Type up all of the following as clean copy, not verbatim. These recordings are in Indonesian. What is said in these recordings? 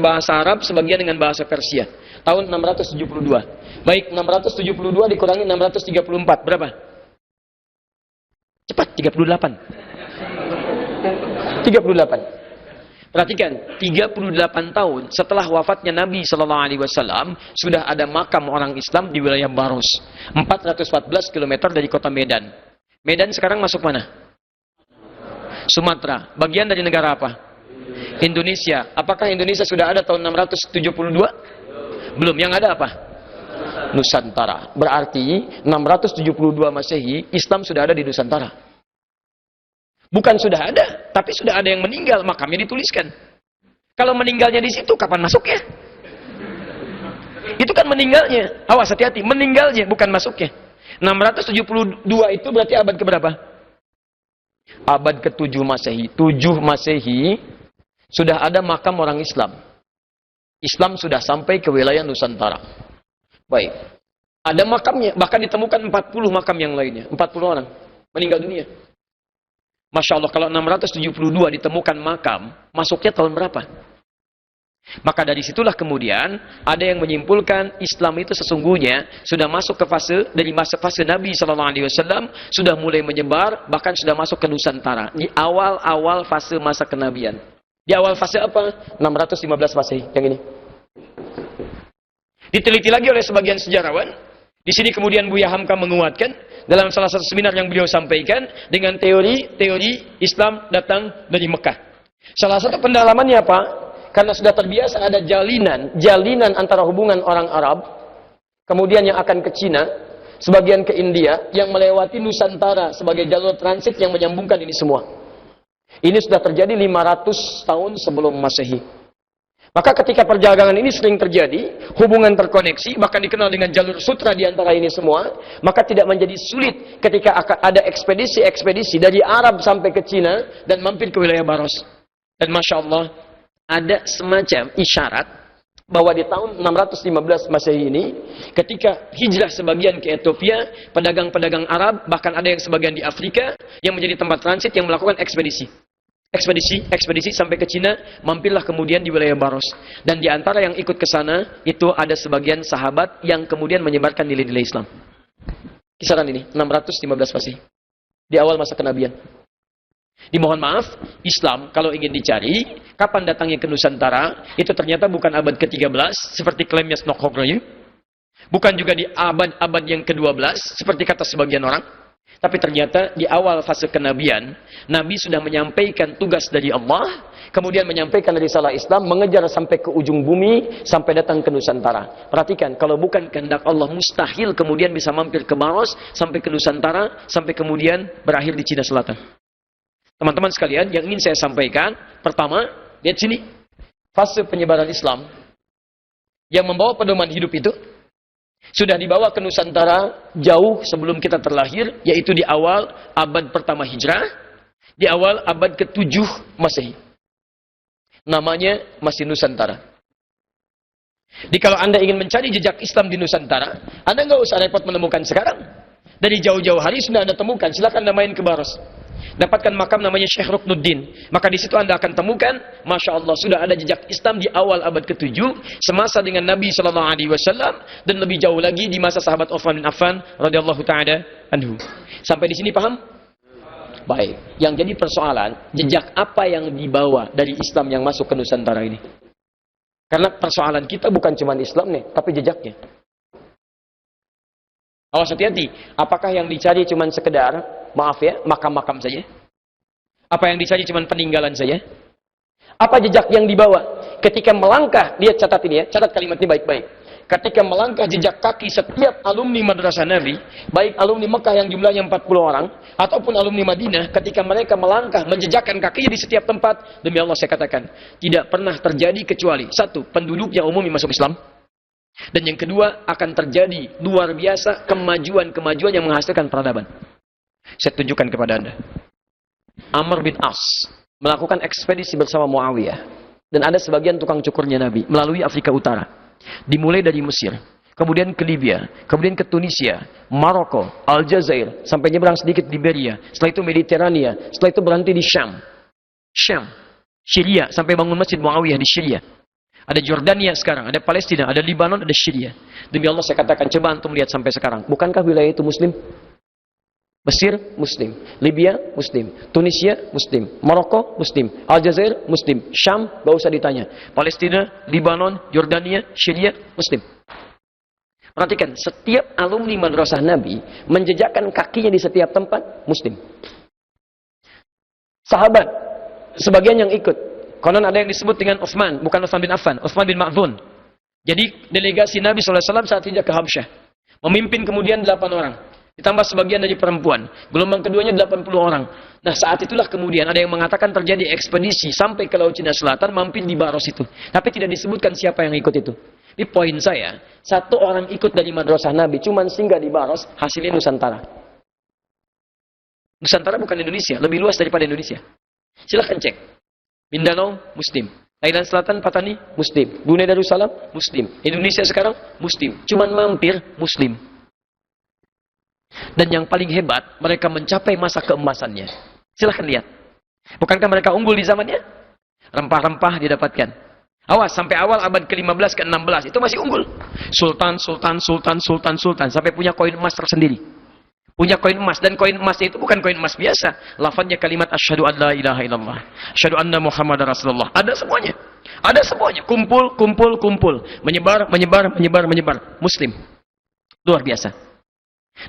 bahasa Arab, sebagian dengan bahasa Persia. Tahun 672. Baik, 672 dikurangi 634. Berapa? Cepat, 38. 38. Perhatikan, 38 tahun setelah wafatnya Nabi Shallallahu Alaihi Wasallam sudah ada makam orang Islam di wilayah Baros, 414 km dari kota Medan. Medan sekarang masuk mana? Sumatera. Bagian dari negara apa? Indonesia. Apakah Indonesia sudah ada tahun 672? Belum. Yang ada apa? Nusantara. Berarti 672 Masehi Islam sudah ada di Nusantara. Bukan sudah ada, tapi sudah ada yang meninggal, makamnya dituliskan. Kalau meninggalnya di situ, kapan masuknya? Itu kan meninggalnya. Awas, hati-hati, meninggalnya, bukan masuknya. 672 itu berarti abad keberapa? Abad ke-7 Masehi. 7 Masehi, sudah ada makam orang Islam. Islam sudah sampai ke wilayah Nusantara. Baik. Ada makamnya, bahkan ditemukan 40 makam yang lainnya. 40 orang meninggal dunia. Masya Allah, kalau 672 ditemukan makam, masuknya tahun berapa? Maka dari situlah kemudian ada yang menyimpulkan Islam itu sesungguhnya sudah masuk ke fase Nabi SAW sudah mulai menyebar, bahkan sudah masuk ke Nusantara di awal-awal fase masa kenabian. Di awal fase apa? 615 Masehi, yang ini. Diteliti lagi oleh sebagian sejarawan. Di sini kemudian Buya Hamka menguatkan dalam salah satu seminar yang beliau sampaikan dengan teori Islam datang dari Mekah. Salah satu pendalamannya apa? Karena sudah terbiasa ada jalinan antara hubungan orang Arab, kemudian yang akan ke Cina, sebagian ke India, yang melewati Nusantara sebagai jalur transit yang menyambungkan ini semua. Ini sudah terjadi 500 tahun sebelum Masehi. Maka ketika perjalanan ini sering terjadi, hubungan terkoneksi, bahkan dikenal dengan jalur sutra di antara ini semua, maka tidak menjadi sulit ketika ada ekspedisi-ekspedisi dari Arab sampai ke Cina dan mampir ke wilayah Baros. Dan Masya Allah, ada semacam isyarat bahwa di tahun 615 Masehi ini, ketika hijrah sebagian ke Ethiopia, pedagang-pedagang Arab, bahkan ada yang sebagian di Afrika, yang menjadi tempat transit yang melakukan ekspedisi sampai ke Cina, mampirlah kemudian di wilayah Baros. Dan di antara yang ikut ke sana, itu ada sebagian sahabat yang kemudian menyebarkan nilai-nilai Islam. Kisaran ini, 615 Masehi. Di awal masa kenabian. Dimohon maaf, Islam kalau ingin dicari, kapan datangnya ke Nusantara, itu ternyata bukan abad ke-13, seperti klaimnya Snokhogroyu. Bukan juga di abad yang ke-12, seperti kata sebagian orang. Tapi ternyata di awal fase kenabian, Nabi sudah menyampaikan tugas dari Allah, kemudian menyampaikan risalah Islam, mengejar sampai ke ujung bumi, sampai datang ke Nusantara. Perhatikan, kalau bukan kehendak Allah, mustahil kemudian bisa mampir ke Maros, sampai ke Nusantara, sampai kemudian berakhir di Cina Selatan. Teman-teman sekalian, yang ingin saya sampaikan, pertama, lihat sini, fase penyebaran Islam, yang membawa pedoman hidup itu, sudah dibawa ke Nusantara jauh sebelum kita terlahir, yaitu di awal abad pertama Hijrah, di awal abad ke-7 Masehi. Namanya masih Nusantara. Jadi kalau Anda ingin mencari jejak Islam di Nusantara, Anda nggak usah repot menemukan sekarang. Dari jauh-jauh hari sudah Anda temukan. Silakan Anda main ke Baros. Dapatkan makam namanya Syekh Ruknuddin. Maka di situ Anda akan temukan, Masya Allah, sudah ada jejak Islam di awal abad ke-7, semasa dengan Nabi SAW, dan lebih jauh lagi di masa sahabat Uthman bin Affan, radhiyallahu ta'ala anhu. Sampai di sini paham? Baik. Yang jadi persoalan, jejak apa yang dibawa dari Islam yang masuk ke Nusantara ini? Karena persoalan kita bukan cuma Islam nih, tapi jejaknya. Awas hati-hati, apakah yang dicari cuma sekedar, maaf ya, makam-makam saja? Apa yang dicari cuma peninggalan saja? Apa jejak yang dibawa? Ketika melangkah, lihat catat ini ya, catat kalimat ini baik-baik. Ketika melangkah jejak kaki setiap alumni Madrasah Nabi, baik alumni Mekah yang jumlahnya 40 orang, ataupun alumni Madinah, ketika mereka melangkah, menjejakkan kakinya di setiap tempat, demi Allah saya katakan, tidak pernah terjadi kecuali, satu, penduduk yang umum yang masuk Islam, dan yang kedua, akan terjadi luar biasa kemajuan-kemajuan yang menghasilkan peradaban. Saya tunjukkan kepada Anda. Amr bin As melakukan ekspedisi bersama Muawiyah. Dan ada sebagian tukang cukurnya Nabi melalui Afrika Utara. Dimulai dari Mesir, kemudian ke Libya, kemudian ke Tunisia, Maroko, Aljazair, sampai nyebrang sedikit Liberia. Setelah itu Mediterania, setelah itu berhenti di Syam, Syria, sampai bangun masjid Muawiyah di Syria. Ada Jordania sekarang, ada Palestina, ada Libanon, ada Syria. Demi Allah saya katakan, coba antum lihat sampai sekarang. Bukankah wilayah itu Muslim? Mesir, Muslim. Libya, Muslim. Tunisia, Muslim. Maroko, Muslim. Aljazair, Muslim. Syam, gak usah ditanya. Palestina, Libanon, Jordania, Syria, Muslim. Perhatikan, setiap alumni madrasah Nabi menjejakkan kakinya di setiap tempat, Muslim. Sahabat, sebagian yang ikut. Konon ada yang disebut dengan Utsman, bukan Utsman bin Affan, Utsman bin Ma'dhun. Jadi delegasi Nabi SAW saat hijrah ke Habsyah. Memimpin kemudian 8 orang. Ditambah sebagian dari perempuan. Gelombang keduanya 80 orang. Nah saat itulah kemudian ada yang mengatakan terjadi ekspedisi sampai ke Laut Cina Selatan, mampir di Baros itu. Tapi tidak disebutkan siapa yang ikut itu. Di poin saya, satu orang ikut dari madrasah Nabi, cuman singgah di Baros, hasilnya Nusantara. Nusantara bukan Indonesia, lebih luas daripada Indonesia. Silahkan cek. Mindanao, Muslim. Thailand Selatan, Patani, Muslim. Brunei Darussalam, Muslim. Indonesia sekarang, Muslim. Cuman mampir, Muslim. Dan yang paling hebat, mereka mencapai masa keemasannya. Silahkan lihat. Bukankah mereka unggul di zamannya? Rempah-rempah didapatkan. Awas, sampai awal abad ke-15, ke-16, itu masih unggul. Sultan, sampai punya koin emas tersendiri. Punya koin emas, dan koin emas itu bukan koin emas biasa. Lafadznya kalimat asyhadu an la ilaha illallah, asyhadu anna muhammadar rasulullah. Ada semuanya. Ada semuanya. Kumpul. Menyebar. Muslim. Luar biasa.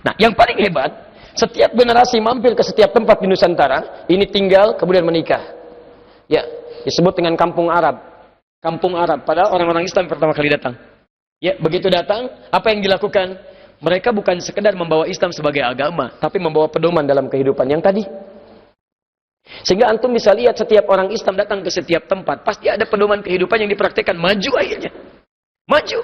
Nah, yang paling hebat, setiap generasi mampir ke setiap tempat di Nusantara, ini tinggal kemudian menikah. Ya, disebut dengan kampung Arab. Kampung Arab, padahal orang-orang Islam pertama kali datang. Ya, begitu datang, apa yang dilakukan? Mereka bukan sekedar membawa Islam sebagai agama, tapi membawa pedoman dalam kehidupan yang tadi. Sehingga antum bisa lihat setiap orang Islam datang ke setiap tempat, pasti ada pedoman kehidupan yang dipraktikkan, maju akhirnya. Maju.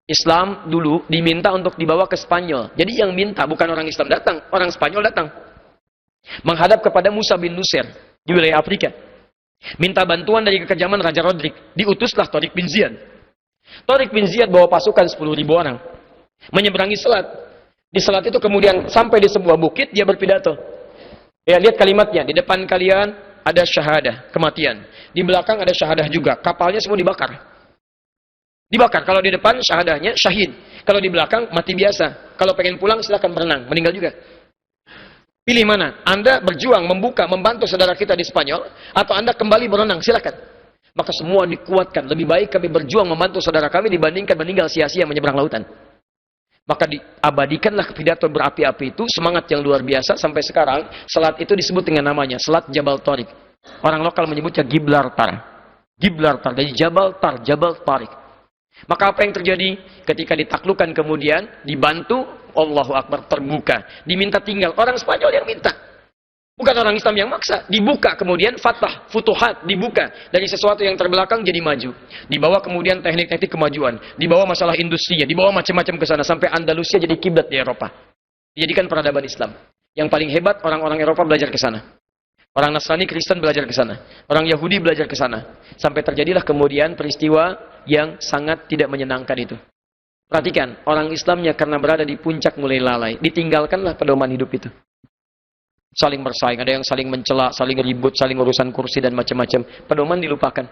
Islam dulu diminta untuk dibawa ke Spanyol. Jadi yang minta bukan orang Islam datang, orang Spanyol datang. Menghadap kepada Musa bin Nusayr di wilayah Afrika. Minta bantuan dari kekejaman Raja Rodrik. Diutuslah Tariq bin Ziyad. Tariq bin Ziyad bawa pasukan 10.000 orang. Menyeberangi selat. Di selat itu kemudian sampai di sebuah bukit, dia berpidato. Ya, lihat kalimatnya. Di depan kalian ada syahadah, kematian. Di belakang ada syahadah juga. Kapalnya semua dibakar. Dibakar. Kalau di depan syahadahnya syahid. Kalau di belakang mati biasa. Kalau pengen pulang silakan berenang, meninggal juga. Pilih mana? Anda berjuang, membantu saudara kita di Spanyol, atau Anda kembali berenang, silakan. Maka semua dikuatkan. Lebih baik kami berjuang membantu saudara kami dibandingkan meninggal sia-sia menyeberang lautan. Maka diabadikanlah pidato berapi-api itu, semangat yang luar biasa sampai sekarang. Selat itu disebut dengan namanya Selat Jabal Tariq. Orang lokal menyebutnya Gibraltar. Gibraltar dari Jabal Tariq. Maka apa yang terjadi? Ketika ditaklukkan kemudian, dibantu, Allahu Akbar, terbuka. Diminta tinggal, orang Spanyol yang minta. Bukan orang Islam yang maksa. Dibuka kemudian, fatah, futuhat, dibuka. Dari sesuatu yang terbelakang jadi maju. Dibawa kemudian teknik-teknik kemajuan. Dibawa masalah industrinya, dibawa macam-macam ke sana. Sampai Andalusia jadi kiblat di Eropa. Dijadikan peradaban Islam. Yang paling hebat, orang-orang Eropa belajar ke sana. Orang Nasrani, Kristen belajar ke sana. Orang Yahudi belajar ke sana. Sampai terjadilah kemudian peristiwa yang sangat tidak menyenangkan itu. Perhatikan, orang Islamnya karena berada di puncak mulai lalai. Ditinggalkanlah pedoman hidup itu. Saling bersaing, ada yang saling mencela, saling ribut, saling urusan kursi dan macam-macam. Pedoman dilupakan.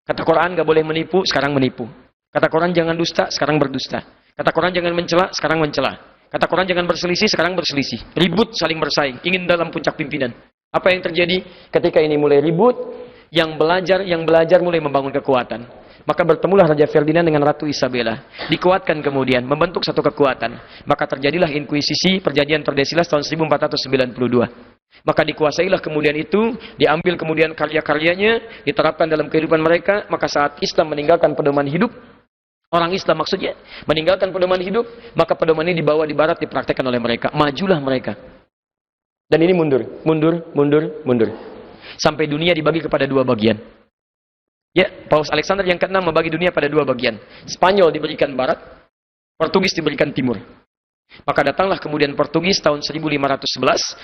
Kata Quran gak boleh menipu, sekarang menipu. Kata Quran jangan dusta, sekarang berdusta. Kata Quran jangan mencela, sekarang mencela. Kata Quran jangan berselisih, sekarang berselisih. Ribut, saling bersaing, ingin dalam puncak pimpinan. Apa yang terjadi? Ketika ini mulai ribut, yang belajar mulai membangun kekuatan. Maka bertemulah Raja Ferdinand dengan Ratu Isabella. Dikuatkan kemudian, membentuk satu kekuatan. Maka terjadilah Inkuisisi, Perjanjian Tordesillas tahun 1492. Maka dikuasailah kemudian itu, diambil kemudian karya-karyanya, diterapkan dalam kehidupan mereka. Maka saat Islam meninggalkan pedoman hidup, orang Islam maksudnya, meninggalkan pedoman hidup, maka pedoman ini dibawa di barat, dipraktekkan oleh mereka. Majulah mereka. Dan ini mundur. Sampai dunia dibagi kepada 2 bagian. Ya, Paus Alexander yang ke-6 membagi dunia pada 2 bagian. Spanyol diberikan barat, Portugis diberikan timur. Maka datanglah kemudian Portugis tahun 1511,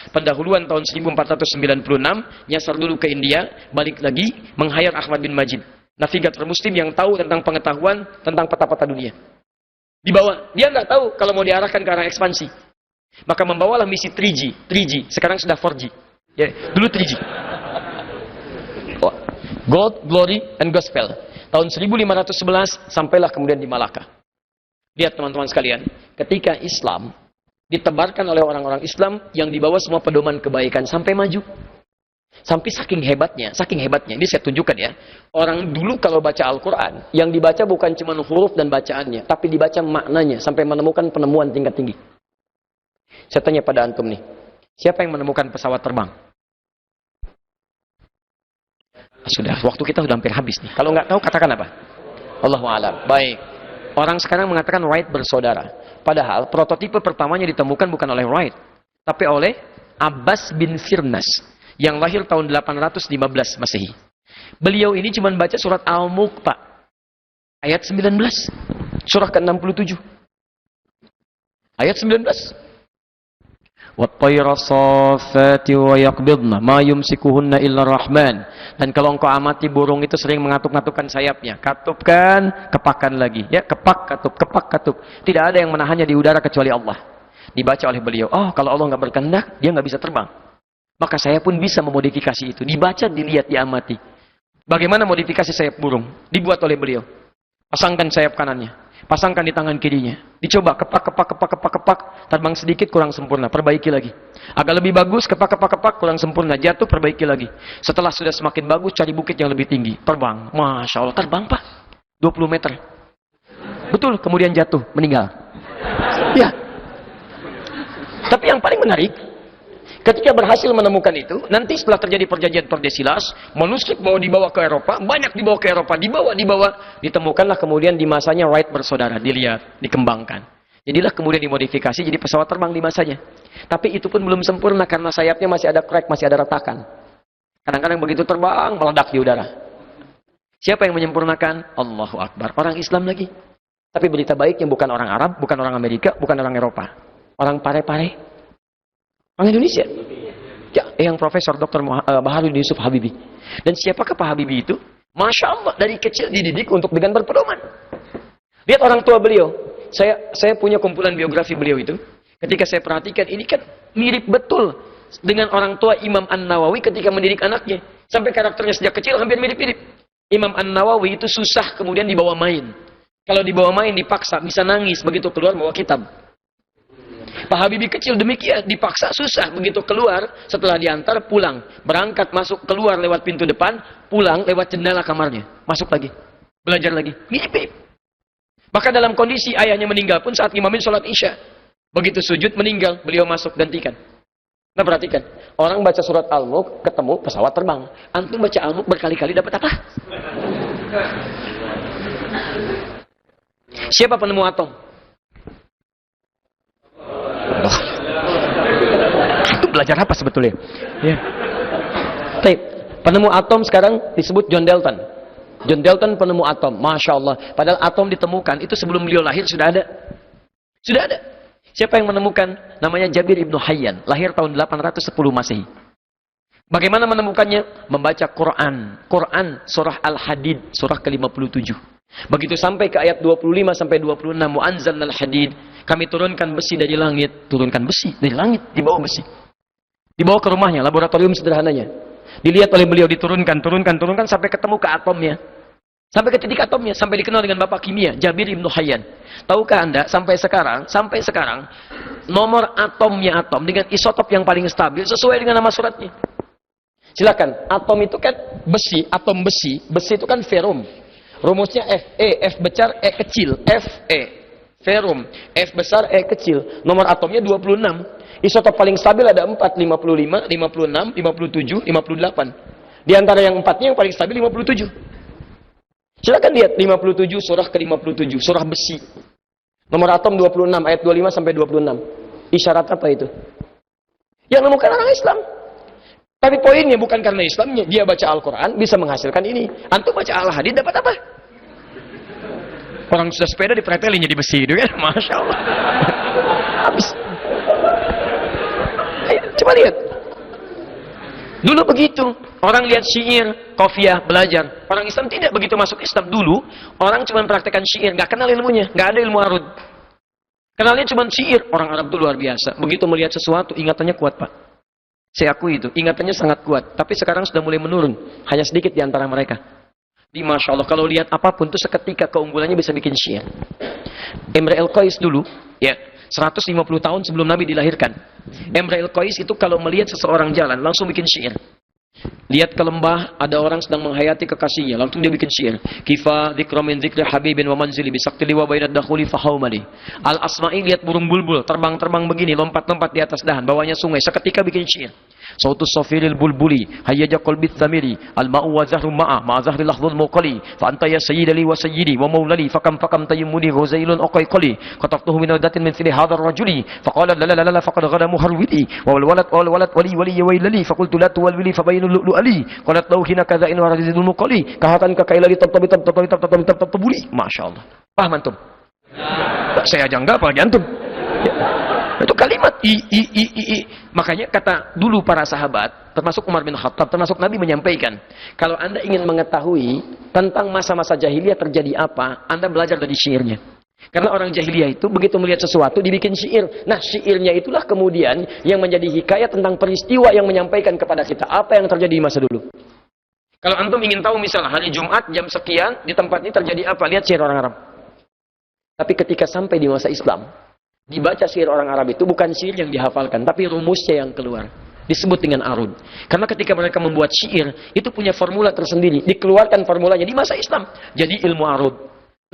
pendahuluan tahun 1496, nyasar dulu ke India, balik lagi, meng-hire Ahmad bin Majid, navigator muslim yang tahu tentang pengetahuan tentang peta-peta dunia. Dibawa, dia nggak tahu kalau mau diarahkan ke arah ekspansi. Maka membawalah misi 3G, sekarang sudah 4G. Ya, dulu 3G. God, Glory, and Gospel. Tahun 1511 sampailah kemudian di Malaka. Lihat teman-teman sekalian, ketika Islam ditebarkan oleh orang-orang Islam yang dibawa semua pedoman kebaikan sampai maju. Sampai saking hebatnya, ini saya tunjukkan ya. Orang dulu kalau baca Al-Quran, yang dibaca bukan cuma huruf dan bacaannya, tapi dibaca maknanya, sampai menemukan penemuan tingkat tinggi. Saya tanya pada antum nih, siapa yang menemukan pesawat terbang? Sudah, waktu kita sudah hampir habis nih. Kalau nggak tahu, katakan apa? Allahu a'lam. Baik. Orang sekarang mengatakan Wright bersaudara. Padahal, prototipe pertamanya ditemukan bukan oleh Wright, tapi oleh Abbas bin Firnas, yang lahir tahun 815 Masehi. Beliau ini cuma baca surat Al-Mulk, Pak. Ayat 19. Surah ke-67. Ayat 19. وَالطَّيْرَ صَافَّاتِ وَيَقْبِضْنَ مَا يُمْسِكُهُنَّ إِلَّا الرَّحْمَنِ. Dan kalau engkau amati burung itu sering mengatuk-ngatukkan sayapnya. Katupkan, kepakan lagi. Ya, kepak, katup. Tidak ada yang menahannya di udara kecuali Allah. Dibaca oleh beliau. Oh, kalau Allah nggak berkehendak, dia nggak bisa terbang. Maka saya pun bisa memodifikasi itu. Dibaca, dilihat, diamati. Bagaimana modifikasi sayap burung? Dibuat oleh beliau. Pasangkan sayap kanannya. Pasangkan di tangan kirinya. Dicoba, kepak. Terbang sedikit, kurang sempurna. Perbaiki lagi. Agak lebih bagus, kepak, kurang sempurna. Jatuh, perbaiki lagi. Setelah sudah semakin bagus, cari bukit yang lebih tinggi. Terbang. Masya Allah, terbang Pak. 20 meter. Betul, kemudian jatuh, meninggal. Ya. Tapi yang paling menarik, ketika berhasil menemukan itu, nanti setelah terjadi perjanjian Tordesillas, manuskrip dibawa ke Eropa, banyak dibawa ke Eropa, dibawa, ditemukanlah kemudian di masanya Wright bersaudara, dilihat, dikembangkan. Jadilah kemudian dimodifikasi jadi pesawat terbang di masanya. Tapi itu pun belum sempurna karena sayapnya masih ada crack, masih ada retakan. Kadang-kadang begitu terbang, meledak di udara. Siapa yang menyempurnakan? Allahu Akbar. Orang Islam lagi. Tapi berita baiknya bukan orang Arab, bukan orang Amerika, bukan orang Eropa. Orang Pare-Pare. Orang Indonesia. Ya, yang Profesor Dr. Baharudin Yusuf Habibie. Dan siapakah Pak Habibie itu? Masya Allah, dari kecil dididik untuk dengan berpedoman. Lihat orang tua beliau. Saya punya kumpulan biografi beliau itu. Ketika saya perhatikan, ini kan mirip betul dengan orang tua Imam An-Nawawi ketika mendidik anaknya. Sampai karakternya sejak kecil hampir mirip-mirip. Imam An-Nawawi itu susah kemudian dibawa main. Kalau dibawa main dipaksa, bisa nangis. Begitu keluar bawa kitab. Pak Habibie kecil demikian, dipaksa susah. Begitu keluar, setelah diantar, pulang. Berangkat, masuk, keluar lewat pintu depan, pulang lewat jendela kamarnya. Masuk lagi, belajar lagi. Mirip-mirip. Maka dalam kondisi ayahnya meninggal pun saat imamin sholat isya. Begitu sujud, meninggal, beliau masuk, gantikan. Nah perhatikan, orang baca surat Al-Mulk, ketemu pesawat terbang. Antum baca Al-Mulk berkali-kali, dapat apa? Siapa penemu atom? Itu belajar apa sebetulnya? Ya. Penemu atom sekarang disebut John Dalton. John Dalton penemu atom. Masya Allah. Padahal atom ditemukan itu sebelum beliau lahir sudah ada. Sudah ada. Siapa yang menemukan? Namanya Jabir ibnu Hayyan. Lahir tahun 810 Masehi. Bagaimana menemukannya? Membaca Quran. Quran surah Al-Hadid. Surah ke-57. Begitu sampai ke ayat 25 sampai 26. Mu'anzalnal hadid. Kami turunkan besi dari langit. Turunkan besi dari langit. Dibawa besi. Dibawa ke rumahnya. Laboratorium sederhananya. Dilihat oleh beliau. Diturunkan. Sampai ketemu ke atomnya. Sampai ke titik atomnya. Sampai dikenal dengan bapak kimia. Jabir ibnu Hayyan. Tahukah anda sampai sekarang. Nomor atomnya atom. Dengan isotop yang paling stabil. Sesuai dengan nama suratnya. Silakan. Atom itu kan besi. Atom besi. Besi itu kan ferum. Rumusnya Fe. F besar. E kecil. Fe. Ferum. F besar, E kecil. Nomor atomnya 26. Isotop paling stabil ada 4, 55, 56, 57, 58. Di antara yang 4-nya yang paling stabil 57. Silakan lihat 57 surah ke-57, surah besi. Nomor atom 26 ayat 25 sampai 26. Isyarat apa itu? Yang menemukan orang Islam. Tapi poinnya bukan karena Islamnya, dia baca Al-Qur'an bisa menghasilkan ini. Antum baca Al-Hadid dapat apa? Orang sudah sepeda dipretelin jadi besi itu kan, masya Allah. Habis. Ayo, coba lihat. Dulu begitu, orang lihat syair, kofiah, belajar. Orang Islam tidak begitu masuk Islam dulu. Orang cuma praktekkan syair, nggak kenal ilmunya, nggak ada ilmu arud. Kenalnya cuma syair. Orang Arab itu luar biasa. Begitu melihat sesuatu, ingatannya kuat Pak. Saya akui itu, ingatannya sangat kuat. Tapi sekarang sudah mulai menurun, hanya sedikit di antara mereka. Masya Allah, kalau lihat apapun itu seketika keunggulannya bisa bikin syiar. Imre el-Qais dulu, ya, 150 tahun sebelum Nabi dilahirkan. Imre el-Qais itu kalau melihat seseorang jalan, langsung bikin syair. Lihat ke lembah, ada orang sedang menghayati kekasihnya, langsung dia bikin syair. Kifa dzikra min dzikri habibin wa manzili bisaqtili wa bainad dakhuli fahaumali. Al-Asma'i lihat burung bulbul, terbang-terbang begini, lompat-lompat di atas dahan, bawahnya sungai, seketika bikin syair. Sautus safiril bulbuli hayyaja qalbi thamiri al-ma'u wa zahru ma'a ma'a zahri lahdhul muqali fa anta ya sayyidali wa sayyidi wa maulali fakam tayammuni ghuzailun aqayqali qataftuhu min wadatin min thili hadha ar-rajuli faqala la la la la faqad ghada muharwili wa wal walad wali wali wailali faqultu la tuwalwili fabayinu lu'lu ali qalat law hina kadha in warazidul muqali kahatan ka kailali tabuli. Masyaallah. Paham antum? Saya aja enggak, apalagi antum. Itu kalimat makanya kata dulu para sahabat, termasuk Umar bin Khattab, termasuk Nabi menyampaikan, kalau Anda ingin mengetahui tentang masa-masa jahiliyah terjadi apa, Anda belajar dari syairnya. Karena orang jahiliyah itu begitu melihat sesuatu dibikin syair. Nah, syairnya itulah kemudian yang menjadi hikayat tentang peristiwa yang menyampaikan kepada kita apa yang terjadi di masa dulu. Kalau antum ingin tahu misalnya hari Jumat jam sekian di tempat ini terjadi apa, lihat syair orang Arab. Tapi ketika sampai di masa Islam, dibaca syair orang Arab itu bukan syair yang dihafalkan, tapi rumusnya yang keluar. Disebut dengan arud. Karena ketika mereka membuat syair, itu punya formula tersendiri. Dikeluarkan formulanya di masa Islam. Jadi ilmu arud.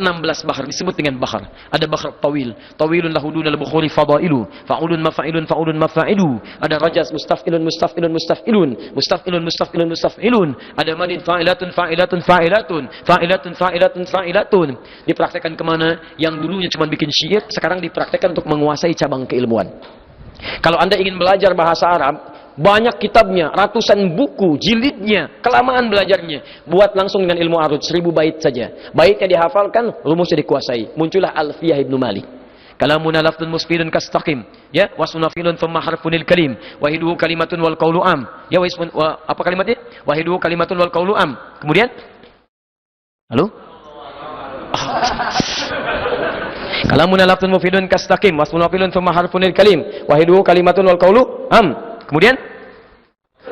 16 bahar disebut dengan bahar. Ada bahar tawil. Tawilun lahudun al-bukhuri fadailu. Fa'ulun mafa'ilu. Ada rajas mustaf'ilun. Ada madin fa'ilatun. Dipraktekkan kemana? Yang dulunya cuma bikin syair, sekarang dipraktekkan untuk menguasai cabang keilmuan. Kalau Anda ingin belajar bahasa Arab, banyak kitabnya, ratusan buku, jilidnya, kelamaan belajarnya. Buat langsung dengan ilmu arud, 1000 bait saja. Baitnya dihafalkan, rumusnya dikuasai. Muncullah Alfiyah Ibnu Malik. Kalamuna lafdun musfidun kastaqim, ya, wasunafilun thumma harfunil kalim, wahiduhu kalimatun wal qawlu am. Ya, apa kalimatnya? Wahiduhu kalimatun wal qawlu am. Kemudian? Halo? Kalamuna lafdun mufidun kastaqim, wasunafilun thumma harfunil kalim, wahiduhu kalimatun wal qawlu am. Kemudian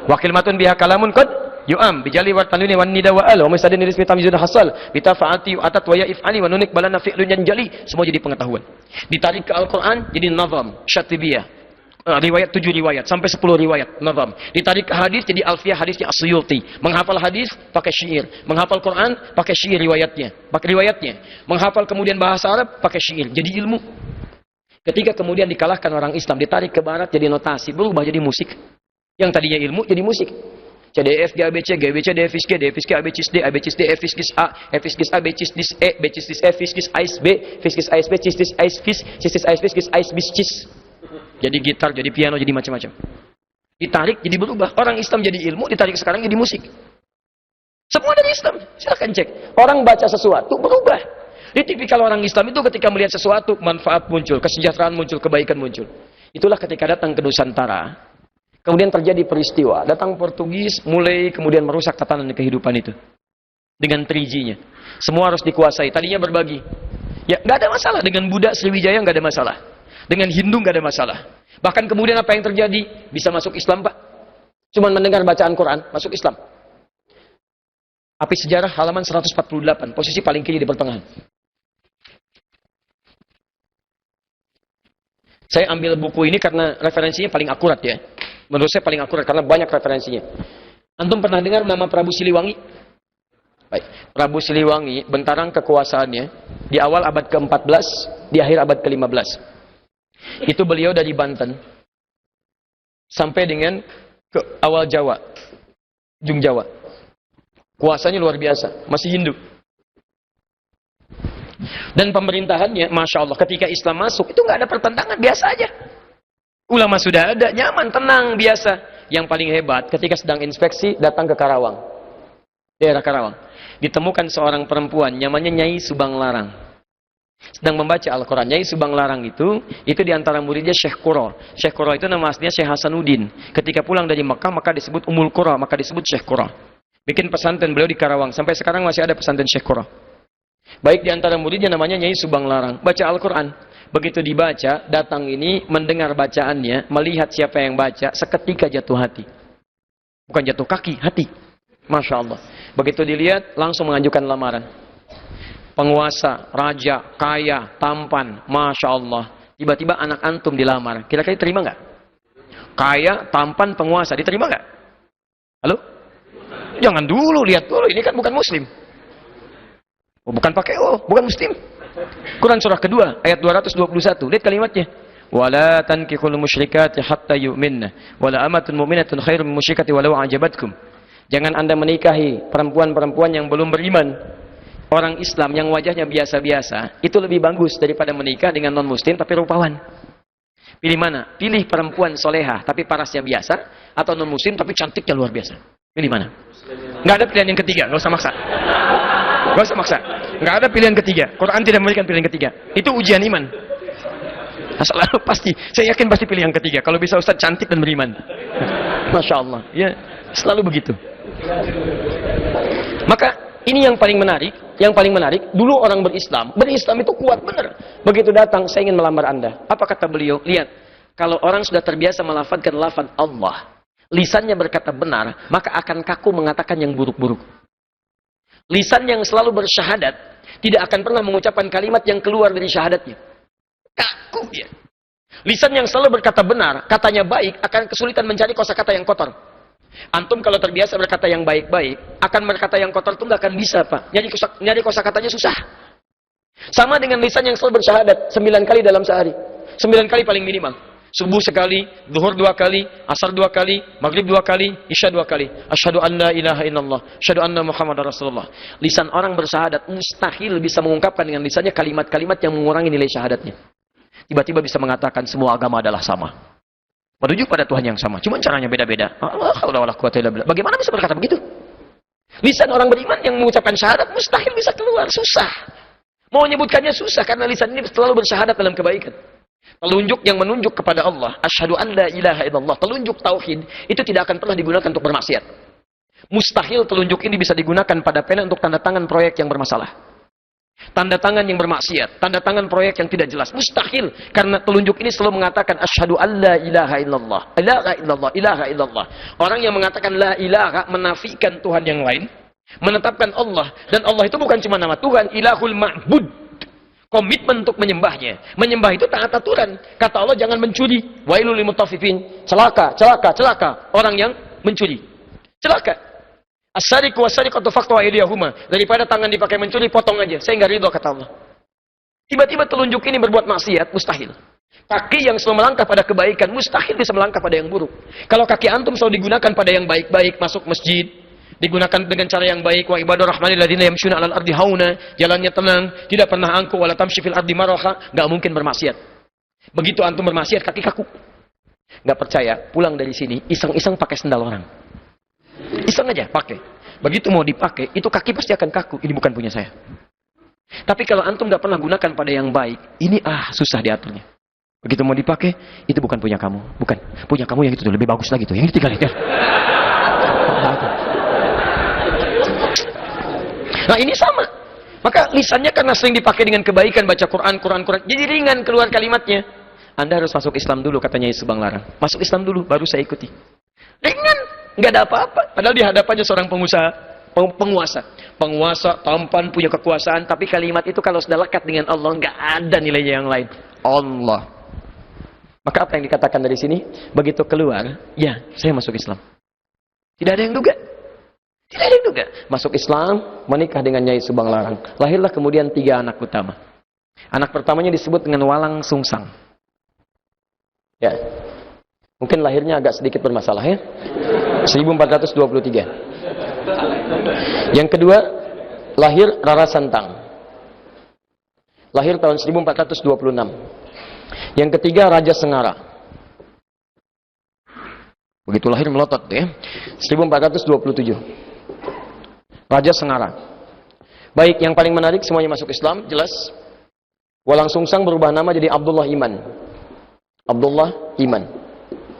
wa kalimatun biha kalamun qad yu'am bijali wa tanwini wan nida wa al wa misadin ismi tamyizun hasal bitafaati atat wa ya if'ali wa nunik balana fi'lun yanjali. Semua jadi pengetahuan. Ditarik ke Al-Qur'an jadi nazam syatibiyah, riwayat 7 riwayat sampai 10 riwayat nazam. Ditarik ke hadis jadi alfiyah hadisnya As-Suyuti. Menghafal hadis pakai syair, menghafal Quran pakai syair riwayatnya, menghafal kemudian bahasa Arab pakai syair. Jadi ilmu. Ketika kemudian dikalahkan orang Islam, ditarik ke barat jadi notasi, berubah jadi musik. Yang tadinya ilmu jadi musik. C D F G A B C G B C D F G D F G A B C D A B C D F G A F G A B C D E B C D F G A B F G A B C D A F G A B C. Jadi gitar, jadi piano, jadi macam-macam. Ditarik jadi berubah. Orang Islam jadi ilmu, ditarik sekarang jadi musik. Semua dari Islam. Silahkan cek. Orang baca sesuatu berubah. Di tipikal orang Islam itu ketika melihat sesuatu, manfaat muncul, kesejahteraan muncul, kebaikan muncul. Itulah ketika datang ke Nusantara. Kemudian terjadi peristiwa. Datang Portugis, mulai kemudian merusak tatanan kehidupan itu. Dengan 3G-nya. Semua harus dikuasai. Tadinya berbagi. Ya, nggak ada masalah. Dengan Buddha, Sriwijaya nggak ada masalah. Dengan Hindu nggak ada masalah. Bahkan kemudian apa yang terjadi? Bisa masuk Islam, Pak. Cuman mendengar bacaan Quran, masuk Islam. Api sejarah halaman 148. Posisi paling kiri di pertengahan. Saya ambil buku ini karena referensinya paling akurat ya. Menurut saya paling akurat karena banyak referensinya. Antum pernah dengar nama Prabu Siliwangi? Baik. Prabu Siliwangi, bentaran kekuasaannya di awal abad ke-14, di akhir abad ke-15. Itu beliau dari Banten sampai dengan ke awal Jawa, ujung Jawa. Kuasanya luar biasa, masih Hindu. Dan pemerintahannya, Masya Allah, ketika Islam masuk, itu nggak ada pertentangan, biasa aja. Ulama sudah ada, nyaman, tenang, biasa. Yang paling hebat, ketika sedang inspeksi, datang ke Karawang. Daerah Karawang. Ditemukan seorang perempuan, namanya Nyai Subang Larang. Sedang membaca Al-Quran. Nyai Subang Larang itu diantara muridnya Syekh Qura. Syekh Qura itu nama aslinya Syekh Hasanuddin. Ketika pulang dari Mekah, maka disebut Ummul Qura, maka disebut Syekh Qura. Bikin pesantren beliau di Karawang. Sampai sekarang masih ada pesantren Syekh Qura. Baik di antara muridnya namanya Nyai Subang Larang. Baca Al-Quran. Begitu dibaca, datang ini mendengar bacaannya, melihat siapa yang baca, seketika jatuh hati. Bukan jatuh kaki, hati. Masya Allah. Begitu dilihat, langsung mengajukan lamaran. Penguasa, raja, kaya, tampan, Masya Allah. Tiba-tiba anak antum dilamar. Kira-kira terima nggak? Kaya, tampan, penguasa, diterima nggak? Halo? Jangan dulu, lihat dulu. Ini kan bukan muslim. Oh, bukan pakai bukan muslim. Quran surah kedua, ayat 221. Lihat kalimatnya. Wala tankihul musyrikati hatta yu'minna. Wala amatun mu'minatun khairum min musyrikati walau ajabatkum. Jangan Anda menikahi perempuan-perempuan yang belum beriman. Orang Islam yang wajahnya biasa-biasa, itu lebih bagus daripada menikah dengan non-muslim tapi rupawan. Pilih mana? Pilih perempuan solehah tapi parasnya biasa, atau non-muslim tapi cantiknya luar biasa. Pilih mana? Nggak ada pilihan yang ketiga, nggak usah maksa. Nggak usah maksa. Nggak ada pilihan ketiga. Quran tidak memberikan pilihan ketiga. Itu ujian iman. Selalu pasti, saya yakin pasti pilih yang ketiga. Kalau bisa Ustaz cantik dan beriman. Masya Allah. Ya, selalu begitu. Maka ini yang paling menarik. Yang paling menarik, dulu orang berislam itu kuat benar. Begitu datang, saya ingin melamar Anda. Apa kata beliau? Lihat, kalau orang sudah terbiasa melafadzkan lafaz Allah, lisannya berkata benar, maka akan kaku mengatakan yang buruk-buruk. Lisan yang selalu bersyahadat tidak akan pernah mengucapkan kalimat yang keluar dari syahadatnya. Kaku dia. Lisan yang selalu berkata benar, katanya baik, akan kesulitan mencari kosakata yang kotor. Antum kalau terbiasa berkata yang baik-baik, akan berkata yang kotor itu nggak akan bisa, Pak. Nyari kosakatanya susah. Sama dengan lisan yang selalu bersyahadat 9 kali dalam sehari. 9 kali paling minimal. Subuh sekali, zuhur 2 kali, asar 2 kali, maghrib 2 kali, isya 2 kali. Asyhadu an la ilaha illallah, asyhadu anna Muhammadar Rasulullah. Lisan orang bersyahadat mustahil bisa mengungkapkan dengan lisannya kalimat-kalimat yang mengurangi nilai syahadatnya. Tiba-tiba bisa mengatakan semua agama adalah sama. Merujuk pada Tuhan yang sama. Cuma caranya beda-beda. Bagaimana bisa berkata begitu? Lisan orang beriman yang mengucapkan syahadat mustahil bisa keluar. Susah. Mau menyebutkannya susah karena lisan ini selalu bersyahadat dalam kebaikan. Telunjuk yang menunjuk kepada Allah. Asyhadu an la ilaha illallah. Telunjuk tauhid itu tidak akan pernah digunakan untuk bermaksiat. Mustahil telunjuk ini bisa digunakan pada pena untuk tanda tangan proyek yang bermasalah. Tanda tangan yang bermaksiat, tanda tangan proyek yang tidak jelas, mustahil, karena telunjuk ini selalu mengatakan asyhadu an la ilaha illallah, ilaha illallah, ilaha illallah. Orang yang mengatakan la ilaha menafikan Tuhan yang lain, menetapkan Allah, dan Allah itu bukan cuma nama Tuhan, ilahul ma'bud. Komitmen untuk menyembahnya. Menyembah itu taat aturan. Kata Allah jangan mencuri. Wailul lil mutaffifin. Celaka, celaka, celaka orang yang mencuri. Celaka. As-sariqu was-sariqatu faqtu aydiyahuma. Daripada tangan dipakai mencuri, potong aja. Saya enggak ridho kata Allah. Tiba-tiba telunjuk ini berbuat maksiat, mustahil. Kaki yang selalu melangkah pada kebaikan, mustahil bisa melangkah pada yang buruk. Kalau kaki antum selalu digunakan pada yang baik-baik, masuk masjid, digunakan dengan cara yang baik, wa ibadur rahmanil ladzina yamshuna 'alal ardi hauna, jalannya tenang, tidak pernah angkuh, wala tamshi fil ardi maraha, enggak mungkin bermaksiat. Begitu antum bermaksiat, kaki kaku. Enggak percaya, pulang dari sini, iseng-iseng pakai sendal orang. Iseng aja pakai. Begitu mau dipakai, itu kaki pasti akan kaku. Ini bukan punya saya. Tapi kalau antum nggak pernah gunakan pada yang baik, ini susah diaturnya. Begitu mau dipakai, itu bukan punya kamu. Bukan. Punya kamu yang itu tuh lebih bagus lagi tuh. Yang ini tinggal ya. Nah ini sama. Maka lisannya karena sering dipakai dengan kebaikan, baca Quran, jadi ringan keluar kalimatnya. Anda harus masuk Islam dulu, katanya Yesus Banglarang. Masuk Islam dulu, baru saya ikuti. Ringan. Nggak ada apa-apa. Padahal di hadapannya seorang penguasa, tampan, punya kekuasaan, tapi kalimat itu kalau sudah lekat dengan Allah, nggak ada nilainya yang lain. Allah. Maka apa yang dikatakan dari sini? Begitu keluar, ya, saya masuk Islam. Tidak ada yang duga. Tidak ada yang duga. Masuk Islam, menikah dengan Nyai Subang Larang. Lahirlah kemudian 3 anak utama. Anak pertamanya disebut dengan Walang Sungsang. Ya. Mungkin lahirnya agak sedikit bermasalah ya. 1423. Yang kedua, lahir Rara Santang. Lahir tahun 1426. Yang ketiga, Raja Sengara. Begitu lahir melotot ya. 1427. Raja Sengara. Baik, yang paling menarik semuanya masuk Islam, jelas. Walang Sungsang berubah nama jadi Abdullah Iman. Abdullah Iman.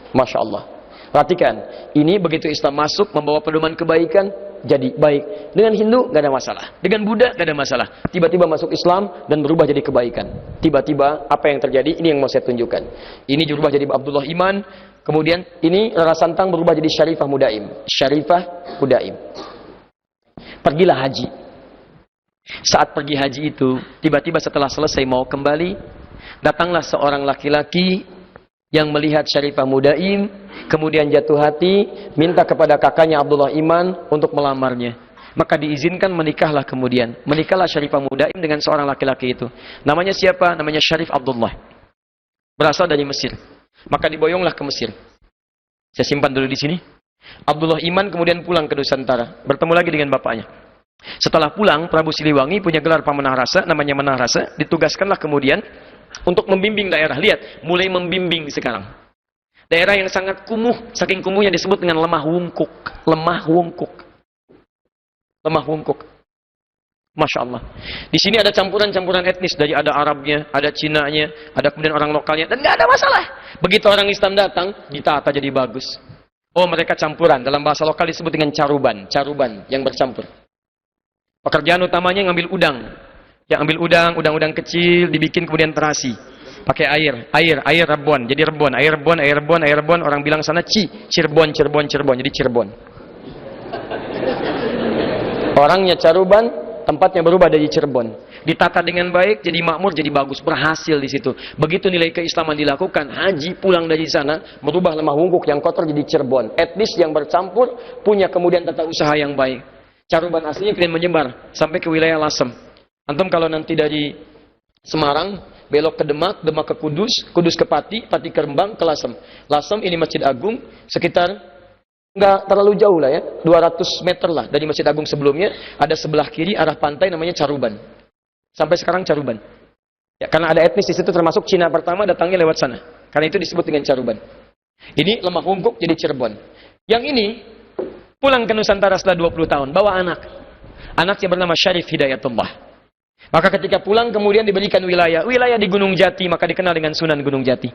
Masya Allah. Perhatikan, ini begitu Islam masuk membawa pedoman kebaikan, jadi baik. Dengan Hindu gak ada masalah, dengan Buddha gak ada masalah. Tiba-tiba masuk Islam dan berubah jadi kebaikan. Tiba-tiba apa yang terjadi? Ini yang mau saya tunjukkan. Ini berubah jadi Abdullah Iman. Kemudian ini Rara Santang berubah jadi Syarifah Mudaim. Syarifah Mudaim. pergilah haji. Saat pergi haji itu, tiba-tiba setelah selesai mau kembali, datanglah seorang laki-laki yang melihat Syarifah Mudaim, kemudian jatuh hati, minta kepada kakaknya Abdullah Iman untuk melamarnya. Maka diizinkan menikahlah kemudian. Menikahlah Syarifah Mudaim dengan seorang laki-laki itu. Namanya siapa? Namanya Syarif Abdullah. Berasal dari Mesir. Maka diboyonglah ke Mesir. Saya simpan dulu di sini. Abdullah Iman kemudian pulang ke Nusantara, bertemu lagi dengan bapaknya. Setelah pulang, Prabu Siliwangi punya gelar Pamanah Rasa, namanya Manah Rasa, ditugaskanlah kemudian untuk membimbing daerah. Lihat, mulai membimbing sekarang. Daerah yang sangat kumuh, saking kumuhnya disebut dengan lemah wungkuk. Lemah wungkuk. Lemah wungkuk. Masya Allah. Di sini ada campuran-campuran etnis, dari ada Arabnya, ada Cinanya, ada kemudian orang lokalnya, dan nggak ada masalah. Begitu orang Islam datang, ditata jadi bagus. Oh, mereka campuran. Dalam bahasa lokal disebut dengan caruban. Caruban yang bercampur. Pekerjaan utamanya ngambil udang. Yang ambil udang, udang-udang kecil, dibikin kemudian terasi. Pakai air rebon. Jadi rebon, air rebon. Orang bilang sana Cirebon. Jadi Cirebon. Orangnya caruban, tempatnya berubah dari Cirebon. Ditata dengan baik, jadi makmur, jadi bagus, berhasil di situ. Begitu nilai keislaman dilakukan, haji pulang dari sana, merubah lemah wungkuk yang kotor jadi Cirebon. Etnis yang bercampur, punya kemudian tata usaha yang baik. Caruban aslinya kemudian menyebar sampai ke wilayah Lasem. Antum kalau nanti dari Semarang, belok ke Demak, Demak ke Kudus, Kudus ke Pati, Pati ke Rembang, ke Lasem. Lasem ini Masjid Agung, sekitar nggak terlalu jauh lah ya, 200 meter lah dari Masjid Agung sebelumnya, ada sebelah kiri arah pantai namanya Caruban. Sampai sekarang Caruban. Ya, karena ada etnis di situ termasuk Cina pertama datangnya lewat sana. Karena itu disebut dengan Caruban. Ini lemah wungkuk jadi Cirebon. Yang ini pulang ke Nusantara setelah 20 tahun, bawa anak. Anaknya bernama Syarif Hidayatullah. Maka ketika pulang kemudian diberikan wilayah di Gunung Jati, maka dikenal dengan Sunan Gunung Jati.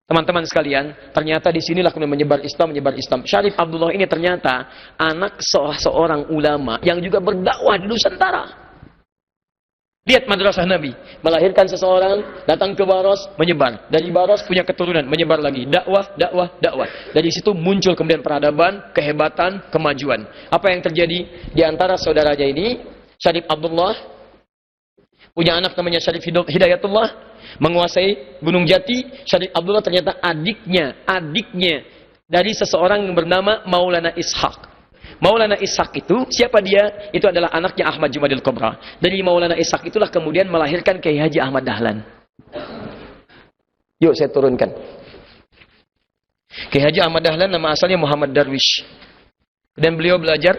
Teman-teman sekalian, ternyata di sinilah kemudian menyebar Islam. Syarif Abdullah ini ternyata anak seorang ulama yang juga berdakwah di Nusantara. Lihat madrasah Nabi, melahirkan seseorang, datang ke Baros, menyebar. Dari Baros punya keturunan, menyebar lagi. Dakwah. Dari situ muncul kemudian peradaban, kehebatan, kemajuan. Apa yang terjadi di antara saudaranya ini? Syarif Abdullah punya anak namanya Syarif Hidayatullah, menguasai Gunung Jati. Syarif Abdullah ternyata adiknya dari seseorang yang bernama Maulana Ishaq. Maulana Ishaq itu, siapa dia? Itu adalah anaknya Ahmad Jumadil Kubra. Dari Maulana Ishaq itulah kemudian melahirkan Kiai Haji Ahmad Dahlan. Yuk saya turunkan. Kiai Haji Ahmad Dahlan nama asalnya Muhammad Darwish. Dan beliau belajar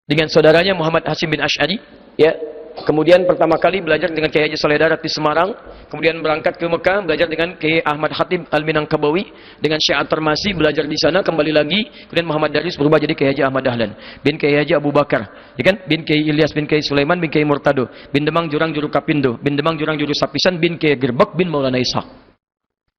dengan saudaranya Muhammad Hasim bin Ash'ari. Ya. Kemudian pertama kali belajar dengan Kiai Haji Saleh Darat di Semarang, kemudian berangkat ke Mekah, belajar dengan Kiai Ahmad Khatib Al-Minangkabawi, dengan Syekh At-Tarmasi, belajar di sana, kembali lagi, kemudian Muhammad Daris berubah jadi Kiai Haji Ahmad Dahlan, bin Kiai Haji Abu Bakar, ya kan? Bin Kiai Ilyas, bin Kiai Sulaiman, bin Kiai Murtado, bin Demang Jurang Juru Kapindo, bin Demang Jurang Juru Sapisan, bin Kiai Gerbek, bin Maulana Ishaq.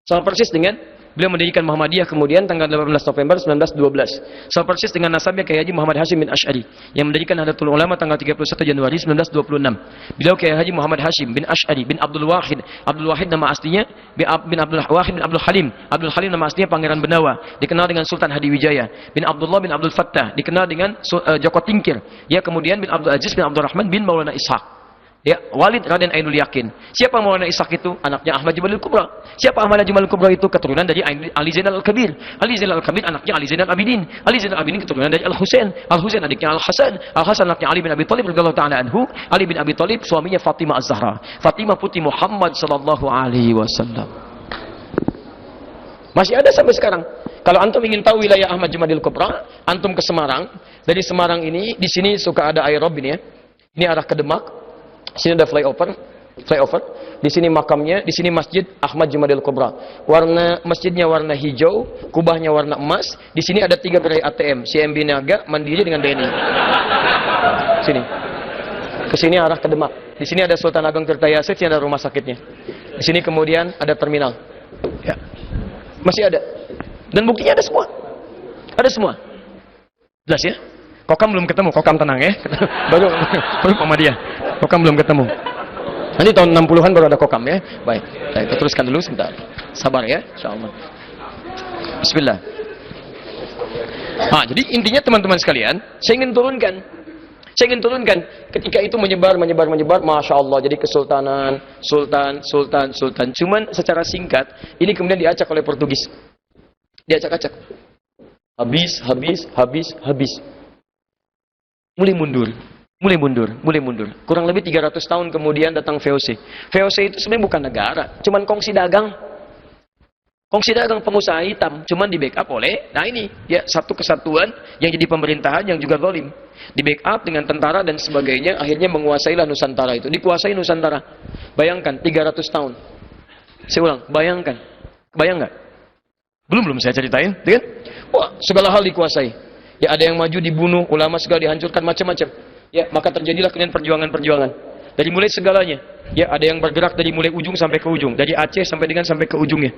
Sama persis dengan beliau mendirikan Muhammadiyah kemudian tanggal 18 November 1912. Sama persis dengan nasabnya Kiai Haji Muhammad Hashim bin Ash'ari yang mendirikan Nahdlatul Ulama tanggal 31 Januari 1926. Beliau Kiai Haji Muhammad Hashim bin Ash'ari bin Abdul Wahid. Abdul Wahid nama aslinya bin Abdul Wahid bin Abdul Halim. Abdul Halim nama aslinya Pangeran Benawa, dikenal dengan Sultan Hadiwijaya. Bin Abdullah bin Abdul Fattah, dikenal dengan Joko Tingkir. Ya, kemudian bin Abdul Aziz bin Abdul Rahman bin Maulana Ishaq. Ya, Walid Raden Ainul Yakin. Siapa Maulana Ishaq itu? Anaknya Ahmad Jumadil Kubra. Siapa Ahmad Jumadil Kubra itu? Keturunan dari Ali Zainal Al-Kabir. Ali Zainal Al-Kabir anaknya Ali Zainal Abidin. Ali Zainal Abidin keturunan dari Al-Husain. Al-Husain adiknya Al-Hasan. Al-Hasan anaknya Ali bin Abi Thalib radhiyallahu taala anhu. Ali bin Abi Thalib suaminya Fatimah Az-Zahra. Fatimah putri Muhammad sallallahu alaihi wasallam. Masih ada sampai sekarang. Kalau antum ingin tahu wilayah Ahmad Jumadil Kubra, antum ke Semarang. Dari Semarang ini, di sini suka ada aerob ini ya. Ini arah ke Demak. Sini ada flyover. Di sini makamnya, di sini Masjid Ahmad Jumadil Kubra. Warna masjidnya warna hijau, kubahnya warna emas. Di sini ada 3 gerai ATM, CMB Niaga, Mandiri dengan BNI. Sini. Ke sini arah ke Demak. Di sini ada Sultan Agung Tirta Yasir, sini ada rumah sakitnya. Di sini kemudian ada terminal. Ya. Masih ada. Dan buktinya ada semua. Ada semua. Jelas ya? Kokam belum ketemu, Kokam tenang ya. baru Muhammadiyah. Kokam belum ketemu. Nanti tahun 60-an baru ada Kokam ya. Baik, kita teruskan dulu sebentar. Sabar ya, insyaallah. Bismillah. Nah, jadi intinya teman-teman sekalian, saya ingin turunkan ketika itu menyebar, Masya Allah, jadi kesultanan, sultan. Cuman secara singkat, ini kemudian diacak oleh Portugis. Diacak-acak. Habis. Mulai mundur. Kurang lebih 300 tahun kemudian datang VOC. VOC itu sebenarnya bukan negara, cuman kongsi dagang pengusaha hitam, cuman di backup oleh, nah ini ya satu kesatuan yang jadi pemerintahan yang juga zalim, di backup dengan tentara dan sebagainya, akhirnya menguasailah Nusantara itu, dikuasai Nusantara. Bayangkan 300 tahun. Saya ulang, bayang nggak? Belum saya ceritain, kan? Wah, segala hal dikuasai. Ya ada yang maju dibunuh, ulama segala dihancurkan, macam-macam. Ya maka terjadilah kemudian perjuangan. Dari mulai segalanya. Ya ada yang bergerak dari mulai ujung sampai ke ujung, dari Aceh sampai ke ujungnya.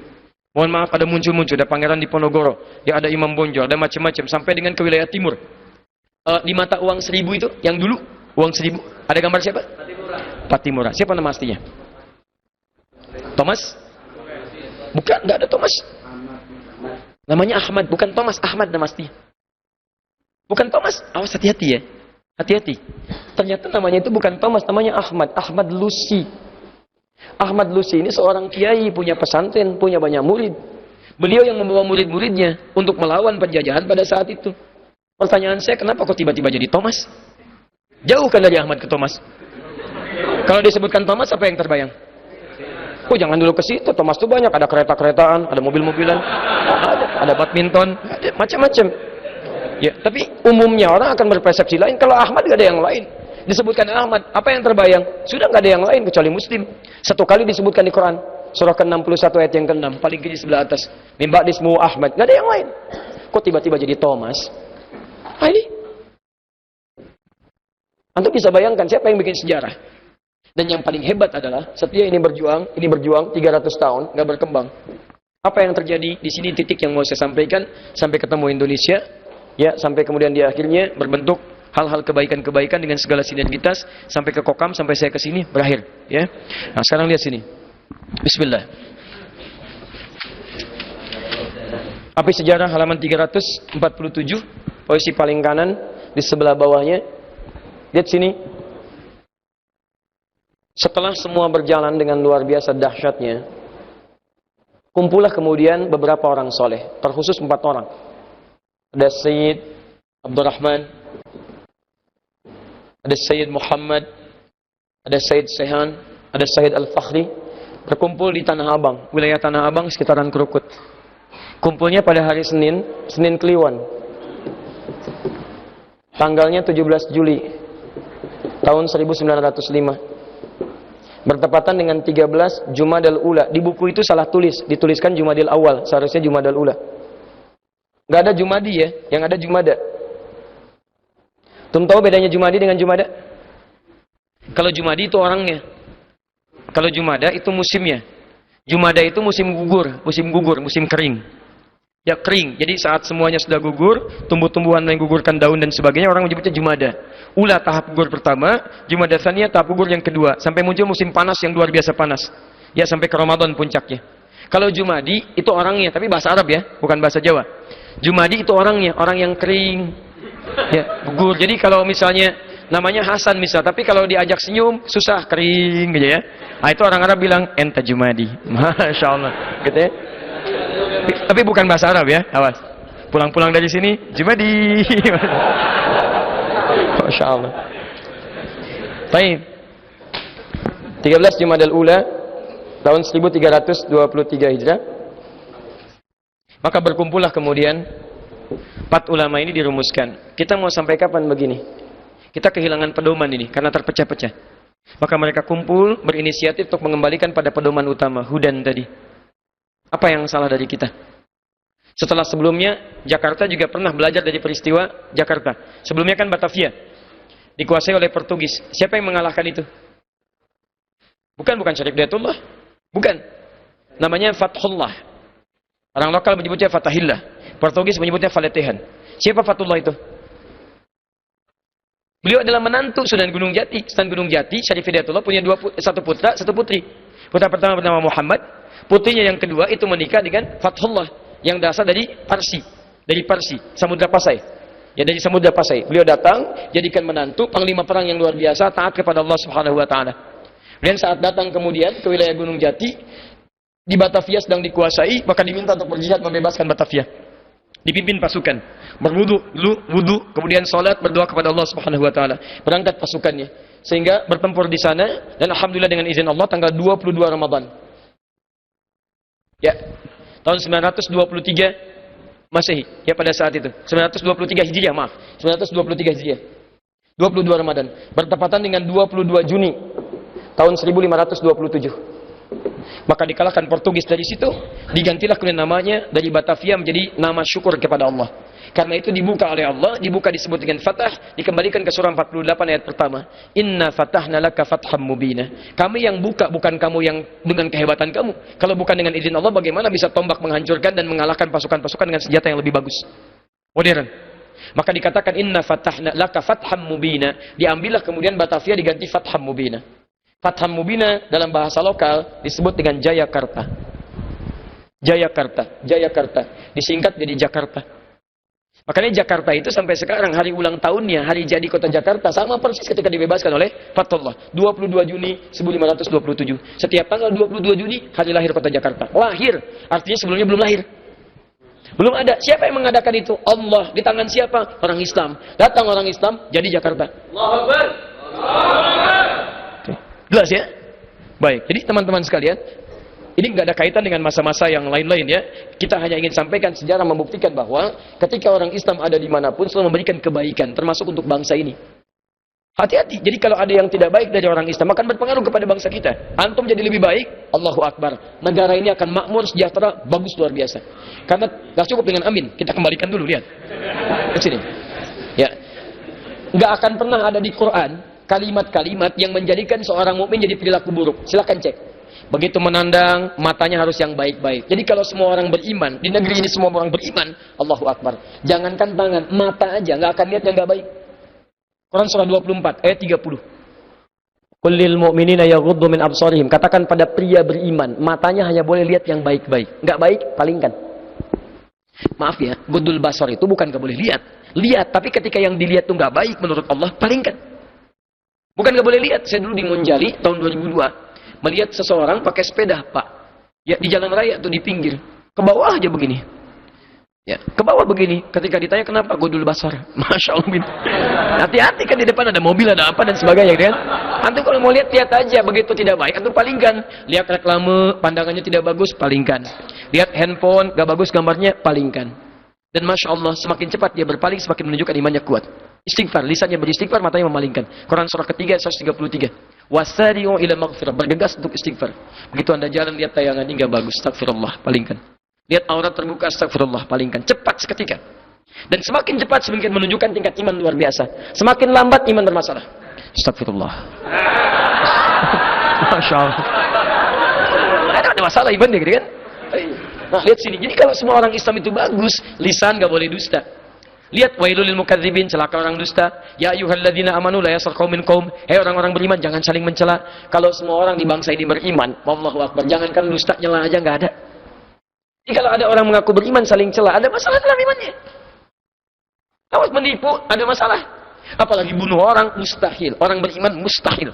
Mohon maaf, ada muncul, ada Pangeran Diponegoro, ya ada Imam Bonjol, ada macam-macam, sampai dengan ke wilayah timur. Di mata uang 1000 itu, yang dulu, uang 1000, ada gambar siapa? Patimura. Siapa nama aslinya? Thomas? Bukan, nggak ada Thomas. Namanya Ahmad, bukan Thomas, Ahmad nama aslinya. Bukan Thomas, awas hati-hati ya. Hati-hati. Ternyata namanya itu bukan Thomas, namanya Ahmad Lucy. Ahmad Lucy ini seorang kiai, punya pesantren, punya banyak murid. Beliau yang membawa murid-muridnya untuk melawan penjajahan pada saat itu. Pertanyaan saya, kenapa kok tiba-tiba jadi Thomas? Jauh kan dari Ahmad ke Thomas? Kalau disebutkan Thomas, apa yang terbayang? Oh, jangan dulu ke situ. Thomas itu banyak, ada kereta-keretaan, ada mobil-mobilan, ada badminton, ada macam-macam. Ya, tapi umumnya orang akan berpersepsi lain. Kalau Ahmad gak ada yang lain. Disebutkan Ahmad, apa yang terbayang? Sudah nggak ada yang lain kecuali Muslim. Satu kali disebutkan di Quran, surah ke-61 ayat yang ke-6, paling kiri sebelah atas. Min ba'di ismuhu Ahmad, nggak ada yang lain. Kok tiba-tiba jadi Thomas? Ini. Antum bisa bayangkan siapa yang bikin sejarah? Dan yang paling hebat adalah setia ini berjuang 300 tahun nggak berkembang. Apa yang terjadi di sini, titik yang mau saya sampaikan, sampai ketemu Indonesia, ya sampai kemudian di akhirnya berbentuk hal-hal kebaikan-kebaikan dengan segala sinergitas sampai ke Kokam, sampai saya ke sini berakhir, ya. Nah, sekarang lihat sini. Bismillah. Api sejarah halaman 347, posisi paling kanan di sebelah bawahnya. Lihat sini. Setelah semua berjalan dengan luar biasa dahsyatnya, kumpullah kemudian beberapa orang soleh, terkhusus 4 orang. Ada Sayyid Abdurrahman, ada Sayyid Muhammad, ada Sayyid Sehan, ada Sayyid Al-Fakhri, berkumpul di Tanah Abang, wilayah Tanah Abang sekitaran Krukut. Kumpulnya pada hari Senin Kliwon. Tanggalnya 17 Juli tahun 1905. Bertepatan dengan 13 Jumadal Ula. Di buku itu salah tulis, dituliskan Jumadil Awal, seharusnya Jumadal Ula. Nggak ada Jumadi ya, yang ada Jumada. Tum tahu bedanya Jumadi dengan Jumada? Kalau Jumadi itu orangnya. Kalau Jumada itu musimnya. Jumada itu musim gugur, musim kering. Ya kering. Jadi saat semuanya sudah gugur, tumbuh-tumbuhan yang gugurkan daun dan sebagainya, orang menyebutnya Jumada. Ula tahap gugur pertama, Jumada tsaniyah tahap gugur yang kedua, sampai muncul musim panas yang luar biasa panas. Ya sampai ke Ramadan puncaknya. Kalau Jumadi itu orangnya, tapi bahasa Arab ya, bukan bahasa Jawa. Jumadi itu orangnya, orang yang kering. Ya, gugur. Jadi kalau misalnya namanya Hasan misal, tapi kalau diajak senyum susah, kering gitu ya. Nah, itu orang Arab bilang enta Jumadi. Masya Allah, gitu ya. Tapi bukan bahasa Arab ya, awas. Pulang-pulang dari sini Jumadi. Masya Allah. Baik. 13 Jumadal Ula tahun 1323 Hijrah. Maka berkumpullah kemudian 4 ulama ini dirumuskan. Kita mau sampai kapan begini? Kita kehilangan pedoman ini karena terpecah-pecah. Maka mereka kumpul berinisiatif untuk mengembalikan pada pedoman utama, hudan tadi. Apa yang salah dari kita? Setelah sebelumnya Jakarta juga pernah belajar dari peristiwa Jakarta. Sebelumnya kan Batavia dikuasai oleh Portugis. Siapa yang mengalahkan itu? Bukan Syarif Hidayatullah. Bukan. Namanya Fathullah. Orang lokal menyebutnya Fatahillah. Portugis menyebutnya Faletehan. Siapa Fatullah itu? Beliau adalah menantu Sunan Gunung Jati. Sunan Gunung Jati, Syarif Hidayatullah punya satu putra, satu putri. Putra pertama bernama Muhammad. Putrinya yang kedua itu menikah dengan Fathullah yang berasal dari Parsi. dari Parsi, Samudra Pasai. Ya, dari Samudra Pasai. Beliau datang, jadikan menantu, panglima perang yang luar biasa, taat kepada Allah Subhanahu wa taala. Dan saat datang kemudian ke wilayah Gunung Jati, di Batavia sedang dikuasai, maka diminta untuk berjihad membebaskan Batavia. Dipimpin pasukan, berwudu dulu, wudu, kemudian salat, berdoa kepada Allah Subhanahu wa taala. Berangkat pasukannya sehingga bertempur di sana, dan alhamdulillah dengan izin Allah tanggal 22 Ramadan. Ya. Tahun 923 Masehi, ya pada saat itu. 923 Hijriah, maaf. 923 Hijriah. 22 Ramadan, bertepatan dengan 22 Juni tahun 1527. Maka dikalahkan Portugis dari situ, digantilah kemudian namanya dari Batavia menjadi nama syukur kepada Allah. Karena itu dibuka oleh Allah, dibuka disebut dengan Fatah, dikembalikan ke surah 48 ayat pertama. Inna fatahna laka fatham mubina. Kami yang buka, bukan kamu yang dengan kehebatan kamu. Kalau bukan dengan izin Allah, bagaimana bisa tombak menghancurkan dan mengalahkan pasukan-pasukan dengan senjata yang lebih bagus, modern. Maka dikatakan inna fatahna laka fatham mubina. Diambillah kemudian Batavia diganti Fatham Mubina. Fatham Mubina dalam bahasa lokal disebut dengan Jayakarta. Jayakarta, Jayakarta. Disingkat jadi Jakarta. Makanya Jakarta itu sampai sekarang hari ulang tahunnya, hari jadi kota Jakarta sama persis ketika dibebaskan oleh Fatullah. 22 Juni 1527. Setiap tanggal 22 Juni hari lahir kota Jakarta. Lahir, artinya sebelumnya belum lahir. Belum ada. Siapa yang mengadakan itu? Allah. Di tangan siapa? Orang Islam. Datang orang Islam, jadi Jakarta. Allahu Akbar. Jelas ya? Baik, jadi teman-teman sekalian, ini nggak ada kaitan dengan masa-masa yang lain-lain ya. Kita hanya ingin sampaikan sejarah membuktikan bahwa ketika orang Islam ada dimanapun selalu memberikan kebaikan, termasuk untuk bangsa ini. Hati-hati, jadi kalau ada yang tidak baik dari orang Islam akan berpengaruh kepada bangsa kita. Antum jadi lebih baik, Allahu Akbar. Negara ini akan makmur, sejahtera, bagus luar biasa. Karena nggak cukup dengan amin, kita kembalikan dulu, lihat. Ke sini. Ya. Nggak akan pernah ada di Quran kalimat-kalimat yang menjadikan seorang mukmin jadi perilaku buruk. Silakan cek. Begitu menandang, matanya harus yang baik-baik. Jadi kalau semua orang beriman, di negeri ini semua orang beriman, Allahu Akbar. Jangankan tangan, mata aja nggak akan lihat yang nggak baik. Quran surah 24 ayat 30. Qul lil mu'minina yaghuddu min absarihim. Katakan pada pria beriman, matanya hanya boleh lihat yang baik-baik. Nggak baik, palingkan. Maaf ya, gudul basar itu bukan nggak boleh lihat. Lihat, tapi ketika yang dilihat itu nggak baik menurut Allah, palingkan. Bukan nggak boleh lihat. Saya dulu di Monjali tahun 2002 melihat seseorang pakai sepeda, Pak. Ya di jalan raya tuh di pinggir. Ke bawah aja begini. Ya, ke bawah begini. Ketika ditanya kenapa, gudul basar. Masya Allah. Hati-hati kan di depan ada mobil, ada apa dan sebagainya kan. Antum kalau mau lihat aja, begitu tidak baik antum palingkan. Lihat reklame, pandangannya tidak bagus, palingkan. Lihat handphone, gak bagus gambarnya, palingkan. Dan Masya Allah, semakin cepat dia berpaling, semakin menunjukkan imannya kuat. Istighfar, lisannya beristighfar, matanya memalingkan. Quran surah ketiga, 133. Wasari'u ila maghfirah, bergegas untuk istighfar. Begitu anda jalan, lihat tayangan ini gak bagus, astagfirullah, palingkan. Lihat aurat terbuka, astagfirullah, palingkan. Cepat seketika. Dan semakin cepat, semakin menunjukkan tingkat iman luar biasa. Semakin lambat, iman bermasalah. Astagfirullah. Masya Allah. Ada masalah imannya gitu kan? Nah, lihat sini. Jadi kalau semua orang Islam itu bagus, lisan gak boleh dusta. Lihat wailul lil mukadzibin, celaka orang dusta. Ya ayyuhalladzina amanu la yaskhar qaumin qaum. Hei orang-orang beriman, jangan saling mencela. Kalau semua orang di bangsa ini beriman, Allahu Akbar, jangankan dusta, nyela aja enggak ada. Jadi kalau ada orang mengaku beriman saling cela, ada masalah dalam imannya. Awas menipu, ada masalah. Apalagi bunuh orang, mustahil. Orang beriman mustahil.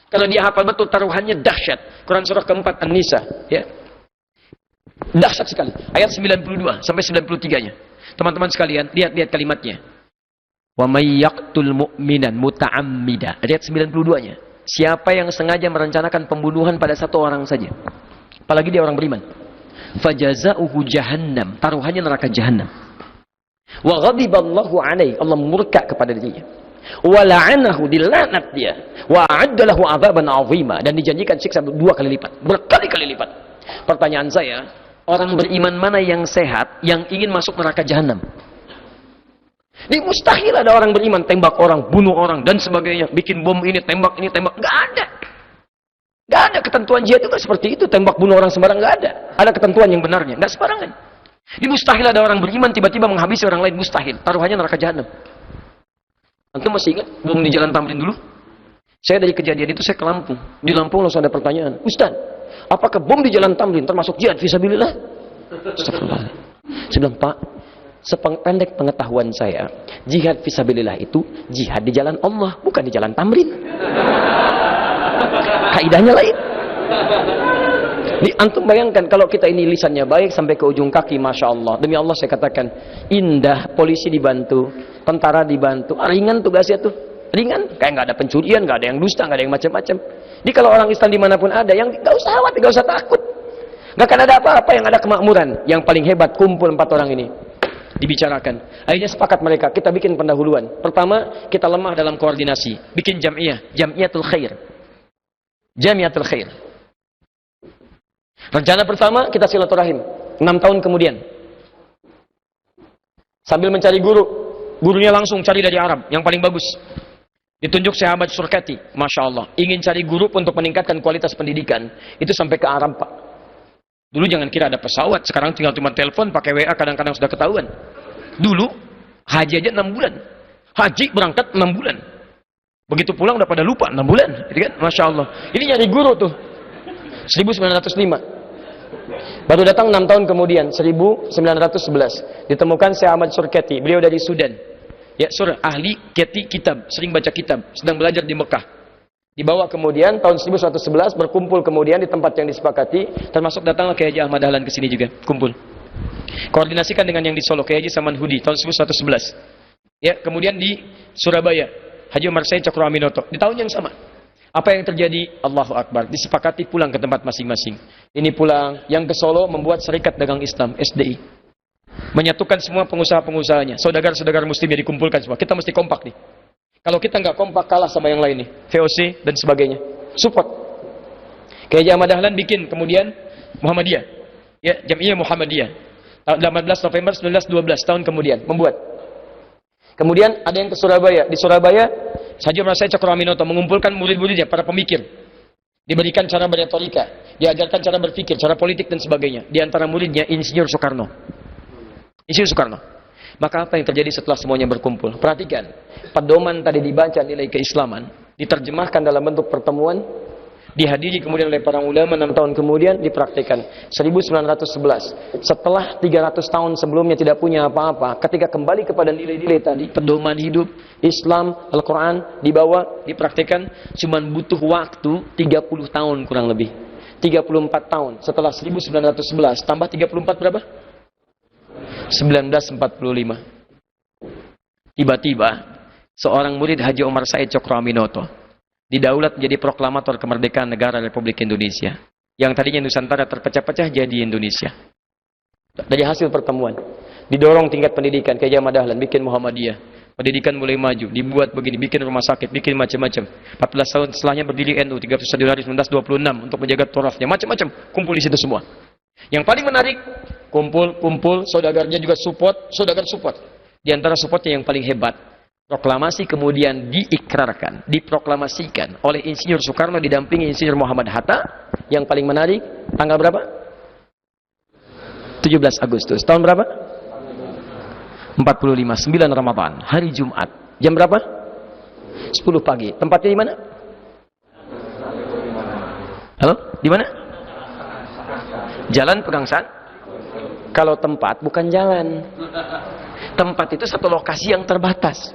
Kalau dia hafal betul taruhannya dahsyat. Quran surah keempat An-Nisa, ya. Dahsyat sekali. Ayat 92 sampai 93-nya. Teman-teman sekalian, lihat kalimatnya. Wa may yaqtul mu'minan muta'ammida. Ayat 92-nya. Siapa yang sengaja merencanakan pembunuhan pada satu orang saja, apalagi dia orang beriman, fajaza'uhu jahannam. Taruhannya neraka jahannam. Wa ghadiballahu alaihi. Allah murka kepada dirinya. Wa la'anahu, dilaknat dia. Wa a'adda lahu 'adzaban 'azima, dan dijanjikan siksa 2 kali lipat, berkali-kali lipat. Pertanyaan saya, orang beriman mana yang sehat yang ingin masuk neraka jahanam? Ini mustahil ada orang beriman tembak orang, bunuh orang dan sebagainya, bikin bom ini tembak. Enggak ada. Enggak ada ketentuan jihad itu seperti itu, tembak bunuh orang sembarang, enggak ada. Ada ketentuan yang benarnya, enggak sembarangan. Ini mustahil ada orang beriman tiba-tiba menghabisi orang lain, mustahil. Taruhannya neraka jahanam. Antum masih ingat bom di Jalan Tamrin dulu? Saya dari kejadian itu saya ke Lampung. Di Lampung langsung ada pertanyaan, Ustaz, apakah bom di Jalan Tamrin termasuk jihad fisabilillah? Astagfirullah. Saya bilang, Pak, sependek pengetahuan saya, jihad fisabilillah itu jihad di jalan Allah, bukan di jalan tamrin. Kaidahnya lain. Antum bayangkan kalau kita ini lisannya baik sampai ke ujung kaki, masya Allah. Demi Allah saya katakan, indah. Polisi dibantu, tentara dibantu, ringan tugasnya tuh, ringan. Kayak nggak ada pencurian, nggak ada yang dusta, nggak ada yang macam-macam. Jadi kalau orang Islam dimanapun ada, yang nggak usah khawatir, nggak usah takut. Nggak akan ada apa-apa, yang ada kemakmuran. Yang paling hebat kumpul 4 orang ini, dibicarakan. Akhirnya sepakat mereka, kita bikin pendahuluan. Pertama, kita lemah dalam koordinasi, bikin jamiatul khair. Jamiatul khair. Rencana pertama, kita silaturahim 6 tahun kemudian. Sambil mencari guru, gurunya langsung cari dari Arab yang paling bagus. Ditunjuk sahabat Surkati, masya Allah. Ingin cari guru untuk meningkatkan kualitas pendidikan, itu sampai ke Arab, Pak. Dulu jangan kira ada pesawat, sekarang tinggal cuma telepon, pakai WA, kadang-kadang sudah ketahuan. Dulu haji aja 6 bulan, haji berangkat 6 bulan. Begitu pulang udah pada lupa 6 bulan, gitu kan? Masya Allah. Ini nyari guru tuh 1905. Baru datang 6 tahun kemudian, 1911, ditemukan Syekh Ahmad Surkati. Beliau dari Sudan. Ya, ahli kitab, sering baca kitab, sedang belajar di Mekah. Dibawa kemudian tahun 1911 berkumpul kemudian di tempat yang disepakati, termasuk datanglah Kiai Haji Ahmad Dahlan ke sini juga, kumpul. Koordinasikan dengan yang di Solo, Kiai Haji Saman Hudi tahun 1911. Ya, kemudian di Surabaya, Haji Umar Said Cokro Aminoto di tahun yang sama. Apa yang terjadi? Allahu Akbar. Disepakati pulang ke tempat masing-masing. Ini pulang, yang ke Solo membuat Serikat Dagang Islam, SDI. Menyatukan semua pengusaha-pengusahanya, saudagar-saudagar muslim yang dikumpulkan semua. Kita mesti kompak nih. Kalau kita nggak kompak, kalah sama yang lain nih. VOC dan sebagainya. Support. Kiai Haji Ahmad Dahlan bikin kemudian Muhammadiyah. Ya, Jamiah Muhammadiyah. 18 November 1912, tahun kemudian membuat. Kemudian ada yang ke Surabaya. Di Surabaya, Haji Umar Said Cokro Aminoto mengumpulkan murid-muridnya, para pemikir. Diberikan cara berretorika, diajarkan cara berpikir, cara politik dan sebagainya. Di antara muridnya Insinyur Soekarno. Insinyur Soekarno. Maka apa yang terjadi setelah semuanya berkumpul? Perhatikan, pedoman tadi dibaca nilai keislaman, diterjemahkan dalam bentuk pertemuan, dihadiri kemudian oleh para ulama 6 tahun kemudian dipraktikkan. 1911, setelah 300 tahun sebelumnya tidak punya apa-apa, ketika kembali kepada nilai-nilai tadi, pedoman hidup, Islam, Al-Quran, dibawa, dipraktikkan, cuma butuh waktu 30 tahun kurang lebih. 34 tahun setelah 1911, tambah 34 berapa? 1945. Tiba-tiba, seorang murid Haji Umar Said Cokro Aminoto didaulat menjadi proklamator kemerdekaan negara Republik Indonesia. Yang tadinya Nusantara terpecah-pecah jadi Indonesia. Dari hasil pertemuan, didorong tingkat pendidikan, Kiai Haji Ahmad Dahlan bikin Muhammadiyah. Pendidikan mulai maju, dibuat begini, bikin rumah sakit, bikin macam-macam. 14 tahun setelahnya berdiri NU, 31 Januari 1926 untuk menjaga torafnya, macam-macam. Kumpul di situ semua. Yang paling menarik, kumpul, saudagarnya juga support, saudagar support. Di antara supportnya yang paling hebat, proklamasi kemudian diikrarkan, diproklamasikan oleh Insinyur Soekarno didampingi Insinyur Muhammad Hatta. Yang paling menarik, tanggal berapa? 17 Agustus. Tahun berapa? 45, 9 Ramadan, hari Jumat. Jam berapa? 10 pagi. Tempatnya di mana? Halo? Di mana? Jalan Pegangsaan? Kalau tempat bukan jalan. Tempat itu satu lokasi yang terbatas.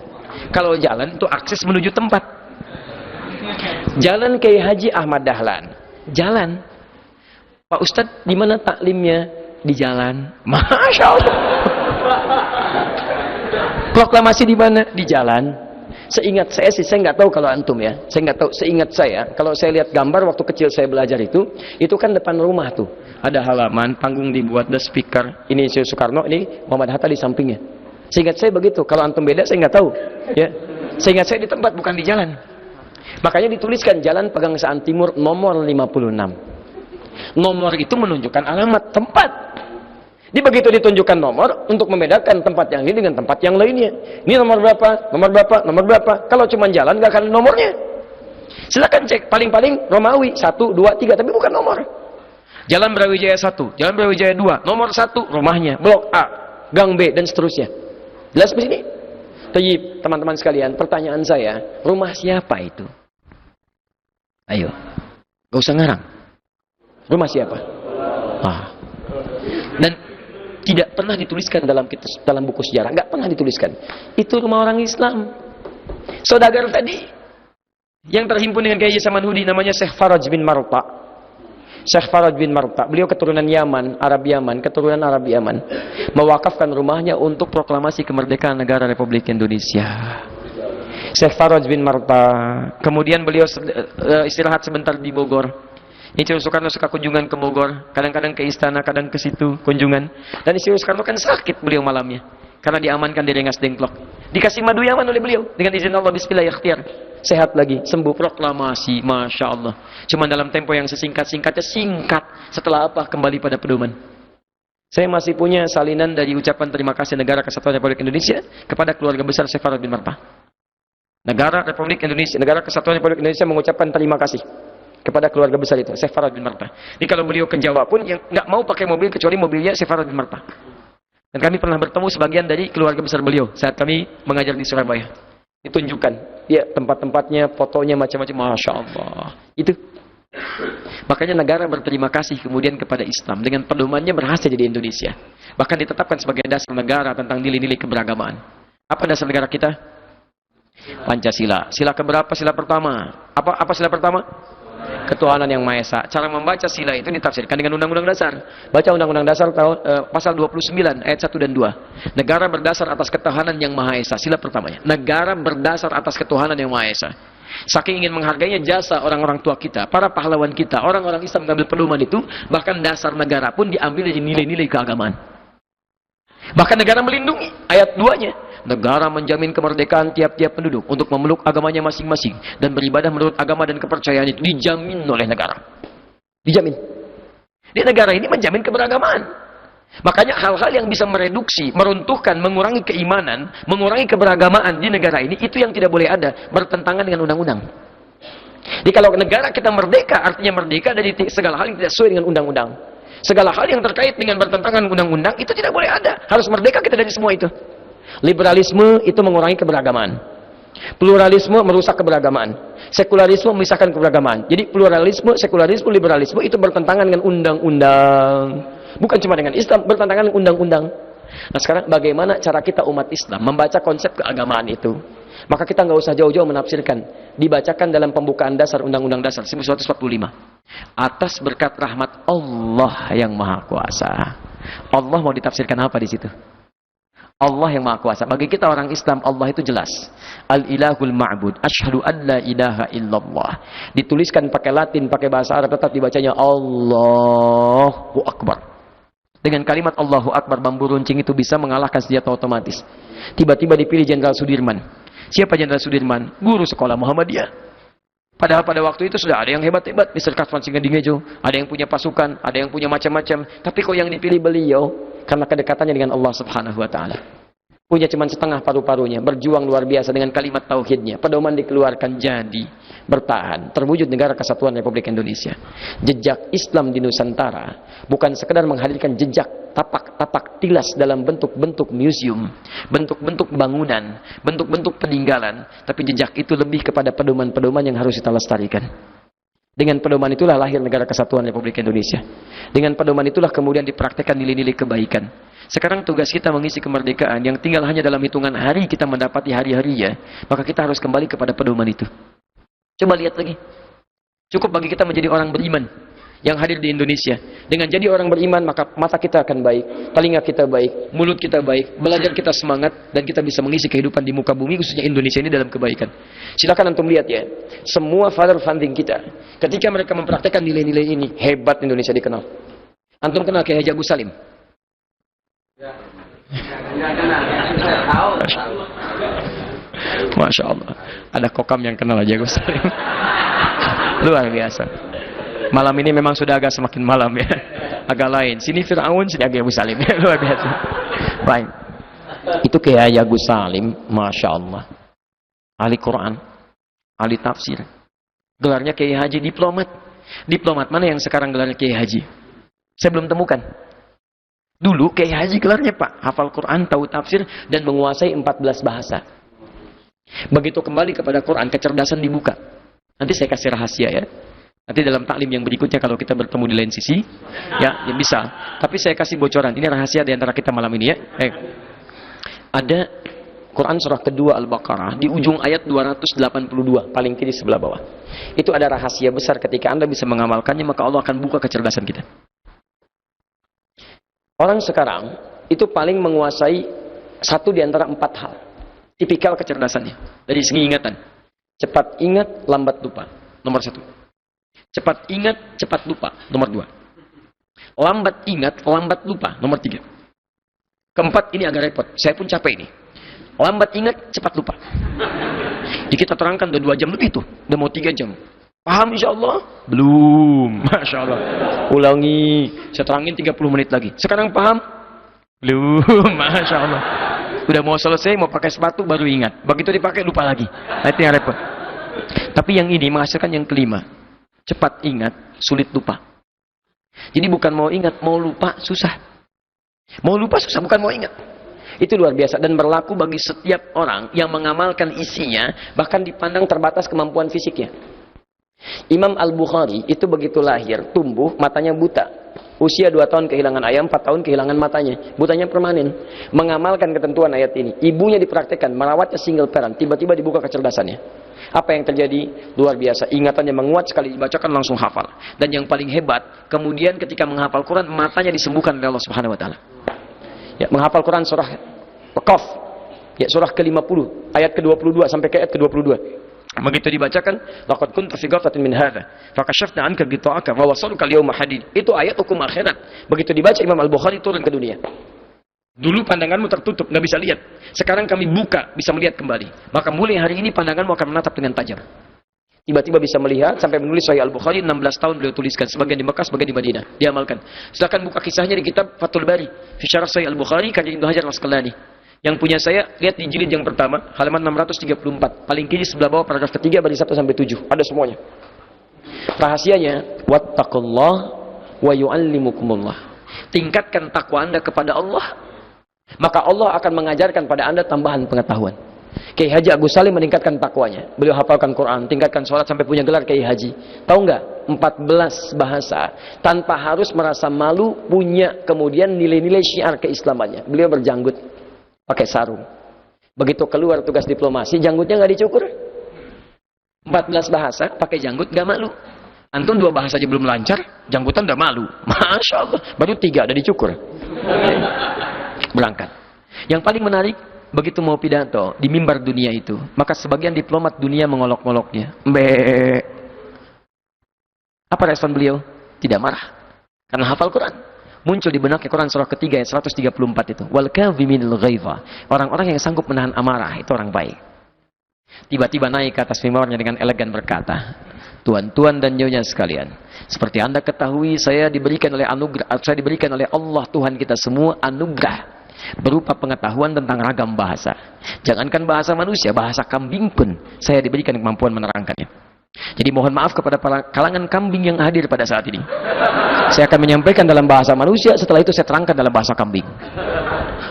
Kalau jalan itu akses menuju tempat. Jalan Kiai Haji Ahmad Dahlan. Jalan. Pak Ustadz, di mana taklimnya? Di jalan. Masya Allah. Proklamasi di mana? Di jalan. Seingat saya sih, saya nggak tahu kalau antum ya. Saya nggak tahu. Seingat saya, kalau saya lihat gambar waktu kecil saya belajar itu kan depan rumah tuh. Ada halaman, panggung dibuat, ada speaker. Ini Insinyur Soekarno, ini Muhammad Hatta di sampingnya. Seingat saya begitu. Kalau antum beda, saya nggak tahu. Ya, seingat saya di tempat bukan di jalan. Makanya dituliskan Jalan Pegangsaan Timur nomor 56. Nomor itu menunjukkan alamat tempat. Di begitu ditunjukkan nomor untuk membedakan tempat yang ini dengan tempat yang lainnya. Ini nomor berapa? Nomor berapa? Nomor berapa? Kalau cuma jalan nggak akan nomornya. Silakan cek. Paling-paling Romawi 1, 2, 3, tapi bukan nomor. Jalan Brawijaya 1, Jalan Brawijaya 2, nomor 1 rumahnya, blok A, gang B dan seterusnya. Jelas di sini? Tapi teman-teman sekalian, pertanyaan saya, rumah siapa itu? Ayo, gak usah ngarang. Rumah siapa? Ah. Dan tidak pernah dituliskan dalam buku sejarah, nggak pernah dituliskan. Itu rumah orang Islam. Saudagar tadi yang terhimpun dengan Kiai Samanhudi namanya Syekh Faraj bin Marta. Syekh Faraj bin Marta, beliau keturunan Yaman, keturunan Arab Yaman, mewakafkan rumahnya untuk proklamasi kemerdekaan negara Republik Indonesia. Syekh Faraj bin Marta, kemudian beliau istirahat sebentar di Bogor. Insinyur Soekarno suka kunjungan ke Bogor, kadang-kadang ke istana, kadang ke situ kunjungan. Dan Insinyur Soekarno kan sakit beliau malamnya, karena diamankan di Rengas Dengklok. Dikasih madu Yaman oleh beliau, dengan izin Allah, bismillah ikhtiar. Sehat lagi, sembuh, proklamasi, Masya Allah. Cuma dalam tempo yang sesingkat-singkatnya, singkat. Setelah apa? Kembali pada pedoman. Saya masih punya salinan dari ucapan terima kasih Negara Kesatuan Republik Indonesia kepada keluarga besar Syekh Faraj bin Marta. Negara Kesatuan Republik Indonesia mengucapkan terima kasih kepada keluarga besar itu, Syekh Faraj bin Marta. Jadi kalau beliau ke Jawa pun, yang nggak mau pakai mobil kecuali mobilnya Syekh Faraj bin Marta. Dan kami pernah bertemu sebagian dari keluarga besar beliau saat kami mengajar di Surabaya. Ditunjukkan, ya tempat-tempatnya, fotonya macam-macam, Masya Allah. Itu. Makanya negara berterima kasih kemudian kepada Islam dengan pedomannya berhasil di Indonesia. Bahkan ditetapkan sebagai dasar negara tentang nilai-nilai keberagaman. Apa dasar negara kita? Pancasila. Sila keberapa? Sila pertama. Apa sila pertama? Ketuhanan yang Maha Esa. Cara membaca sila itu ditafsirkan dengan Undang-Undang Dasar. Baca Undang-Undang Dasar pasal 29 ayat 1 dan 2. Negara berdasar atas ketuhanan yang Maha Esa. Sila pertamanya. Negara berdasar atas ketuhanan yang Maha Esa. Saking ingin menghargainya jasa orang-orang tua kita, para pahlawan kita, orang-orang Islam mengambil pedoman itu, bahkan dasar negara pun diambil dari nilai-nilai keagamaan. Bahkan negara melindungi, ayat 2-nya. Negara menjamin kemerdekaan tiap-tiap penduduk untuk memeluk agamanya masing-masing dan beribadah menurut agama dan kepercayaan itu dijamin oleh negara. Dijamin. Di negara ini menjamin keberagaman. Makanya hal-hal yang bisa mereduksi, meruntuhkan, mengurangi keimanan, mengurangi keberagamaan di negara ini, itu yang tidak boleh ada, bertentangan dengan undang-undang. Jadi kalau negara kita merdeka, artinya merdeka dari segala hal yang tidak sesuai dengan undang-undang. Segala hal yang terkait dengan bertentangan undang-undang, itu tidak boleh ada. Harus merdeka kita dari semua itu. Liberalisme itu mengurangi keberagaman. Pluralisme merusak keberagaman. Sekularisme memisahkan keberagaman. Jadi pluralisme, sekularisme, liberalisme itu bertentangan dengan undang-undang. Bukan cuma dengan Islam, bertentangan dengan undang-undang. Nah sekarang bagaimana cara kita umat Islam membaca konsep keagamaan itu? Maka kita nggak usah jauh-jauh menafsirkan. Dibacakan dalam pembukaan dasar Undang-Undang Dasar 1945. Atas berkat rahmat Allah yang Maha Kuasa. Allah mau ditafsirkan apa di situ? Allah yang Maha Kuasa. Bagi kita orang Islam, Allah itu jelas. Al-ilahul ma'bud. Asyhadu an la ilaha illallah. Dituliskan pakai Latin, pakai bahasa Arab, tetap dibacanya Allahu Akbar. Dengan kalimat Allahu Akbar, bambu runcing itu bisa mengalahkan senjata otomatis. Tiba-tiba dipilih Jenderal Sudirman. Siapa Jenderal Sudirman? Guru sekolah Muhammadiyah. Padahal pada waktu itu sudah ada yang hebat-hebat. Di Serkas Singadingejo. Ada yang punya pasukan, ada yang punya macam-macam. Tapi kok yang dipilih beliau? Karena kedekatannya dengan Allah Subhanahu wa Ta'ala. Punya cuma setengah paru-parunya, berjuang luar biasa dengan kalimat tauhidnya. Pedoman dikeluarkan jadi bertahan, terwujud Negara Kesatuan Republik Indonesia. Jejak Islam di Nusantara bukan sekedar menghadirkan jejak tapak-tapak tilas dalam bentuk-bentuk museum, bentuk-bentuk bangunan, bentuk-bentuk peninggalan, tapi jejak itu lebih kepada pedoman-pedoman yang harus kita lestarikan. Dengan pedoman itulah lahir Negara Kesatuan Republik Indonesia. Dengan pedoman itulah kemudian dipraktekkan nilai-nilai kebaikan. Sekarang tugas kita mengisi kemerdekaan yang tinggal hanya dalam hitungan hari kita mendapati hari-harinya, maka kita harus kembali kepada pedoman itu. Coba lihat lagi. Cukup bagi kita menjadi orang beriman yang hadir di Indonesia. Dengan jadi orang beriman, maka mata kita akan baik, telinga kita baik, mulut kita baik, belajar kita semangat, dan kita bisa mengisi kehidupan di muka bumi, khususnya Indonesia ini dalam kebaikan. Silakan antum lihat ya, semua father funding kita, ketika mereka mempraktekkan nilai-nilai ini, hebat Indonesia dikenal. Antum kenal Kiai Haji Agus Salim? Masya Allah, ada kokam yang kenal Haji Agus Salim. Luar biasa. Malam ini memang sudah agak semakin malam ya. Agak lain. Sini Fir'aun, sini Agus Salim. Luar biasa. Baik. Itu Kiai Agus Salim, Masya Allah. Ahli Quran, ahli tafsir. Gelarnya Kiai Haji diplomat. Diplomat mana yang sekarang gelarnya Kiai Haji? Saya belum temukan. Dulu Kiai Haji gelarnya Pak, hafal Quran, tahu tafsir, dan menguasai 14 bahasa. Begitu kembali kepada Quran, kecerdasan dibuka. Nanti saya kasih rahasia ya. Nanti dalam taklim yang berikutnya kalau kita bertemu di lain sisi, ya bisa. Tapi saya kasih bocoran, ini rahasia di antara kita malam ini ya. Ada Quran surah kedua Al-Baqarah di ujung ayat 282 paling kiri sebelah bawah. Itu ada rahasia besar, ketika Anda bisa mengamalkannya maka Allah akan buka kecerdasan kita. Orang sekarang itu paling menguasai satu di antara 4 hal tipikal kecerdasannya dari segi ingatan. Cepat ingat, lambat lupa, nomor 1. Cepat ingat, cepat lupa, nomor 2. Lambat ingat, lambat lupa, nomor 3. Keempat ini agak repot, saya pun capek ini. Lambat ingat, cepat lupa. Jadi kita terangkan udah 2 jam lebih tuh, udah mau 3 jam. Paham insya Allah? Belum, Masya Allah. Ulangi, saya terangin 30 menit lagi. Sekarang paham? Belum, Masya Allah. Udah mau selesai, mau pakai sepatu baru ingat. Begitu dipakai lupa lagi. Nah, itu yang repot. Tapi yang ini menghasilkan yang kelima. Cepat ingat, sulit lupa. Jadi bukan mau ingat, mau lupa susah. Mau lupa susah, bukan mau ingat. Itu luar biasa dan berlaku bagi setiap orang yang mengamalkan isinya, bahkan dipandang terbatas kemampuan fisiknya. Imam Al-Bukhari itu begitu lahir, tumbuh, matanya buta. Usia 2 tahun kehilangan ayam, 4 tahun kehilangan matanya. Butanya permanen. Mengamalkan ketentuan ayat ini. Ibunya dipraktekkan, merawatnya single parent. Tiba-tiba dibuka kecerdasannya. Apa yang terjadi? Luar biasa. Ingatannya menguat, sekali dibacakan langsung hafal. Dan yang paling hebat, kemudian ketika menghafal Quran, matanya disembuhkan oleh Allah Subhanahu wa taala. Ya, menghafal Quran surah Qaf, ya, surah ke-50, ayat ke-22 sampai ke ayat ke-22. Begitu dibacakan, laqad kunta fi ghaflatin min hadza, fakashafna anka ghita'aka wa wasalka al-yawma hadid. Itu ayat hukum akhirat. Begitu dibaca, Imam Al-Bukhari turun ke dunia. Dulu pandanganmu tertutup, nggak bisa lihat. Sekarang kami buka, bisa melihat kembali. Maka mulai hari ini pandanganmu akan menatap dengan tajam. Tiba-tiba bisa melihat, sampai menulis Sahih Al-Bukhari 16 tahun beliau tuliskan, sebagian di Mekah, sebagian di Madinah. Diamalkan. Silakan buka kisahnya di kitab Fathul Bari, fi Syarah Sahih Al-Bukhari karya Ibnu Hajar Al-Asqalani. Yang punya saya, lihat di jilid yang pertama, halaman 634, paling kiri sebelah bawah paragraf ketiga baris 1 sampai 7. Ada semuanya. Rahasianya, wattaqullah wa yu'allimukumullah. Tingkatkan takwa Anda kepada Allah, maka Allah akan mengajarkan pada Anda tambahan pengetahuan. Kiai Haji Agus Salim meningkatkan takwanya. Beliau hafalkan Quran, tingkatkan sholat sampai punya gelar Kiai Haji. Tahu nggak? 14 bahasa tanpa harus merasa malu, punya kemudian nilai-nilai syiar keislamannya. Beliau berjanggut pakai sarung. Begitu keluar tugas diplomasi, janggutnya nggak dicukur. 14 bahasa pakai janggut nggak malu. Antum 2 bahasa aja belum lancar, janggutan udah malu. Masya Allah, baru 3 ada dicukur. Berangkat. Yang paling menarik, begitu mau pidato di mimbar dunia itu, maka sebagian diplomat dunia mengolok-oloknya. Apa respon beliau? Tidak marah, karena hafal Quran. Muncul di benaknya Quran surah ketiga ayat 134 itu. Wal kadhiminil ghaidha. Orang-orang yang sanggup menahan amarah itu orang baik. Tiba-tiba naik ke atas mimbarnya dengan elegan berkata, tuan-tuan dan nyonya sekalian, seperti Anda ketahui, saya diberikan oleh Allah Tuhan kita semua anugerah berupa pengetahuan tentang ragam bahasa. Jangankan bahasa manusia, bahasa kambing pun saya diberikan kemampuan menerangkannya. Jadi mohon maaf kepada para kalangan kambing yang hadir pada saat ini. Saya akan menyampaikan dalam bahasa manusia, setelah itu saya terangkan dalam bahasa kambing.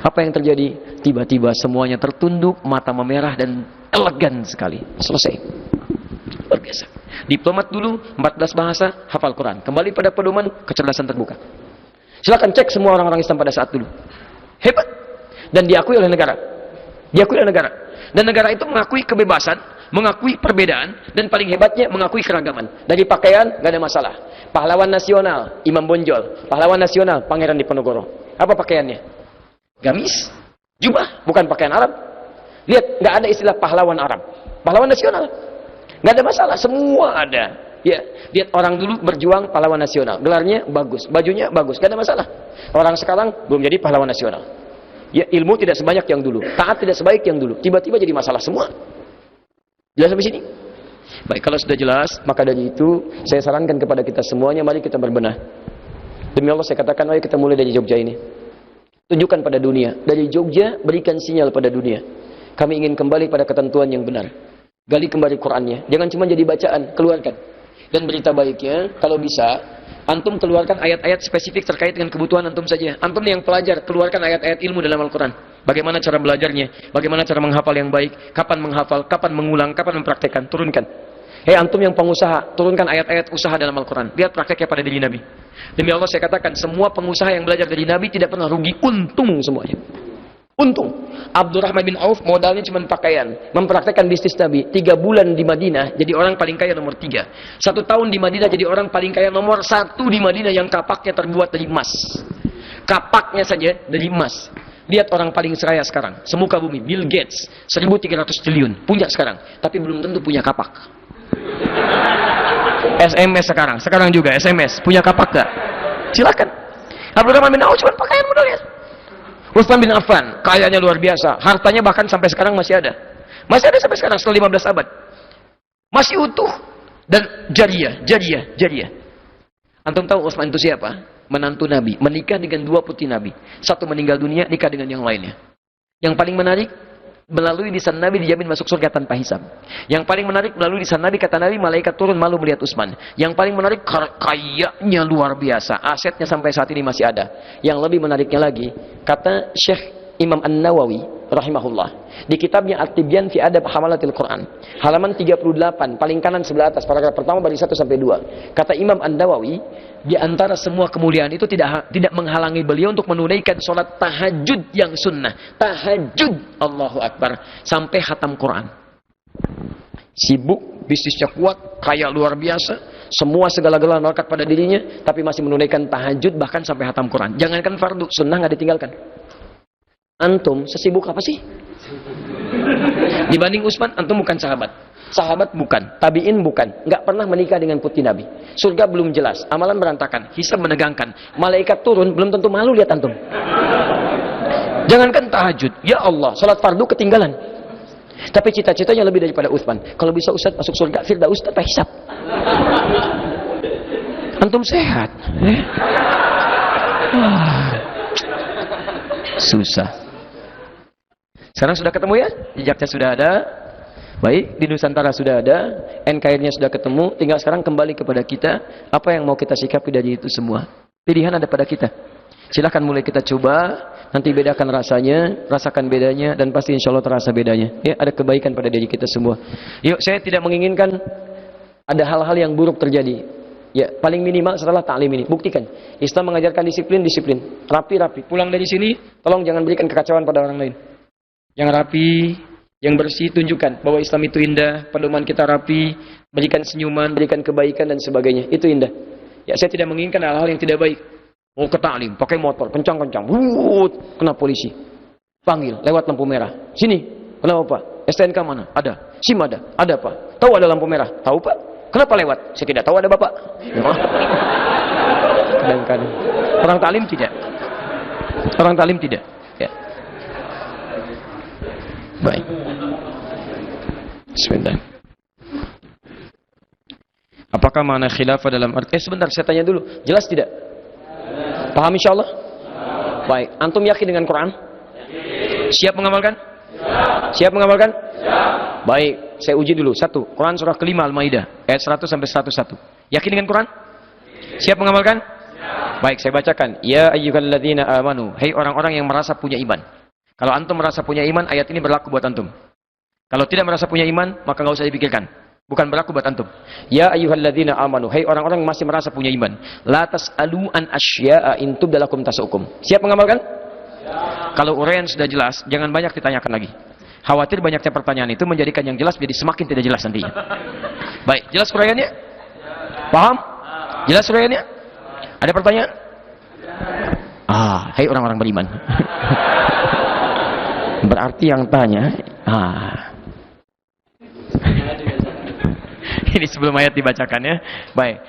Apa yang terjadi? Tiba-tiba semuanya tertunduk, mata memerah dan elegan sekali. Selesai. Luar biasa. Diplomat dulu 14 bahasa, hafal Quran. Kembali pada pedoman kecerdasan terbuka. Silakan cek semua orang-orang Islam pada saat dulu. Hebat. Dan diakui oleh negara. Diakui oleh negara. Dan negara itu mengakui kebebasan, mengakui perbedaan, dan paling hebatnya mengakui keragaman. Dari pakaian nggak ada masalah. Pahlawan nasional Imam Bonjol, pahlawan nasional Pangeran Diponegoro. Apa pakaiannya? Gamis, jubah, bukan pakaian Arab. Lihat, nggak ada istilah pahlawan Arab, pahlawan nasional. Nggak ada masalah, semua ada. Ya, lihat orang dulu berjuang pahlawan nasional, gelarnya bagus, bajunya bagus, nggak ada masalah. Orang sekarang belum jadi pahlawan nasional. Ya, ilmu tidak sebanyak yang dulu, taat tidak sebaik yang dulu. Tiba-tiba jadi masalah semua. Jelas sampai sini? Baik, kalau sudah jelas, maka dari itu saya sarankan kepada kita semuanya, mari kita berbenah. Demi Allah saya katakan, ayo kita mulai dari Jogja ini. Tunjukkan pada dunia. Dari Jogja, berikan sinyal pada dunia. Kami ingin kembali pada ketentuan yang benar. Gali kembali Qurannya. Jangan cuma jadi bacaan, keluarkan. Dan berita baiknya, kalau bisa, antum keluarkan ayat-ayat spesifik terkait dengan kebutuhan antum saja. Antum yang pelajar, keluarkan ayat-ayat ilmu dalam Al-Quran. Bagaimana cara belajarnya, bagaimana cara menghafal yang baik, kapan menghafal, kapan mengulang, kapan mempraktekkan, turunkan. Hei antum yang pengusaha, turunkan ayat-ayat usaha dalam Al-Quran. Lihat prakteknya pada diri Nabi. Demi Allah saya katakan, semua pengusaha yang belajar dari Nabi tidak pernah rugi, untung semuanya. Untung. Abdurrahman bin Auf modalnya cuma pakaian, mempraktekkan bisnis Nabi. 3 bulan di Madinah jadi orang paling kaya nomor 3. 1 tahun di Madinah jadi orang paling kaya nomor 1 di Madinah yang kapaknya terbuat dari emas. Kapaknya saja dari emas. Lihat orang paling kaya sekarang, semuka bumi, Bill Gates, 1.300 triliun punya sekarang, tapi belum tentu punya kapak. SMS sekarang juga SMS, punya kapak gak? Silakan. Abdurrahman bin Auf cuma pakaian modalnya. Utsman bin Affan, kayanya luar biasa. Hartanya bahkan sampai sekarang masih ada. Masih ada sampai sekarang, setelah 15 abad. Masih utuh. Dan jariyah. Antum tahu Utsman itu siapa? Menantu Nabi. Menikah dengan 2 putri Nabi. Satu meninggal dunia, nikah dengan yang lainnya. Yang paling menarik, melalui lisan Nabi dijamin masuk surga tanpa hisab. Yang paling menarik, melalui lisan Nabi, kata Nabi, malaikat turun malu melihat Utsman. Yang paling menarik, kayanya luar biasa. Asetnya sampai saat ini masih ada. Yang lebih menariknya lagi, kata Syekh Imam An-Nawawi rahimahullah di kitabnya At-Tibyan fi Adab Hamalatil Quran, halaman 38, paling kanan sebelah atas, paragraf pertama baris 1 sampai 2. Kata Imam An-Nawawi, di antara semua kemuliaan itu tidak menghalangi beliau untuk menunaikan sholat tahajud yang sunnah. Tahajud, Allahu Akbar, sampai khatam Quran. Sibuk, bisnisnya kuat, kaya luar biasa, semua segala-galanya melekat pada dirinya, tapi masih menunaikan tahajud bahkan sampai khatam Quran. Jangankan fardu, sunnah nggak ditinggalkan. Antum sesibuk apa sih? Dibanding Utsman, antum bukan sahabat. Sahabat bukan, tabi'in bukan, nggak pernah menikah dengan putri Nabi. Surga belum jelas, amalan berantakan, hisab menegangkan, malaikat turun, belum tentu malu lihat antum. Jangankan tahajud, ya Allah, salat fardu ketinggalan. Tapi cita-citanya lebih daripada Utsman. Kalau bisa Ustaz masuk surga Firdaus tanpa hisab. Antum sehat. Susah. Sekarang sudah ketemu ya? Jejaknya sudah ada. Baik, di Nusantara sudah ada, NKRI-nya sudah ketemu, tinggal sekarang kembali kepada kita, apa yang mau kita sikapi dari itu semua. Pilihan ada pada kita. Silahkan mulai kita coba, nanti bedakan rasanya, rasakan bedanya, dan pasti insya Allah terasa bedanya. Ya, ada kebaikan pada diri kita semua. Yuk, saya tidak menginginkan ada hal-hal yang buruk terjadi. Ya, paling minimal setelah taklim ini. Buktikan. Islam mengajarkan disiplin. Rapi-rapi. Pulang dari sini, tolong jangan berikan kekacauan pada orang lain. Yang rapi, yang bersih, tunjukkan bahwa Islam itu indah, pedoman kita rapi, berikan senyuman, berikan kebaikan dan sebagainya. Itu indah. Ya, saya tidak menginginkan hal-hal yang tidak baik. Mau ke taklim, pakai motor, kencang-kencang, kena polisi. Panggil, lewat lampu merah. Sini, kenapa Pak? STNK mana? Ada. SIM ada. Ada Pak. Tahu ada lampu merah? Tahu Pak. Kenapa lewat? Saya tidak tahu ada Bapak. Kadang-kadang. Orang taklim tidak. Orang taklim tidak. Ya. Baik. Bismillah. Apakah makna khilafah dalam arti? Sebentar, saya tanya dulu. Jelas tidak? Paham insyaallah? Baik. Antum yakin dengan Quran? Siap mengamalkan? Siap mengamalkan? Baik, saya uji dulu. 1. Quran surah kelima Al-Maidah ayat 100 sampai 101. Yakin dengan Quran? Siap mengamalkan? Baik, saya bacakan. Ya ayyuhalladzina amanu, hai orang-orang yang merasa punya iman. Kalau antum merasa punya iman, ayat ini berlaku buat antum. Kalau tidak merasa punya iman, maka enggak usah dipikirkan. Bukan berlaku buat antum. Ya ayyuhalladzina amanu, hai orang-orang yang masih merasa punya iman. La tas'alu an asya'a in tubdalakum tasukum. Siap mengamalkan? Kalau uraian sudah jelas, jangan banyak ditanyakan lagi. Khawatir banyaknya pertanyaan itu menjadikan yang jelas menjadi semakin tidak jelas nantinya. Baik, jelas uraiannya? Paham? Jelas uraiannya? Ada pertanyaan? Hai orang-orang beriman. Berarti yang tanya, ini sebelum ayat dibacakan ya. Baik.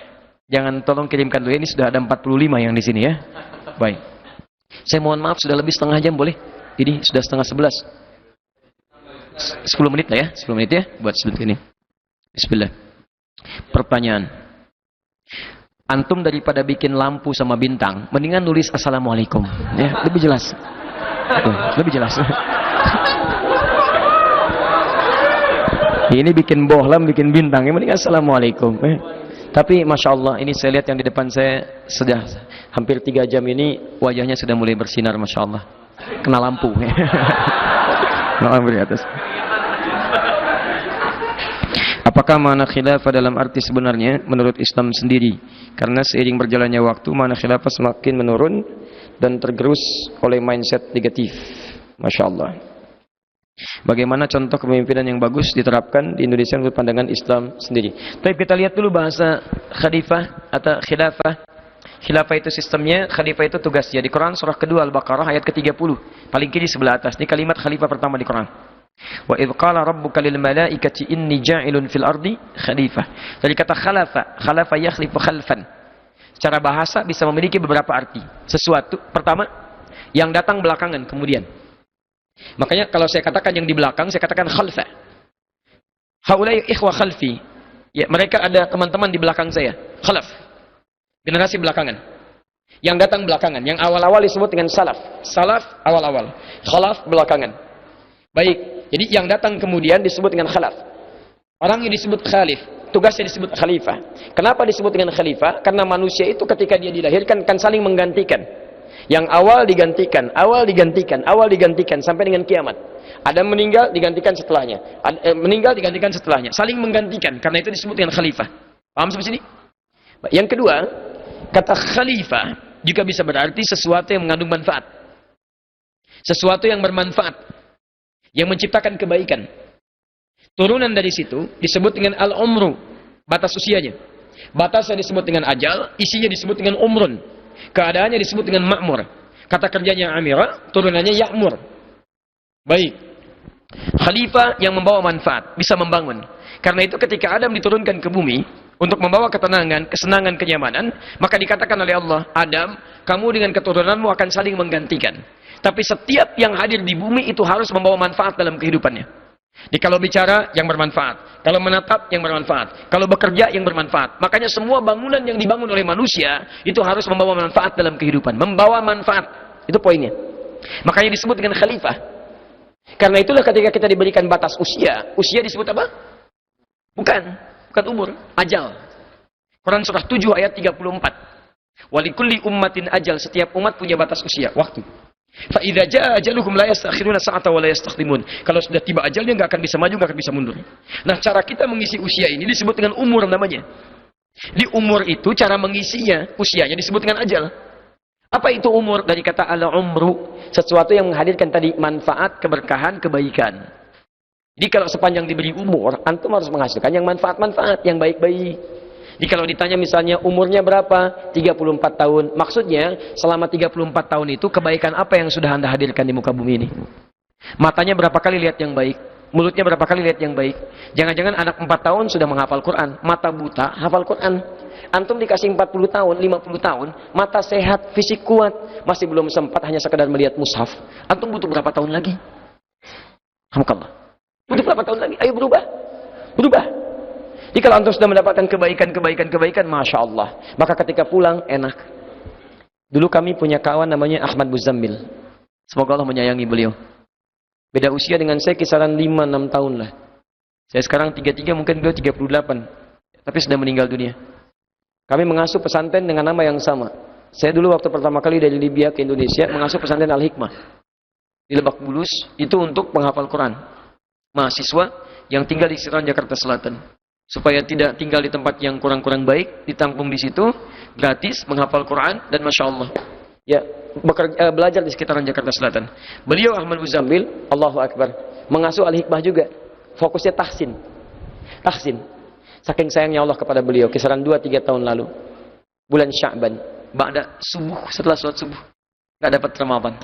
Jangan tolong kirimkan dulu ya. Ini sudah ada 45 yang di sini ya. Baik. Saya mohon maaf sudah lebih setengah jam boleh? Ini sudah setengah 11. 10 menit lah ya. 10 menit ya buat sebentar ini. Bismillah. Pertanyaan. Antum daripada bikin lampu sama bintang, mendingan nulis assalamualaikum. Ya, lebih jelas. Lebih jelas. Ini bikin bohlam, bikin bintang, yang mendingan assalamualaikum. Tapi masya Allah, ini saya lihat yang di depan saya sudah hampir 3 jam ini wajahnya sudah mulai bersinar, masya Allah. Kena lampu. Kena lampu di atas. Apakah makna khilafah dalam arti sebenarnya menurut Islam sendiri? Karena seiring berjalannya waktu, makna khilafah semakin menurun dan tergerus oleh mindset negatif. Masya Allah. Bagaimana contoh kepemimpinan yang bagus diterapkan di Indonesia menurut pandangan Islam sendiri? Tapi kita lihat dulu bahasa khalifah atau khilafah. Khilafah itu sistemnya, khalifah itu tugasnya. Di Quran surah kedua Al-Baqarah ayat ke-30. Paling kiri sebelah atas. Ini kalimat khalifah pertama di Quran. Wa idh qala rabbuka lil malaikati inni ja'ilun fil ardi khalifah. Jadi kata khalafa yakhlifu khalfan. Secara bahasa bisa memiliki beberapa arti. Sesuatu pertama yang datang belakangan kemudian. Makanya kalau saya katakan yang di belakang saya katakan khalfa. Haulai ikhwa khalfi. Ya, mereka ada teman-teman di belakang saya. Khalaf. Generasi belakangan. Yang datang belakangan, yang awal-awal disebut dengan salaf. Salaf awal-awal. Khalaf belakangan. Baik. Jadi yang datang kemudian disebut dengan khalaf. Orang yang disebut khalif, tugasnya disebut khalifah. Kenapa disebut dengan khalifah? Karena manusia itu ketika dia dilahirkan kan saling menggantikan. Yang awal digantikan, awal digantikan, awal digantikan sampai dengan kiamat. Adam meninggal digantikan setelahnya. Meninggal digantikan setelahnya. Saling menggantikan. Karena itu disebut dengan khalifah. Paham sampai sini? Yang kedua, kata khalifah juga bisa berarti sesuatu yang mengandung manfaat. Sesuatu yang bermanfaat. Yang menciptakan kebaikan. Turunan dari situ disebut dengan al-umru, batas usianya. Batasnya disebut dengan ajal, isinya disebut dengan umrun. Keadaannya disebut dengan ma'mur. Kata kerjanya amira, turunannya ya'mur. Baik. Khalifah yang membawa manfaat, bisa membangun. Karena itu ketika Adam diturunkan ke bumi untuk membawa ketenangan, kesenangan, kenyamanan, maka dikatakan oleh Allah, Adam, kamu dengan keturunanmu akan saling menggantikan. Tapi setiap yang hadir di bumi itu harus membawa manfaat dalam kehidupannya. Jadi kalau bicara yang bermanfaat, kalau menatap yang bermanfaat, kalau bekerja yang bermanfaat. Makanya semua bangunan yang dibangun oleh manusia itu harus membawa manfaat dalam kehidupan. Membawa manfaat, itu poinnya. Makanya disebut dengan khalifah. Karena itulah ketika kita diberikan batas usia, usia disebut apa? Bukan umur, ajal. Quran surah 7 ayat 34. Walikulli ummatin ajal, setiap umat punya batas usia, waktu. Fa idza jaa ajaluhum la yastakhiruna sa'ata wa la yastaqdimun. Kalau sudah tiba ajalnya enggak akan bisa maju, enggak akan bisa mundur. Nah, cara kita mengisi usia ini disebut dengan umur namanya. Di umur itu cara mengisinya, usianya disebut dengan ajal. Apa itu umur? Dari kata al-umru, sesuatu yang menghadirkan tadi manfaat, keberkahan, kebaikan. Jadi kalau sepanjang diberi umur, antum harus menghasilkan yang manfaat-manfaat, yang baik-baik. Jadi kalau ditanya misalnya umurnya berapa? 34 tahun. Maksudnya selama 34 tahun itu kebaikan apa yang sudah Anda hadirkan di muka bumi ini? Matanya berapa kali lihat yang baik? Mulutnya berapa kali lihat yang baik? Jangan-jangan anak 4 tahun sudah menghafal Quran. Mata buta, hafal Quran. Antum dikasih 40 tahun, 50 tahun, mata sehat, fisik kuat. Masih belum sempat hanya sekedar melihat mushaf. Antum butuh berapa tahun lagi? Alhamdulillah. Butuh berapa tahun lagi? Ayo berubah. Berubah. Jadi kalau antum sudah mendapatkan kebaikan, Masya Allah. Maka ketika pulang, enak. Dulu kami punya kawan namanya Ahmad Muzammil. Semoga Allah menyayangi beliau. Beda usia dengan saya kisaran 5-6 tahun lah. Saya sekarang 33, mungkin beliau 38. Tapi sudah meninggal dunia. Kami mengasuh pesantren dengan nama yang sama. Saya dulu waktu pertama kali dari Libya ke Indonesia, mengasuh pesantren Al-Hikmah. Di Lebak Bulus, itu untuk penghafal Quran. Mahasiswa yang tinggal di sekitaran Jakarta Selatan. Supaya tidak tinggal di tempat yang kurang-kurang baik, ditampung di situ, gratis, menghafal Quran, dan Masya Allah. Ya, belajar di sekitaran Jakarta Selatan. Beliau Ahmad Muzammil, Allahu Akbar, mengasuh Al-Hikmah juga. Fokusnya tahsin. Tahsin. Saking sayangnya Allah kepada beliau, kisaran 2-3 tahun lalu. Bulan Sya'ban, ba'da subuh, setelah sholat subuh. Gak dapat Ramadan.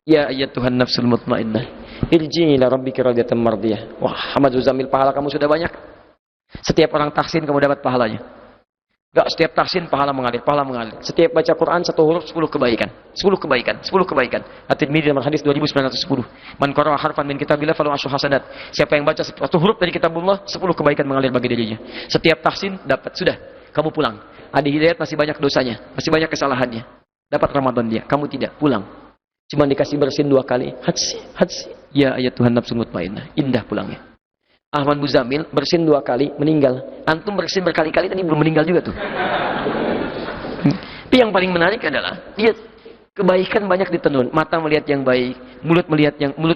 Ya ayyatuhan nafsul mutmainnah, irji'i ila rabbika radiyatan mardiyah. Wah, Ahmad Muzammil, pahala kamu sudah banyak. Setiap orang tahsin kamu dapat pahalanya. Enggak, setiap tahsin pahala mengalir, pahala mengalir. Setiap baca Quran 1 huruf 10 kebaikan. 10 kebaikan, 10 kebaikan. At-Tirmidzi dalam hadis 2910. Man qara'a harfan min kitabillah falahu asyru hasanat. Siapa yang baca 1 huruf dari kitabullah, 10 kebaikan mengalir bagi dirinya. Setiap tahsin dapat, sudah, kamu pulang. Adi Hidayat masih banyak dosanya, masih banyak kesalahannya. Dapat Ramadan dia, kamu tidak, pulang. Cuma dikasih bersin 2 kali. Hadsi. Ya ayat Tuhan nafsul mutmainnah. Indah pulangnya. Ahmad Muzammil bersin 2 kali, meninggal. Antum bersin berkali-kali tadi belum meninggal juga tuh. Tapi yang paling menarik adalah lihat kebaikan banyak ditenun. Mata melihat yang baik, mulut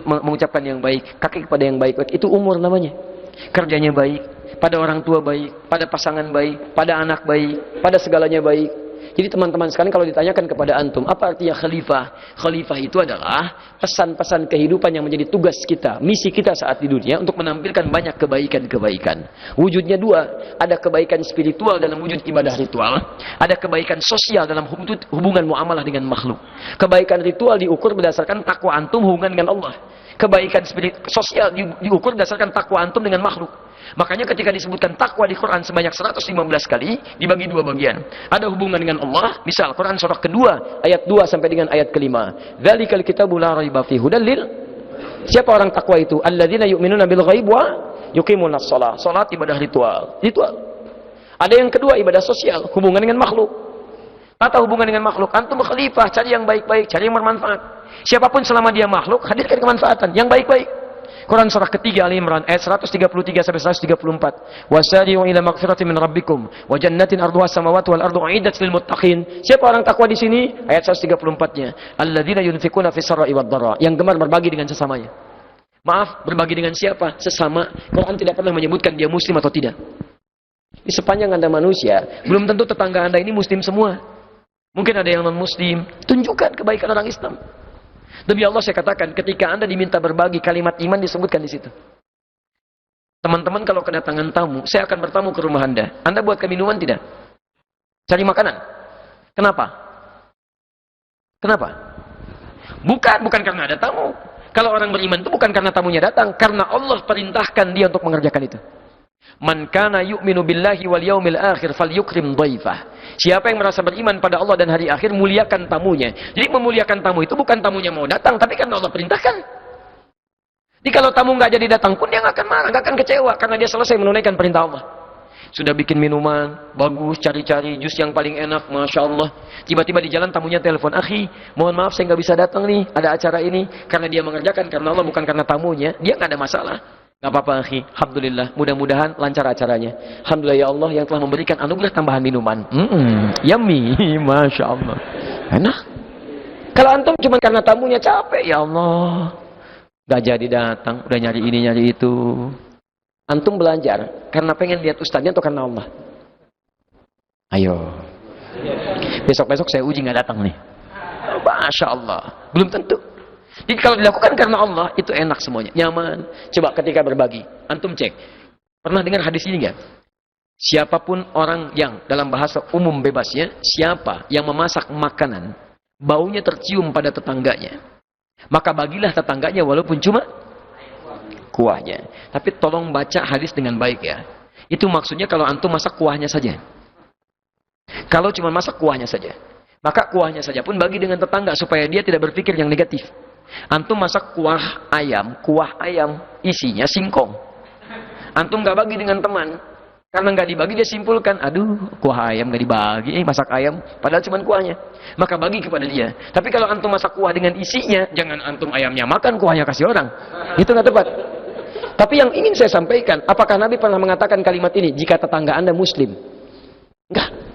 mengucapkan yang baik, kaki kepada yang baik. Itu umur namanya. Kerjanya baik, pada orang tua baik, pada pasangan baik, pada anak baik, pada segalanya baik. Jadi teman-teman sekalian, kalau ditanyakan kepada antum, apa artinya khalifah? Khalifah itu adalah pesan-pesan kehidupan yang menjadi tugas kita, misi kita saat di dunia untuk menampilkan banyak kebaikan-kebaikan. Wujudnya dua, ada kebaikan spiritual dalam wujud ibadah ritual, ada kebaikan sosial dalam hubungan muamalah dengan makhluk. Kebaikan ritual diukur berdasarkan takwa antum hubungan dengan Allah. Kebaikan sosial diukur berdasarkan takwa antum dengan makhluk. Makanya ketika disebutkan takwa di Quran sebanyak 115 kali, dibagi dua bagian. Ada hubungan dengan Allah, misal Quran surah kedua, ayat 2 sampai dengan ayat kelima. Dzalikal kitabu la raiba fihi hudal lil. Siapa orang takwa itu? Alladzina yu'minuna bil ghaib wa yuqimunas shalah. Salat ibadah ritual. Ritual. Ada yang kedua ibadah sosial, hubungan dengan makhluk. Atau hubungan dengan makhluk, antum khalifah, cari yang baik-baik, cari yang bermanfaat. Siapapun selama dia makhluk, hadirkan kemanfaatan yang baik-baik. Quran surah ketiga Ali Imran ayat 133 sampai 134. Wasari'u ila magfiratin min rabbikum wa jannatin arduha samawati wal ardu uiddat lil muttaqin. Siapa orang takwa di sini? Ayat 134-nya. Alladzina yunfikuna fis sarra'i wad dharra, yang gemar berbagi dengan sesamanya. Maaf, berbagi dengan siapa? Sesama. Quran tidak pernah menyebutkan dia muslim atau tidak. Di sepanjang Anda manusia, belum tentu tetangga Anda ini muslim semua. Mungkin ada yang non muslim. Tunjukkan kebaikan orang Islam. Demi Allah saya katakan, ketika Anda diminta berbagi, kalimat iman disebutkan di situ. Teman-teman kalau kedatangan tamu, saya akan bertamu ke rumah Anda. Anda buatkan minuman tidak? Cari makanan. Kenapa? Kenapa? Bukan karena ada tamu. Kalau orang beriman itu bukan karena tamunya datang, karena Allah perintahkan dia untuk mengerjakan itu. Man kana yu'minu billahi wal yaumil akhir falyukrim dhaifah. Siapa yang merasa beriman pada Allah dan hari akhir, muliakan tamunya. Jadi memuliakan tamu itu bukan tamunya mau datang, tapi karena Allah perintahkan. Jadi kalau tamu nggak jadi datang pun dia nggak akan marah, nggak akan kecewa karena dia selesai menunaikan perintah Allah. Sudah bikin minuman bagus, cari-cari jus yang paling enak, masya Allah. Tiba-tiba di jalan tamunya telepon, akhi, mohon maaf saya nggak bisa datang nih, ada acara ini. Karena dia mengerjakan karena Allah, bukan karena tamunya, dia nggak ada masalah. Gak apa-apa akhi, alhamdulillah, mudah-mudahan lancar acaranya. Alhamdulillah ya Allah yang telah memberikan anugerah tambahan minuman. Yummy, masya Allah, enak. Kalau antum cuma karena tamunya capek, ya Allah, gak jadi datang, udah nyari ini nyari itu. Antum belajar karena pengen lihat ustaznya atau karena Allah? Ayo, besok-besok saya uji gak datang nih. Masya Allah, belum tentu. Jadi kalau dilakukan karena Allah, itu enak semuanya, nyaman. Coba ketika berbagi, antum cek. Pernah dengar hadis ini nggak? Siapapun orang yang dalam bahasa umum bebasnya, siapa yang memasak makanan, baunya tercium pada tetangganya, maka bagilah tetangganya walaupun cuma kuahnya. Tapi tolong baca hadis dengan baik ya. Itu maksudnya kalau antum masak kuahnya saja. Kalau cuma masak kuahnya saja, maka kuahnya saja pun bagi dengan tetangga supaya dia tidak berpikir yang negatif. Antum masak kuah ayam isinya singkong. Antum gak bagi dengan teman, karena gak dibagi dia simpulkan, aduh kuah ayam gak dibagi, masak ayam, padahal cuma kuahnya. Maka bagi kepada dia. Tapi kalau antum masak kuah dengan isinya, jangan antum ayamnya makan, kuahnya kasih orang. Itu gak tepat. Tapi yang ingin saya sampaikan, apakah Nabi pernah mengatakan kalimat ini jika tetangga Anda muslim? Enggak.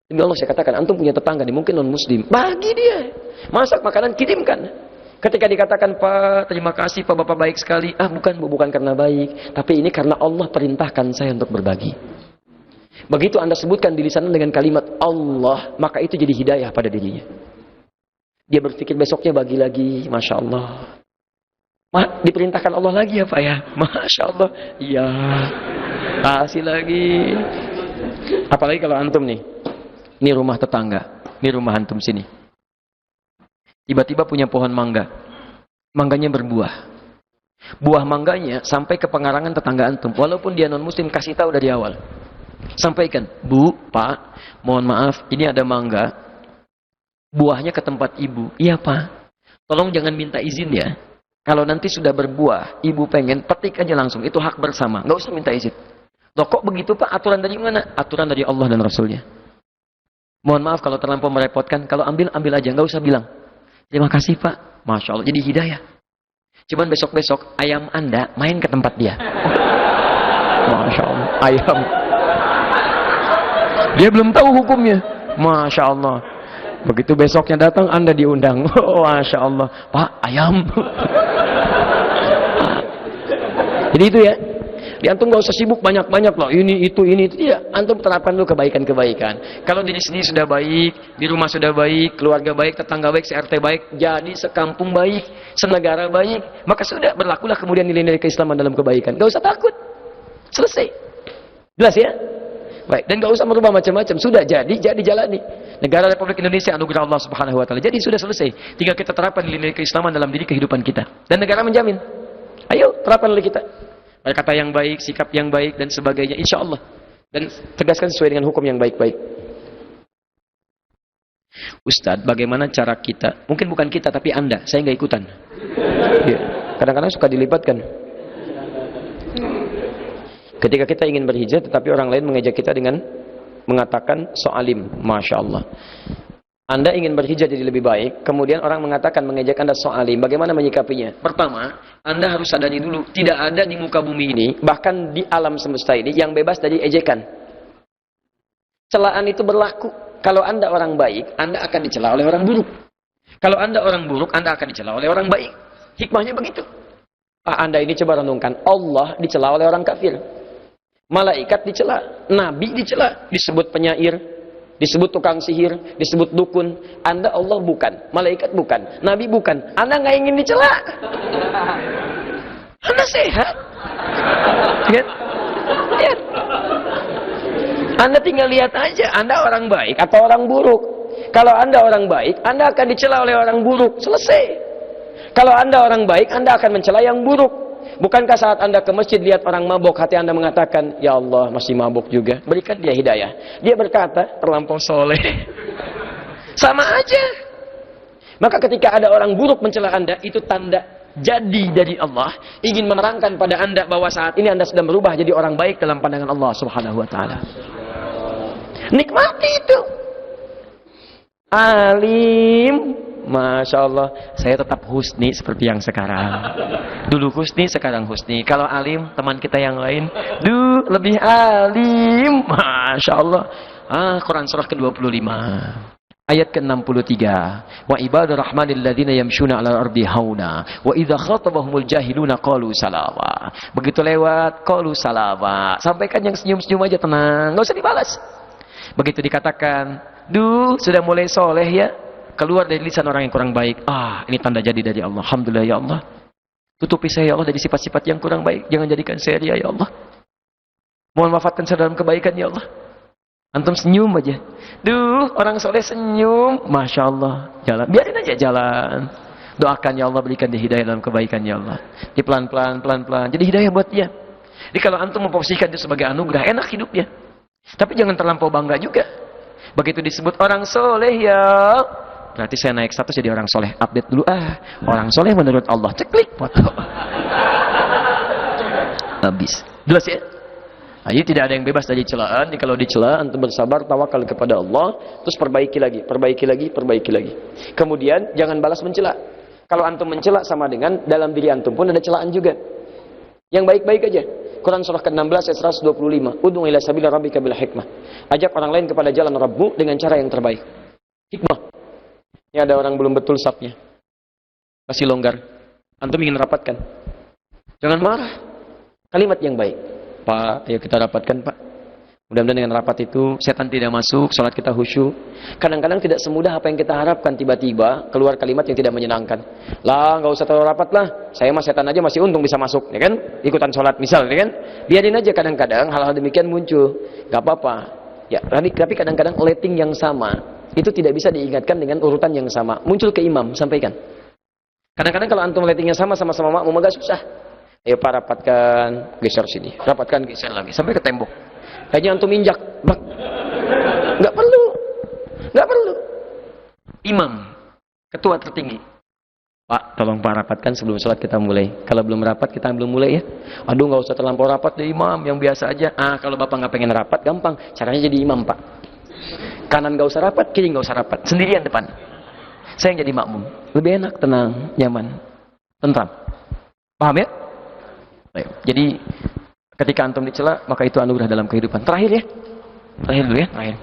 Demi Allah saya katakan, antum punya tetangga nih, mungkin non muslim, bagi dia, masak makanan kirimkan. Ketika dikatakan, Pak terima kasih Pak, Bapak baik sekali, bukan karena baik, tapi ini karena Allah perintahkan saya untuk berbagi. Begitu Anda sebutkan di lisan dengan kalimat Allah, maka itu jadi hidayah pada dirinya. Dia berpikir besoknya bagi lagi, masya Allah. Diperintahkan Allah lagi ya Pak ya, masya Allah, iya, kasih lagi. Apalagi kalau antum nih, ini rumah tetangga, ini rumah antum sini. Tiba-tiba punya pohon mangga. Mangganya berbuah. Buah mangganya sampai ke pengarangan tetangga antum. Walaupun dia non-muslim, kasih tahu dari awal. Sampaikan, Bu, Pak, mohon maaf, ini ada mangga. Buahnya ke tempat ibu. Iya Pak, tolong jangan minta izin ya. Kalau nanti sudah berbuah, ibu pengen, petik aja langsung. Itu hak bersama, nggak usah minta izin. Loh kok begitu Pak? Aturan dari mana? Aturan dari Allah dan Rasulnya. Mohon maaf kalau terlampau merepotkan. Kalau ambil aja, nggak usah bilang. Terima kasih Pak. Masya Allah, jadi hidayah. Cuman besok-besok ayam Anda main ke tempat dia. Masya Allah, ayam. Dia belum tahu hukumnya. Masya Allah. Begitu besoknya datang, Anda diundang. Masya Allah, Pak, ayam. Jadi itu ya. Di antum nggak usah sibuk banyak-banyak loh, ini itu. Ya, antum terapkan dulu kebaikan-kebaikan. Kalau diri sendiri sudah baik, di rumah sudah baik, keluarga baik, tetangga baik, RT baik, jadi sekampung baik, senegara baik, maka sudah berlakulah kemudian nilai-nilai keislaman dalam kebaikan. Nggak usah takut. Selesai. Jelas ya? Baik, dan nggak usah merubah macam-macam. Sudah jadi jalani. Negara Republik Indonesia anugerah Allah Subhanahu wa taala. Jadi sudah selesai. Tinggal kita terapkan nilai keislaman dalam diri kehidupan kita. Dan negara menjamin. Ayo, terapkan oleh kita. Kata yang baik, sikap yang baik dan sebagainya, insya Allah. Dan tegaskan sesuai dengan hukum yang baik-baik. Ustadz, bagaimana cara kita? Mungkin bukan kita, tapi Anda. Saya nggak ikutan. Ya. Kadang-kadang suka dilibatkan. Ketika kita ingin berhijrah, tetapi orang lain mengejek kita dengan mengatakan so'alim. Masya Allah. Anda ingin berhijrah jadi lebih baik, kemudian orang mengatakan mengejek Anda so'alim. Bagaimana menyikapinya? Pertama, Anda harus sadari dulu, tidak ada di muka bumi ini, bahkan di alam semesta ini, yang bebas dari ejekan. Celaan itu berlaku. Kalau Anda orang baik, Anda akan dicela oleh orang buruk. Kalau Anda orang buruk, Anda akan dicela oleh orang baik. Hikmahnya begitu. Anda ini coba renungkan, Allah dicela oleh orang kafir. Malaikat dicela, nabi dicela, disebut penyair, disebut tukang sihir, disebut dukun. Anda Allah bukan, malaikat bukan, nabi bukan. Anda nggak ingin dicela. Anda sehat. Lihat. Lihat. Anda tinggal lihat aja, Anda orang baik atau orang buruk. Kalau Anda orang baik, Anda akan dicela oleh orang buruk. Selesai. Kalau Anda orang baik, Anda akan mencela yang buruk. Bukankah saat Anda ke masjid lihat orang mabuk, hati Anda mengatakan, ya Allah masih mabuk juga, berikan dia hidayah. Dia berkata, terlampau soleh. Sama aja. Maka ketika ada orang buruk mencela Anda, itu tanda jadi dari Allah, ingin menerangkan pada Anda bahwa saat ini Anda sudah berubah jadi orang baik dalam pandangan Allah Subhanahu wa taala. Nikmati itu. Alim. Masya Allah, saya tetap husni seperti yang sekarang. Dulu husni, sekarang husni. Kalau alim, teman kita yang lain, lebih alim. Masya Allah. Quran surah ke-25. Ayat ke-63. Wa ibadur rahmanil ladzina yamshuna 'alal ardi hauna wa idza khatabahumul jahiluna qalu salama. Begitu lewat qalu salama. Sampaikan yang senyum-senyum aja, tenang, enggak usah dibalas. Begitu dikatakan, sudah mulai soleh ya. Keluar dari lisan orang yang kurang baik. Ini tanda jadi dari Allah. Alhamdulillah ya Allah. Tutupi saya ya Allah dari sifat-sifat yang kurang baik. Jangan jadikan saya ria ya Allah. Mohon wafatkan saya dalam kebaikan ya Allah. Antum senyum aja. Orang soleh senyum. Masya Allah. Jalan. Biarin aja jalan. Doakan ya Allah, berikan dia hidayah dalam kebaikan ya Allah. Di pelan-pelan, pelan-pelan. Jadi hidayah buat dia. Jadi kalau antum memposisikan dia sebagai anugerah, enak hidupnya. Tapi jangan terlampau bangga juga. Begitu disebut orang soleh ya, berarti saya naik status jadi orang soleh. Update dulu, orang soleh menurut Allah. Ceklik, foto. Habis. Jelas ya? Jadi tidak ada yang bebas dari celaan. Jadi kalau dicela, antum bersabar, tawakal kepada Allah, terus perbaiki lagi, perbaiki lagi, perbaiki lagi. Kemudian jangan balas mencela. Kalau antum mencela sama dengan dalam diri antum pun ada celaan juga. Yang baik-baik aja. Quran surah ke-16 ayat 125. Ud'u ila sabila rabbika bil hikmah. Ajak orang lain kepada jalan Rabbmu dengan cara yang terbaik. Hikmah. Ini ada orang belum betul sapnya. Kasih longgar. Antum ingin rapatkan. Jangan marah. Kalimat yang baik. Pak, ayo kita rapatkan Pak. Mudah-mudahan dengan rapat itu setan tidak masuk, sholat kita khusyuk. Kadang-kadang tidak semudah apa yang kita harapkan, tiba-tiba keluar kalimat yang tidak menyenangkan. Lah, nggak usah terlalu rapat lah. Saya mah setan aja masih untung bisa masuk, ya kan? Ikutan sholat misal, ya kan? Biarin aja kadang-kadang hal-hal demikian muncul. Gak apa-apa. Ya, tapi kadang-kadang letting yang sama itu tidak bisa diingatkan dengan urutan yang sama. Muncul ke imam, sampaikan. Kadang-kadang kalau antum lettingnya sama-sama makmum agak susah. Ayo Pak, rapatkan, geser sini. Rapatkan, geser lagi sampai ke tembok. Kayaknya antum injak, bak. Nggak perlu, nggak perlu. Imam, ketua tertinggi. Pak, tolong Pak rapatkan sebelum sholat kita mulai. Kalau belum rapat kita belum mulai ya. Aduh, nggak usah terlampau rapat deh imam, yang biasa aja. Kalau bapak nggak pengen rapat, gampang. Caranya jadi imam Pak. Kanan nggak usah rapat, kiri nggak usah rapat, sendirian depan. Saya yang jadi makmum, lebih enak, tenang, nyaman, tentram. Paham ya? Baik. Jadi ketika antum dicela, maka itu anugerah dalam kehidupan. Terakhir ya. Terakhir dulu ya, terakhir.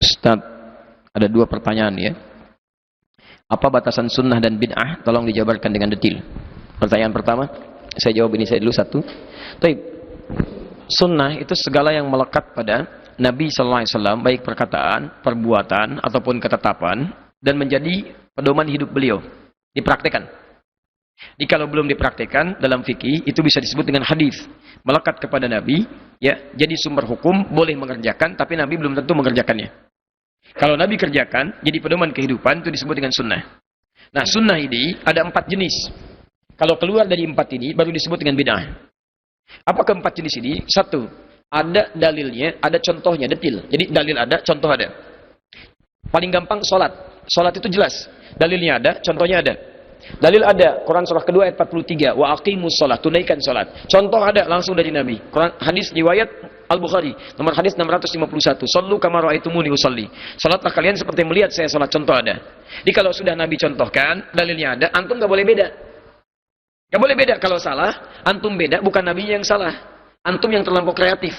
Ustaz, ada 2 pertanyaan ya. Apa batasan sunnah dan bid'ah? Tolong dijabarkan dengan detail. Pertanyaan pertama, saya jawab ini saya dulu satu. Baik. Sunnah itu segala yang melekat pada Nabi sallallahu alaihi wasallam, baik perkataan, perbuatan ataupun ketetapan, dan menjadi pedoman hidup beliau. Dipraktikkan. Jadi kalau belum dipraktikkan dalam fikih itu bisa disebut dengan hadis. Melekat kepada Nabi, ya, jadi sumber hukum, boleh mengerjakan, tapi Nabi belum tentu mengerjakannya. Kalau Nabi kerjakan, jadi pedoman kehidupan, itu disebut dengan sunnah. Nah, sunnah ini ada 4 jenis. Kalau keluar dari 4 ini, baru disebut dengan bid'ah. Apa keempat jenis ini? 1, ada dalilnya, ada contohnya, detil. Jadi dalil ada, contoh ada. Paling gampang sholat. Sholat itu jelas. Dalilnya ada, contohnya ada. Dalil ada, Quran surah kedua ayat 43, wa aqimus sholat, tunaikan sholat. Contoh ada, langsung dari Nabi. Quran, hadis riwayat Al-Bukhari, nomor hadis 651. Sallu kama ra'aitumuni usalli. Salatlah kalian seperti melihat saya salat, contoh ada. Jadi kalau sudah Nabi contohkan, dalilnya ada, antum gak boleh beda. Gak boleh beda. Kalau salah, antum beda, bukan Nabi yang salah. Antum yang terlampau kreatif.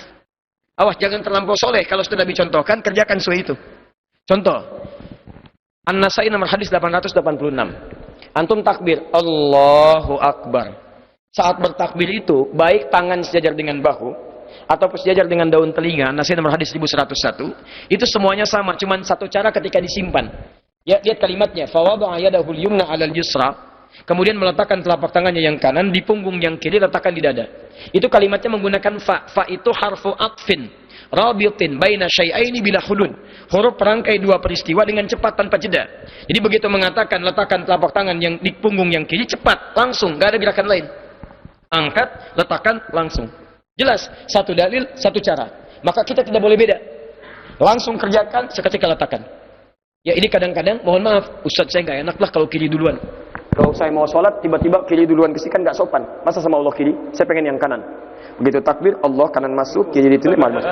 Awas, jangan terlampau soleh. Kalau sudah Nabi contohkan, kerjakan sesuai itu. Contoh, An-Nasai nomor hadis 886. Antum takbir, Allahu Akbar. Saat bertakbir itu, baik tangan sejajar dengan bahu, ataupun sejajar dengan daun telinga, An-Nasai nomor hadis 1101, itu semuanya sama, cuman satu cara ketika disimpan. Ya, lihat kalimatnya, fawada'a yadahul yumna 'alal yusra, kemudian meletakkan telapak tangannya yang kanan di punggung yang kiri, letakkan di dada. Itu kalimatnya menggunakan fa. Fa itu harfu atfin, rabitin baina syai'aini bila hulun. Huruf perangkai dua peristiwa dengan cepat tanpa jeda. Jadi begitu mengatakan letakkan telapak tangan yang di punggung yang kiri, cepat, langsung, gak ada gerakan lain. Angkat, letakkan, langsung. Jelas, satu dalil, satu cara. Maka kita tidak boleh beda. Langsung kerjakan, seketika letakkan. Ya ini kadang-kadang, mohon maaf, Ustaz saya gak enak lah kalau kiri duluan. Kalau saya mau sholat, tiba-tiba kiri duluan ke sini kan gak sopan. Masa sama Allah kiri? Saya pengen yang kanan. Begitu takbir, Allah kanan masuk, kiri ditulis, malah masuk.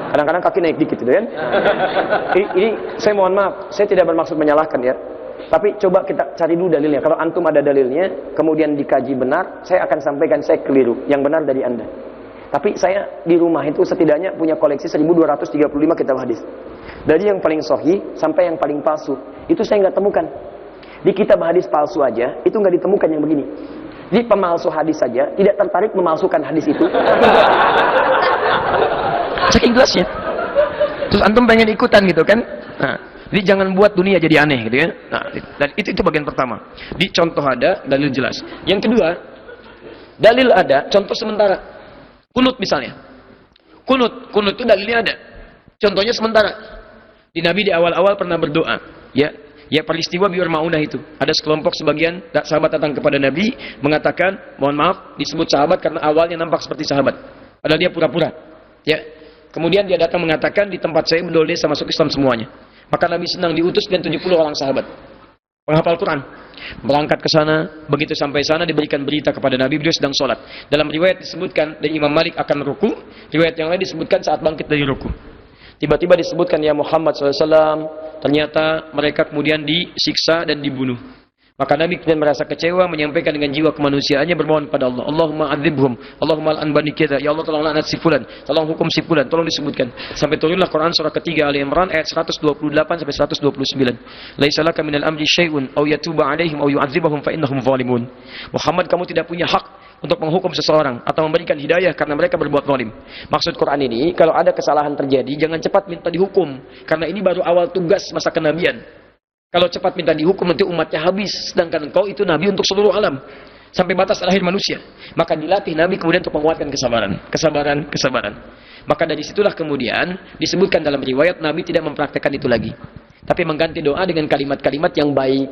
Kadang-kadang kaki naik dikit, gitu kan? Ini saya mohon maaf, saya tidak bermaksud menyalahkan ya. Tapi coba kita cari dulu dalilnya. Kalau antum ada dalilnya, kemudian dikaji benar, saya akan sampaikan saya keliru. Yang benar dari anda. Tapi saya di rumah itu setidaknya punya koleksi 1235 kitab hadis. Dari yang paling sahih sampai yang paling palsu, itu saya nggak temukan. Di kitab hadis palsu aja, itu nggak ditemukan yang begini. Jadi pemalsu hadis saja tidak tertarik memalsukan hadis itu. Saking jelasnya. Terus antum pengen ikutan gitu kan? Nah, jadi jangan buat dunia jadi aneh gitu ya. Nah, dan itu bagian pertama. Di contoh ada, dalil jelas. Yang kedua, dalil ada, contoh sementara. Kunut misalnya. Kunut itu dalilnya ada. Contohnya sementara. Di Nabi di awal-awal pernah berdoa, ya. Ya peristiwa Biur Maunah itu. Ada sekelompok sebagian sahabat datang kepada Nabi mengatakan, mohon maaf, disebut sahabat karena awalnya nampak seperti sahabat. Padahal dia pura-pura. Ya. Kemudian dia datang mengatakan, di tempat saya mendol desa masuk Islam semuanya. Maka Nabi senang diutus dan 70 orang sahabat. Penghafal Quran. Berangkat ke sana, begitu sampai sana diberikan berita kepada Nabi, beliau sedang sholat. Dalam riwayat disebutkan dari Imam Malik akan ruku, riwayat yang lain disebutkan saat bangkit dari ruku. Tiba-tiba disebutkan ya Muhammad SAW, ternyata mereka kemudian disiksa dan dibunuh. Maka Nabi kemudian merasa kecewa, menyampaikan dengan jiwa kemanusiaannya, bermohon kepada Allah, Allahumma adzibhum, Allahumma al'an bani kita, ya Allah tolong laknat si fulan, tolong hukum si fulan, tolong disebutkan. Sampai turunlah Quran surah ketiga Ali Imran ayat 128 sampai 129. Laisa laka minal amri syai'un aw yatuba 'alaihim aw yu'adzibahum fa innahum zalimun. Muhammad, kamu tidak punya hak untuk menghukum seseorang atau memberikan hidayah karena mereka berbuat zalim. Maksud Quran ini, kalau ada kesalahan terjadi, jangan cepat minta dihukum, karena ini baru awal tugas masa kenabian. Kalau cepat minta dihukum, nanti umatnya habis, sedangkan engkau itu nabi untuk seluruh alam sampai batas akhir manusia. Maka dilatih Nabi kemudian untuk menguatkan kesabaran. Maka dari situlah kemudian disebutkan dalam riwayat Nabi tidak mempraktekkan itu lagi, tapi mengganti doa dengan kalimat-kalimat yang baik.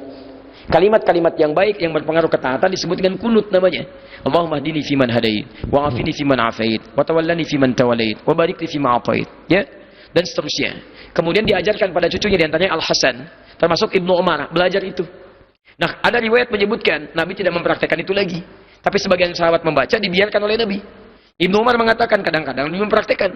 Kalimat-kalimat yang baik yang berpengaruh ketaatan disebut dengan kunut namanya. Allahumma hdini fiman hadait, wa afini fiman afait, wa tawallani fiman tawallait, wa barik li fima atait. Ya, dan seterusnya. Kemudian diajarkan pada cucunya diantaranya Al-Hasan, termasuk Ibnu Umar, belajar itu. Nah, ada riwayat menyebutkan Nabi tidak mempraktekkan itu lagi, tapi sebagian sahabat membaca dibiarkan oleh Nabi. Ibnu Umar mengatakan kadang-kadang Nabi mempraktekkan.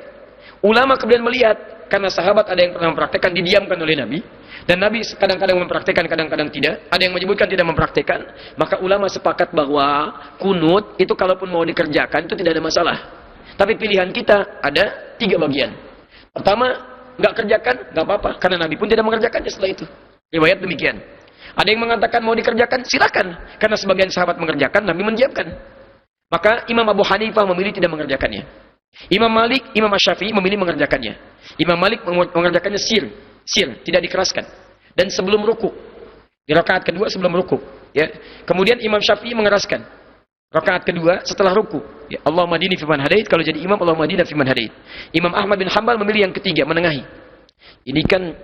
Ulama kemudian melihat karena sahabat ada yang pernah mempraktekkan, didiamkan oleh Nabi, dan Nabi kadang-kadang mempraktekkan, kadang-kadang tidak. Ada yang menyebutkan tidak mempraktekkan. Maka ulama sepakat bahwa kunut itu kalaupun mau dikerjakan itu tidak ada masalah. Tapi pilihan kita ada 3 bagian. Pertama, nggak kerjakan, nggak apa-apa, karena Nabi pun tidak mengerjakannya setelah itu. Riwayat demikian. Ada yang mengatakan mau dikerjakan, silakan. Karena sebagian sahabat mengerjakan, Nabi mendiamkan. Maka Imam Abu Hanifah memilih tidak mengerjakannya. Imam Malik, Imam Syafi'i memilih mengerjakannya. Imam Malik mengerjakannya sir, tidak dikeraskan. Dan sebelum ruku. Di rakaat kedua sebelum ruku. Ya. Kemudian Imam Syafi'i mengeraskan. Rakaat kedua setelah ruku. Ya. Allahumma hadini fiman hadait. Kalau jadi imam, Allahumma hadina fiman hadait. Imam Ahmad bin Hanbal memilih yang ketiga, menengahi. Ini kan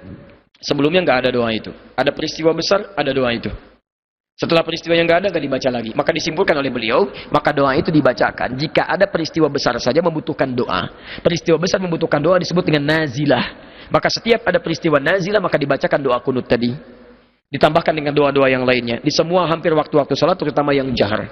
sebelumnya nggak ada doa itu. Ada peristiwa besar, ada doa itu. Setelah peristiwa yang nggak ada, nggak dibaca lagi. Maka disimpulkan oleh beliau, maka doa itu dibacakan jika ada peristiwa besar saja membutuhkan doa. Peristiwa besar membutuhkan doa disebut dengan nazilah. Maka setiap ada peristiwa nazilah, maka dibacakan doa kunut tadi. Ditambahkan dengan doa-doa yang lainnya. Di semua hampir waktu-waktu salat, terutama yang jahar.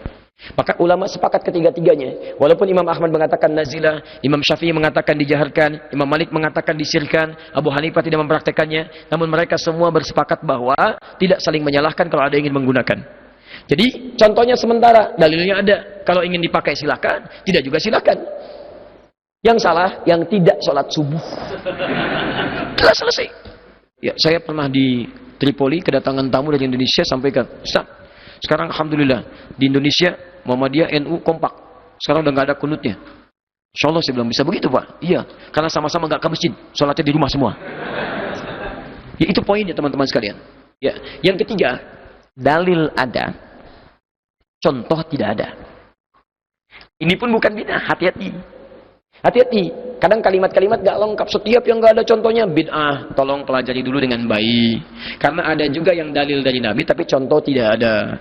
Maka ulama sepakat ketiga-tiganya. Walaupun Imam Ahmad mengatakan nazilah, Imam Syafi'i mengatakan dijaharkan, Imam Malik mengatakan disirkan, Abu Hanifah tidak mempraktekannya, namun mereka semua bersepakat bahwa tidak saling menyalahkan kalau ada yang ingin menggunakan. Jadi contohnya sementara, dalilnya ada. Kalau ingin dipakai silakan, tidak juga silakan. Yang salah, yang tidak sholat subuh. Jelas selesai. Ya, saya pernah di Tripoli kedatangan tamu dari Indonesia, sampaikan, Ustaz, sekarang alhamdulillah di Indonesia Muhammadiyah NU kompak. Sekarang udah nggak ada kunutnya. Insya Allah saya bilang bisa begitu Pak. Iya, karena sama-sama nggak ke masjid, sholatnya di rumah semua. Ya itu poinnya teman-teman sekalian. Ya, yang ketiga, dalil ada, contoh tidak ada. Ini pun bukan bid'ah, hati-hati. Hati-hati, kadang kalimat-kalimat gak lengkap. Setiap yang gak ada contohnya bid'ah. Tolong pelajari dulu dengan baik. Karena ada juga yang dalil dari Nabi tapi contoh tidak ada.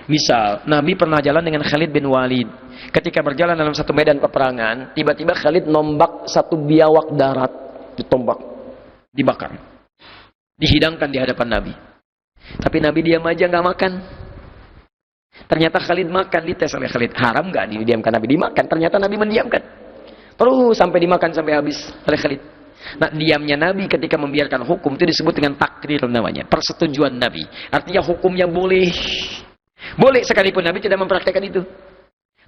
Misal, Nabi pernah jalan dengan Khalid bin Walid. Ketika berjalan dalam satu medan peperangan, tiba-tiba Khalid nombak satu biawak darat, ditombak, dibakar, dihidangkan di hadapan Nabi. Tapi Nabi diam aja gak makan. Ternyata Khalid makan, dites oleh Khalid, haram gak didiamkan Nabi? Dimakan, ternyata Nabi mendiamkan. Terus sampai dimakan sampai habis oleh Khalid. Nah, diamnya Nabi ketika membiarkan hukum itu disebut dengan takrir namanya, persetujuan Nabi. Artinya hukumnya boleh. Boleh sekalipun Nabi tidak mempraktekkan itu.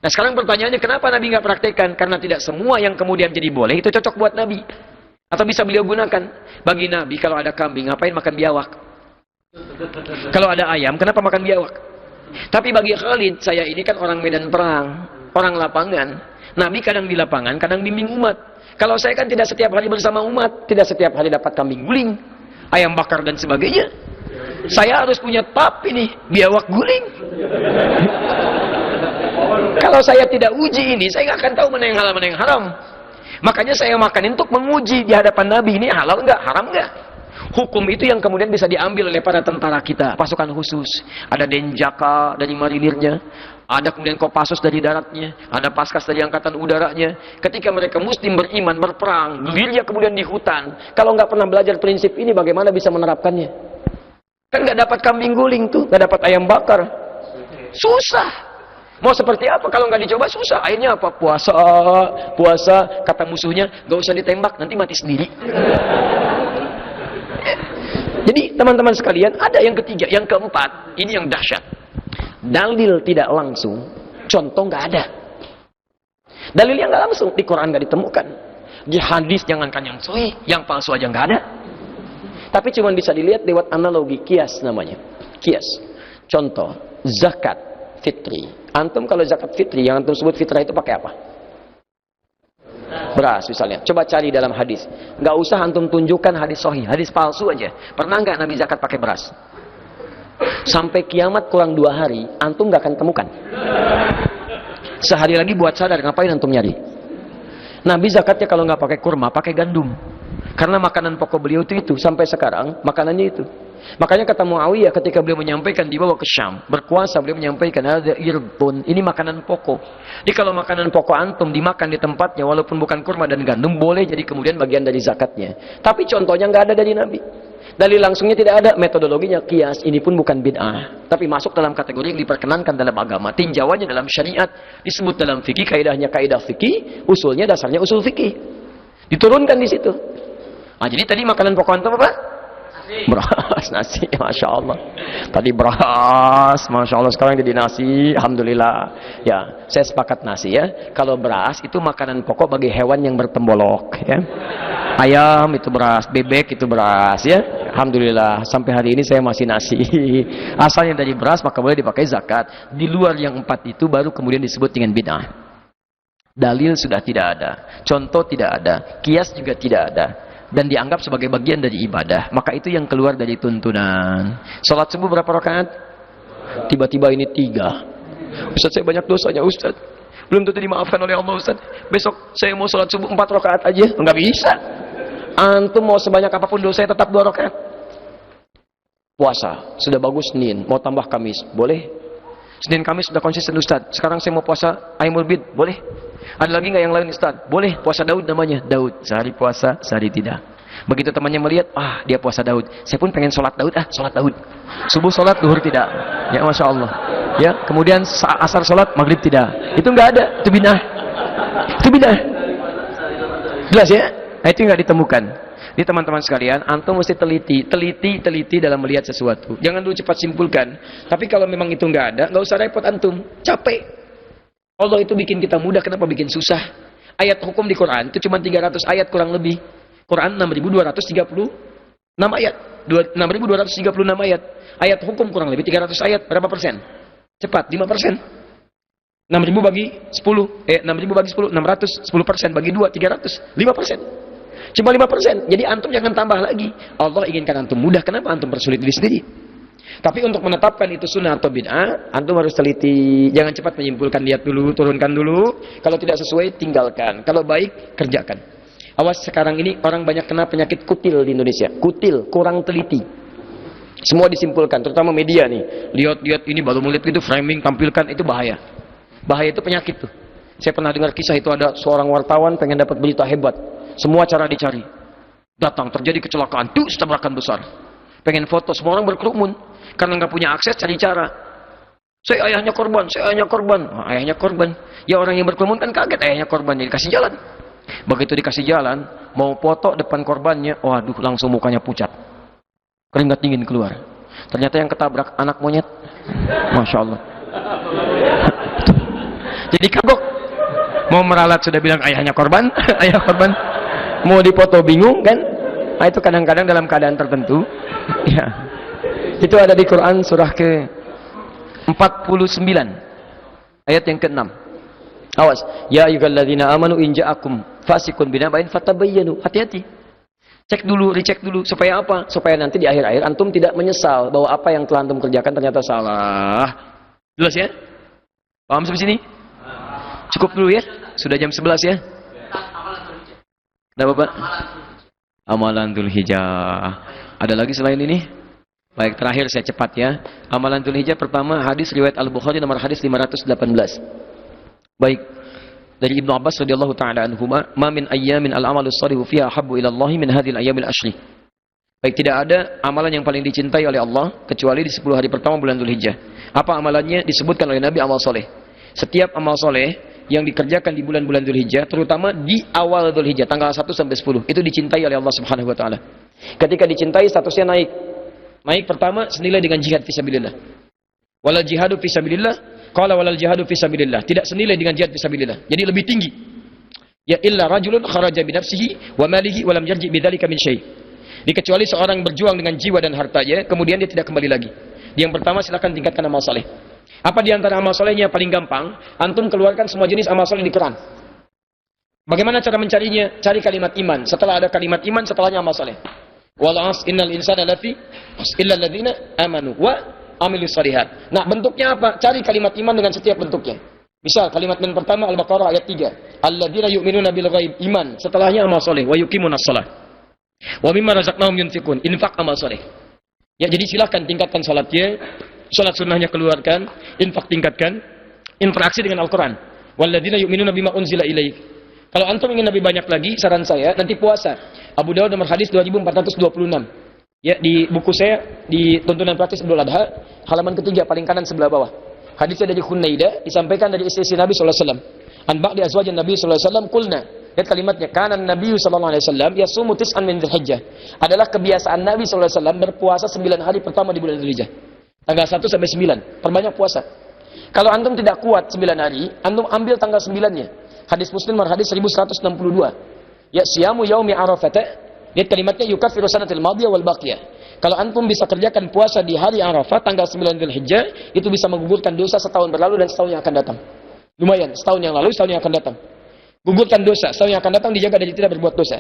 Nah, sekarang pertanyaannya kenapa Nabi nggak praktekkan? Karena tidak semua yang kemudian jadi boleh itu cocok buat Nabi. Atau bisa beliau gunakan. Bagi Nabi kalau ada kambing ngapain makan biawak? Kalau ada ayam kenapa makan biawak? Tapi bagi Khalid, saya ini kan orang medan perang, orang lapangan. Nabi kadang di lapangan, kadang bimbing umat. Kalau saya kan tidak setiap hari bersama umat, tidak setiap hari dapat kambing guling, ayam bakar dan sebagainya. Saya harus punya tap ini, biawak guling. Kalau saya tidak uji ini, saya nggak akan tahu mana yang halal, mana yang haram. Makanya saya makan untuk menguji di hadapan Nabi ini halal nggak, haram nggak. Hukum itu yang kemudian bisa diambil oleh para tentara kita, pasukan khusus. Ada Denjaka dari marinirnya, ada kemudian Kopassus dari daratnya, ada Paskas dari angkatan udaranya. Ketika mereka muslim beriman, berperang, gerilya kemudian di hutan. Kalau nggak pernah belajar prinsip ini, bagaimana bisa menerapkannya? Kan nggak dapat kambing guling tuh, nggak dapat ayam bakar. Susah. Mau seperti apa kalau nggak dicoba susah. Akhirnya apa? Puasa, kata musuhnya, nggak usah ditembak, nanti mati sendiri. Jadi teman-teman sekalian, ada yang ketiga, yang keempat, ini yang dahsyat. Dalil tidak langsung, contoh nggak ada. Dalil yang nggak langsung di Quran nggak ditemukan, di hadis jangankan yang sahih, yang palsu aja nggak ada. Tapi cuma bisa dilihat lewat analogi, kias namanya, kias. Contoh, zakat fitri. Antum kalau zakat fitri, yang antum sebut fitrah itu pakai apa? Beras misalnya. Coba cari dalam hadis. Nggak usah antum tunjukkan hadis sahih, hadis palsu aja. Pernah nggak Nabi zakat pakai beras? Sampai kiamat kurang 2 hari, antum nggak akan temukan. Sehari lagi buat sadar, ngapain antum nyari? Nabi zakatnya kalau nggak pakai kurma, pakai gandum. Karena makanan pokok beliau itu sampai sekarang makanannya itu. Makanya kata Muawiyah ketika beliau menyampaikan dibawa ke Syam, berkuasa beliau menyampaikan ada irbun, ini makanan pokok. Jadi kalau makanan pokok antum dimakan di tempatnya walaupun bukan kurma dan gandum boleh jadi kemudian bagian dari zakatnya. Tapi contohnya nggak ada dari Nabi. Dalil langsungnya tidak ada, metodologinya kias, ini pun bukan bid'ah, tapi masuk dalam kategori yang diperkenankan dalam agama. Tinjauannya dalam syariat, disebut dalam fikih, kaidahnya kaidah fikih, usulnya dasarnya usul fikih. Diturunkan di situ. Nah, jadi tadi makanan pokok antum apa? Beras, nasi, Masya Allah. Tadi beras, Masya Allah, sekarang jadi nasi, Alhamdulillah. Ya, saya sepakat nasi ya. Kalau beras itu makanan pokok bagi hewan yang bertembolok ya. Ayam itu beras, bebek itu beras ya. Alhamdulillah, sampai hari ini saya masih nasi. Asalnya dari beras maka boleh dipakai zakat. Di luar yang 4 itu baru kemudian disebut dengan bid'ah. Dalil sudah tidak ada, contoh tidak ada, kias juga tidak ada, dan dianggap sebagai bagian dari ibadah. Maka itu yang keluar dari tuntunan. Salat subuh berapa rakaat? Tiba-tiba ini 3. Ustaz, saya banyak dosanya Ustaz, belum tentu dimaafkan oleh Allah Ustaz. Besok saya mau salat subuh 4 rakaat aja. Enggak bisa. Antum mau sebanyak apapun dosanya tetap 2 rakaat. Puasa sudah bagus Senin, mau tambah Kamis, boleh. Senin Kamis sudah konsisten Ustaz, sekarang saya mau puasa Aimul Bid, boleh. Ada lagi nggak yang lain Ustaz? Boleh, puasa Daud namanya. Daud, sehari puasa, sehari tidak. Begitu temannya melihat, dia puasa Daud. Saya pun pengen sholat Daud, sholat Daud. Subuh sholat, duhur tidak. Ya Masya Allah. Ya, kemudian asar sholat, maghrib tidak. Itu nggak ada, itu bid'ah. Itu bid'ah. Jelas ya? Nah, itu nggak ditemukan. Jadi teman-teman sekalian, antum mesti teliti dalam melihat sesuatu. Jangan dulu cepat simpulkan. Tapi kalau memang itu nggak ada, nggak usah repot antum. Capek. Allah itu bikin kita mudah, kenapa bikin susah? Ayat hukum di Quran itu cuma 300 ayat kurang lebih. Quran 6.236 ayat. 6.236 ayat. Ayat hukum kurang lebih 300 ayat. Berapa persen? Cepat, 5%. 6.000 bagi 10. 6.000 bagi 10, 600. 10% bagi 2, 300. 5%. Cuma 5%. Jadi antum jangan tambah lagi. Allah inginkan antum mudah, kenapa antum persulit diri sendiri? Tapi untuk menetapkan itu sunnah atau bid'ah, antum harus teliti. Jangan cepat menyimpulkan, lihat dulu, turunkan dulu. Kalau tidak sesuai, tinggalkan. Kalau baik, kerjakan. Awas, sekarang ini orang banyak kena penyakit kutil di Indonesia. Kutil, kurang teliti. Semua disimpulkan, terutama media nih. Lihat ini baru melihat itu, framing, tampilkan, itu bahaya. Bahaya itu penyakit tuh. Saya pernah dengar kisah itu, ada seorang wartawan pengen dapat berita hebat. Semua cara dicari. Datang, terjadi kecelakaan, tabrakan besar. Pengen foto, semua orang berkerumun. Karena nggak punya akses, cari cara. Saya ayahnya korban, saya ayahnya korban. Ayahnya korban. Ya orang yang berkerumun kan kaget, ayahnya korban, jadi dikasih jalan. Begitu dikasih jalan, mau foto depan korbannya, waduh, langsung mukanya pucat. Keringat dingin keluar. Ternyata yang ketabrak anak monyet. Masya Allah. Jadi kagok. Mau meralat sudah bilang ayahnya korban, ayah korban. Mau dipoto bingung kan? Nah, itu kadang-kadang dalam keadaan tertentu. Ya. Itu ada di Quran surah ke-49 ayat yang ke-6. Awas, ya ayyuhalladzina amanu in ja'akum fasiqun binaba'in fatabayyanu. Hati-hati. Cek dulu, dicek dulu supaya apa? Supaya nanti di akhir-akhir antum tidak menyesal bahwa apa yang telah antum kerjakan ternyata salah. Jelas ya? Paham sampai sini? Cukup dulu ya? Sudah jam 11 ya? Ada apa, Pak? Amalan Dzulhijjah. Ada lagi selain ini? Baik, terakhir saya cepat ya. Amalan Dzulhijjah pertama, hadis riwayat Al-Bukhari nomor hadis 518. Baik. Dari Ibnu Abbas radhiyallahu taala anhuma, "Ma min ayyamin al-amalu shalihu fiha habbu ila Allah min hadhil ayyamil ashri." Baik, tidak ada amalan yang paling dicintai oleh Allah kecuali di 10 hari pertama bulan Dzulhijjah. Apa amalannya? Disebutkan oleh Nabi amal soleh. Setiap amal soleh yang dikerjakan di bulan-bulan Dzulhijjah, terutama di awal Dzulhijjah, tanggal 1 sampai 10, itu dicintai oleh Allah Subhanahu wa taala. Ketika dicintai, statusnya naik. Naik pertama senilai dengan jihad fisabilillah. Walal jihadu fisabilillah, qala walal jihadu fisabilillah. Tidak senilai dengan jihad fisabilillah. Jadi lebih tinggi. Ya illa rajulun kharaja bi nafsihi wa malihi wa lam yarji bidzalika min syai'. Dikecuali seorang berjuang dengan jiwa dan hartanya, kemudian dia tidak kembali lagi. Yang pertama silakan tingkatkan amal saleh. Apa di antara amal salehnya paling gampang? Antum keluarkan semua jenis amal saleh di Quran. Bagaimana cara mencarinya? Cari kalimat iman. Setelah ada kalimat iman, setelahnya amal saleh. Wal 'asr innal insana lafi illa alladzina amanu wa amilus shalihat. Nah, bentuknya apa? Cari kalimat iman dengan setiap bentuknya. Misal kalimat yang pertama Al-Baqarah ayat 3. Alladzina yu'minuna bil ghaib, iman. Setelahnya amal saleh, wa yuqimunas shalah. Wa mimma razaqnahum yunfiqun, infak amal saleh. Ya, jadi silakan tingkatkan salatnya, salat sunnahnya keluarkan, infak tingkatkan, interaksi dengan Al-Qur'an. Walladzina yu'minuna bima unzila ilaik. Kalau antum ingin lebih banyak lagi, saran saya nanti puasa. Abu Dawud nomor hadis 2426. Ya, di buku saya di tuntunan praktis Idul Adha, halaman ketiga paling kanan sebelah bawah. Hadisnya dari Hunaidah, disampaikan dari istri Nabi sallallahu alaihi wasallam. An ba'di azwajin Nabi sallallahu alaihi wasallam qulna, Lihat kalimatnya, kana Nabi sallallahu alaihi wasallam yasumu tis'an min Dzulhijjah. Adalah kebiasaan Nabi sallallahu alaihi wasallam berpuasa 9 hari pertama di bulan Dzulhijjah. Tanggal 1 sampai 9, perbanyak puasa. Kalau antum tidak kuat 9 hari, antum ambil tanggal 9-nya. Hadis Muslim hadis 1162. Ya siyamu yaumi Arafah. Lihat kalimatnya yukaffiru sanatil madiyah wal baqiyah. Kalau antum bisa kerjakan puasa di hari Arafah tanggal 9 Dzulhijjah, itu bisa menggugurkan dosa setahun berlalu dan setahun yang akan datang. Lumayan, setahun yang lalu, setahun yang akan datang. Gugurkan dosa, setahun yang akan datang dijaga dari tidak berbuat dosa.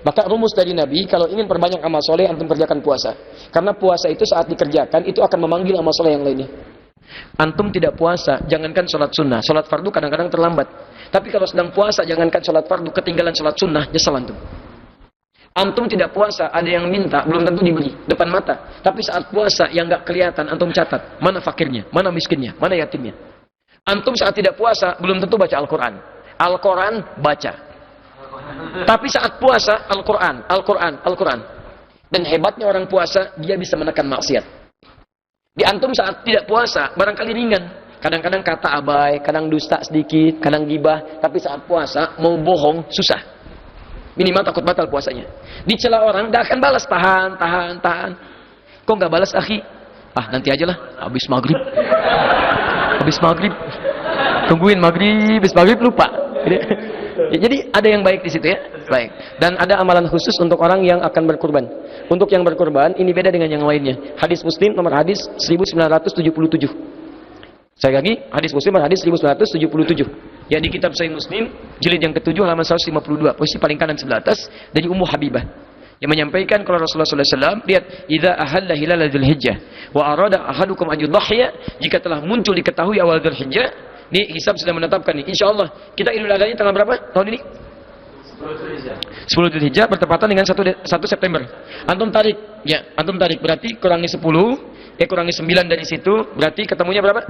Maka rumus dari Nabi, kalau ingin perbanyak amal soleh, antum kerjakan puasa. Karena puasa itu saat dikerjakan, itu akan memanggil amal soleh yang lainnya. Antum tidak puasa, jangankan sholat sunnah. Sholat fardu kadang-kadang terlambat. Tapi kalau sedang puasa, jangankan sholat fardu, ketinggalan sholat sunnah, nyesel antum. Antum tidak puasa, ada yang minta, belum tentu diberi, depan mata. Tapi saat puasa, yang gak kelihatan, antum catat. Mana fakirnya, mana miskinnya, mana yatimnya. Antum saat tidak puasa, belum tentu baca Al-Quran. Al-Quran baca. Tapi saat puasa, Al-Quran. Dan hebatnya orang puasa, dia bisa menekan maksiat. Di antum saat tidak puasa, barangkali ringan. Kadang-kadang kata abai, kadang dusta sedikit, kadang gibah. Tapi saat puasa, mau bohong, susah. Minimal takut batal puasanya. Dicela orang, gak akan balas. Tahan. Kok gak balas, akhi? Nanti aja lah, habis maghrib. Tungguin maghrib, habis maghrib lupa. Jadi ada yang baik di situ ya. Baik. Dan ada amalan khusus untuk orang yang akan berkurban. Untuk yang berkurban ini beda dengan yang lainnya. Hadis Muslim nomor hadis 1977. Saya lagi hadis Muslim nomor hadis 1977. Ya di kitab Sahih Muslim jilid yang ke-7 halaman 152, posisi paling kanan sebelah atas dari Ummu Habibah yang menyampaikan kalau Rasulullah sallallahu alaihi wasallam, lihat, idza ahalla hilal Dzulhijjah wa arada ahadukum an yudhhiya, jika telah muncul diketahui awal Dzulhijjah, ini hisab sudah menetapkan nih. Insyaallah kita Idul Adha-nya tanggal berapa tahun ini? 10 Dzulhijjah bertepatan dengan 1 September. Antum tarik, berarti kurangi 10, kurangi 9 dari situ, berarti ketemunya berapa?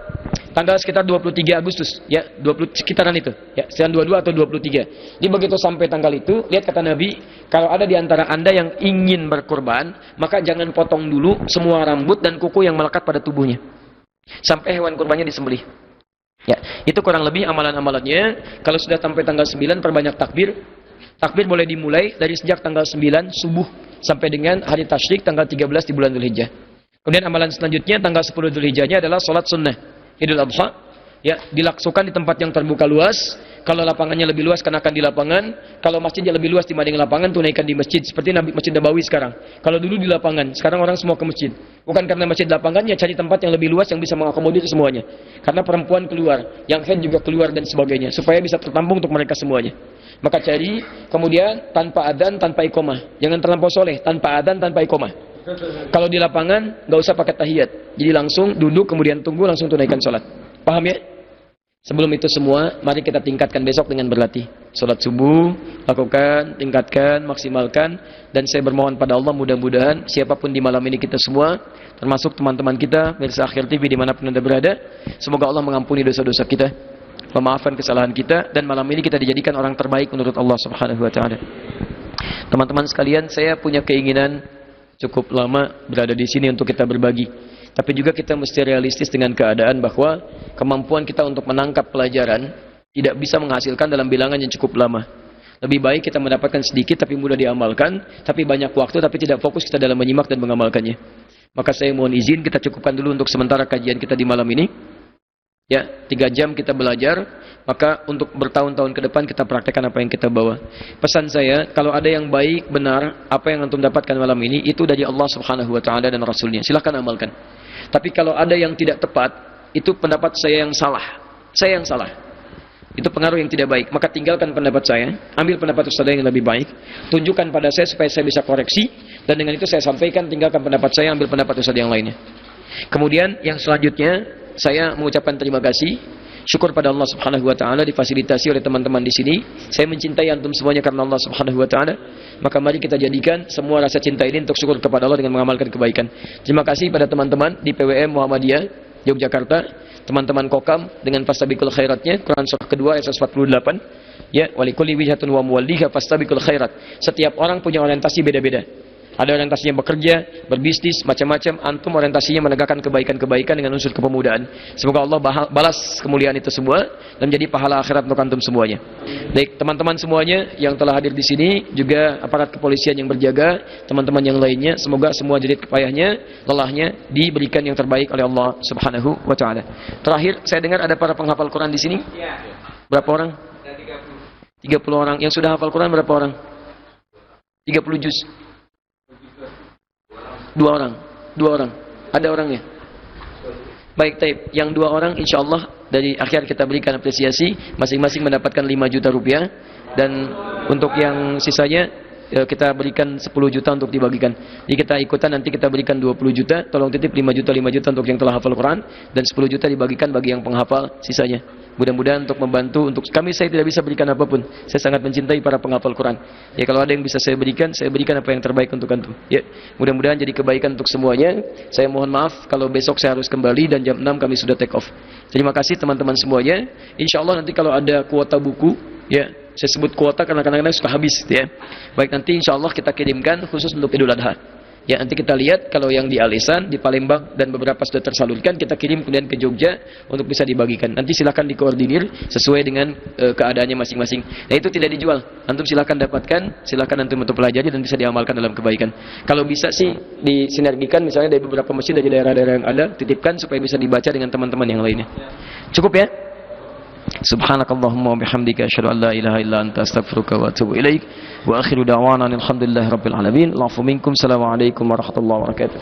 Tanggal sekitar 23 Agustus, ya, 20 sekitaran itu, ya, sekitar 22 atau 23. Jadi begitu sampai tanggal itu, lihat kata Nabi, kalau ada di antara Anda yang ingin berkurban, maka jangan potong dulu semua rambut dan kuku yang melekat pada tubuhnya. Sampai hewan kurbannya disembelih. Ya, itu kurang lebih amalan-amalannya. Kalau sudah sampai tanggal 9 perbanyak takbir. Takbir boleh dimulai dari sejak tanggal 9 subuh sampai dengan hari tasyrik tanggal 13 di bulan Dzulhijjah. Kemudian amalan selanjutnya tanggal 10 Dzulhijjahnya adalah salat sunnah Idul Adha. Ya, dilakukan di tempat yang terbuka luas. Kalau lapangannya lebih luas, kenakan di lapangan. Kalau masjidnya lebih luas dibanding lapangan, tunaikan di masjid. Seperti Masjid Nabawi sekarang. Kalau dulu di lapangan, sekarang orang semua ke masjid. Bukan karena masjid lapangan, ya cari tempat yang lebih luas yang bisa mengakomodir semuanya. Karena perempuan keluar, yang haid juga keluar dan sebagainya, supaya bisa tertampung untuk mereka semuanya. Maka cari, kemudian tanpa adzan, tanpa iqamah. Jangan terlampau soleh, tanpa adzan, tanpa iqamah. Kalau di lapangan, nggak usah pakai tahiyat. Jadi langsung duduk, kemudian tunggu, langsung tunaikan sholat. Paham ya? Sebelum itu semua, mari kita tingkatkan besok dengan berlatih. Sholat subuh, lakukan, tingkatkan, maksimalkan. Dan saya bermohon pada Allah, mudah-mudahan siapapun di malam ini kita semua, termasuk teman-teman kita, pemirsa Akhir TV dimanapun Anda berada, semoga Allah mengampuni dosa-dosa kita, memaafkan kesalahan kita, dan malam ini kita dijadikan orang terbaik menurut Allah Subhanahu wa Ta'ala. Teman-teman sekalian, saya punya keinginan cukup lama berada di sini untuk kita berbagi. Tapi juga kita mesti realistis dengan keadaan bahwa kemampuan kita untuk menangkap pelajaran tidak bisa menghasilkan dalam bilangan yang cukup lama. Lebih baik kita mendapatkan sedikit tapi mudah diamalkan, tapi banyak waktu tapi tidak fokus kita dalam menyimak dan mengamalkannya. Maka saya mohon izin kita cukupkan dulu untuk sementara kajian kita di malam ini. Ya, 3 jam kita belajar, maka untuk bertahun-tahun ke depan kita praktekkan apa yang kita bawa. Pesan saya, kalau ada yang baik, benar, apa yang antum dapatkan malam ini, itu dari Allah Subhanahu wa Ta'ala dan Rasulnya. Silahkan amalkan. Tapi kalau ada yang tidak tepat, itu pendapat saya yang salah. Saya yang salah. Itu pengaruh yang tidak baik. Maka tinggalkan pendapat saya, ambil pendapat ustaz yang lebih baik, tunjukkan pada saya supaya saya bisa koreksi, dan dengan itu saya sampaikan, tinggalkan pendapat saya, ambil pendapat ustaz yang lainnya. Kemudian yang selanjutnya, saya mengucapkan terima kasih, syukur pada Allah Subhanahu wa Ta'ala difasilitasi oleh teman-teman di sini. Saya mencintai antum semuanya karena Allah Subhanahu wa Ta'ala. Maka mari kita jadikan semua rasa cinta ini untuk syukur kepada Allah dengan mengamalkan kebaikan. Terima kasih pada teman-teman di PWM Muhammadiyah Yogyakarta, teman-teman Kokam dengan fastabiqul khairatnya, Quran surah kedua ayat 148. Ya, walikulli wijhatun wa muwalliha fastabiqul khairat. Setiap orang punya orientasi beda-beda. Ada orientasinya bekerja, berbisnis, macam-macam. Antum orientasinya menegakkan kebaikan-kebaikan dengan unsur kepemudaan. Semoga Allah balas kemuliaan itu semua dan menjadi pahala akhirat untuk antum semuanya. Baik, teman-teman semuanya yang telah hadir di sini, juga aparat kepolisian yang berjaga, teman-teman yang lainnya, semoga semua jerit payahnya, lelahnya diberikan yang terbaik oleh Allah Subhanahu wa taala. Terakhir, saya dengar ada para penghafal Quran di sini. Berapa orang? 30 orang. Yang sudah hafal Quran berapa orang? 30 juz. 2 orang. Ada orangnya. Baik, taib. Yang 2 orang insyaallah dari akhir kita berikan apresiasi, masing-masing mendapatkan 5 juta rupiah, dan untuk yang sisanya kita berikan 10 juta untuk dibagikan. Jadi kita ikutan, nanti kita berikan 20 juta, tolong titip 5 juta untuk yang telah hafal Quran, dan 10 juta dibagikan bagi yang penghafal sisanya. Mudah-mudahan untuk membantu, untuk kami saya tidak bisa berikan apapun. Saya sangat mencintai para penghafal Quran. Ya, kalau ada yang bisa saya berikan apa yang terbaik untuk antum. Ya, mudah-mudahan jadi kebaikan untuk semuanya. Saya mohon maaf kalau besok saya harus kembali dan jam 6 kami sudah take off. Terima kasih teman-teman semuanya. Insyaallah nanti kalau ada kuota buku, ya, saya sebut kuota karena kadang-kadang suka habis, ya. Baik, nanti insyaallah kita kirimkan khusus untuk Idul Adha. Ya, nanti kita lihat kalau yang di Alisan, di Palembang dan beberapa sudah tersalurkan, kita kirim kemudian ke Jogja untuk bisa dibagikan. Nanti silakan dikoordinir sesuai dengan keadaannya masing-masing. Nah, itu tidak dijual. Antum silakan dapatkan, silakan antum untuk pelajari dan bisa diamalkan dalam kebaikan. Kalau bisa sih disinergikan, misalnya dari beberapa masjid dari daerah-daerah yang ada, titipkan supaya bisa dibaca dengan teman-teman yang lainnya. Cukup ya? Subhanakallahumma wa bihamdika asyhadu an la ilaha illa anta astaghfiruka wa atubu ilaik. Wa akhiru da'wana alhamdulillahi rabbil alamin. Allahu minkum. Assalamualaikum warahmatullahi wabarakatuh.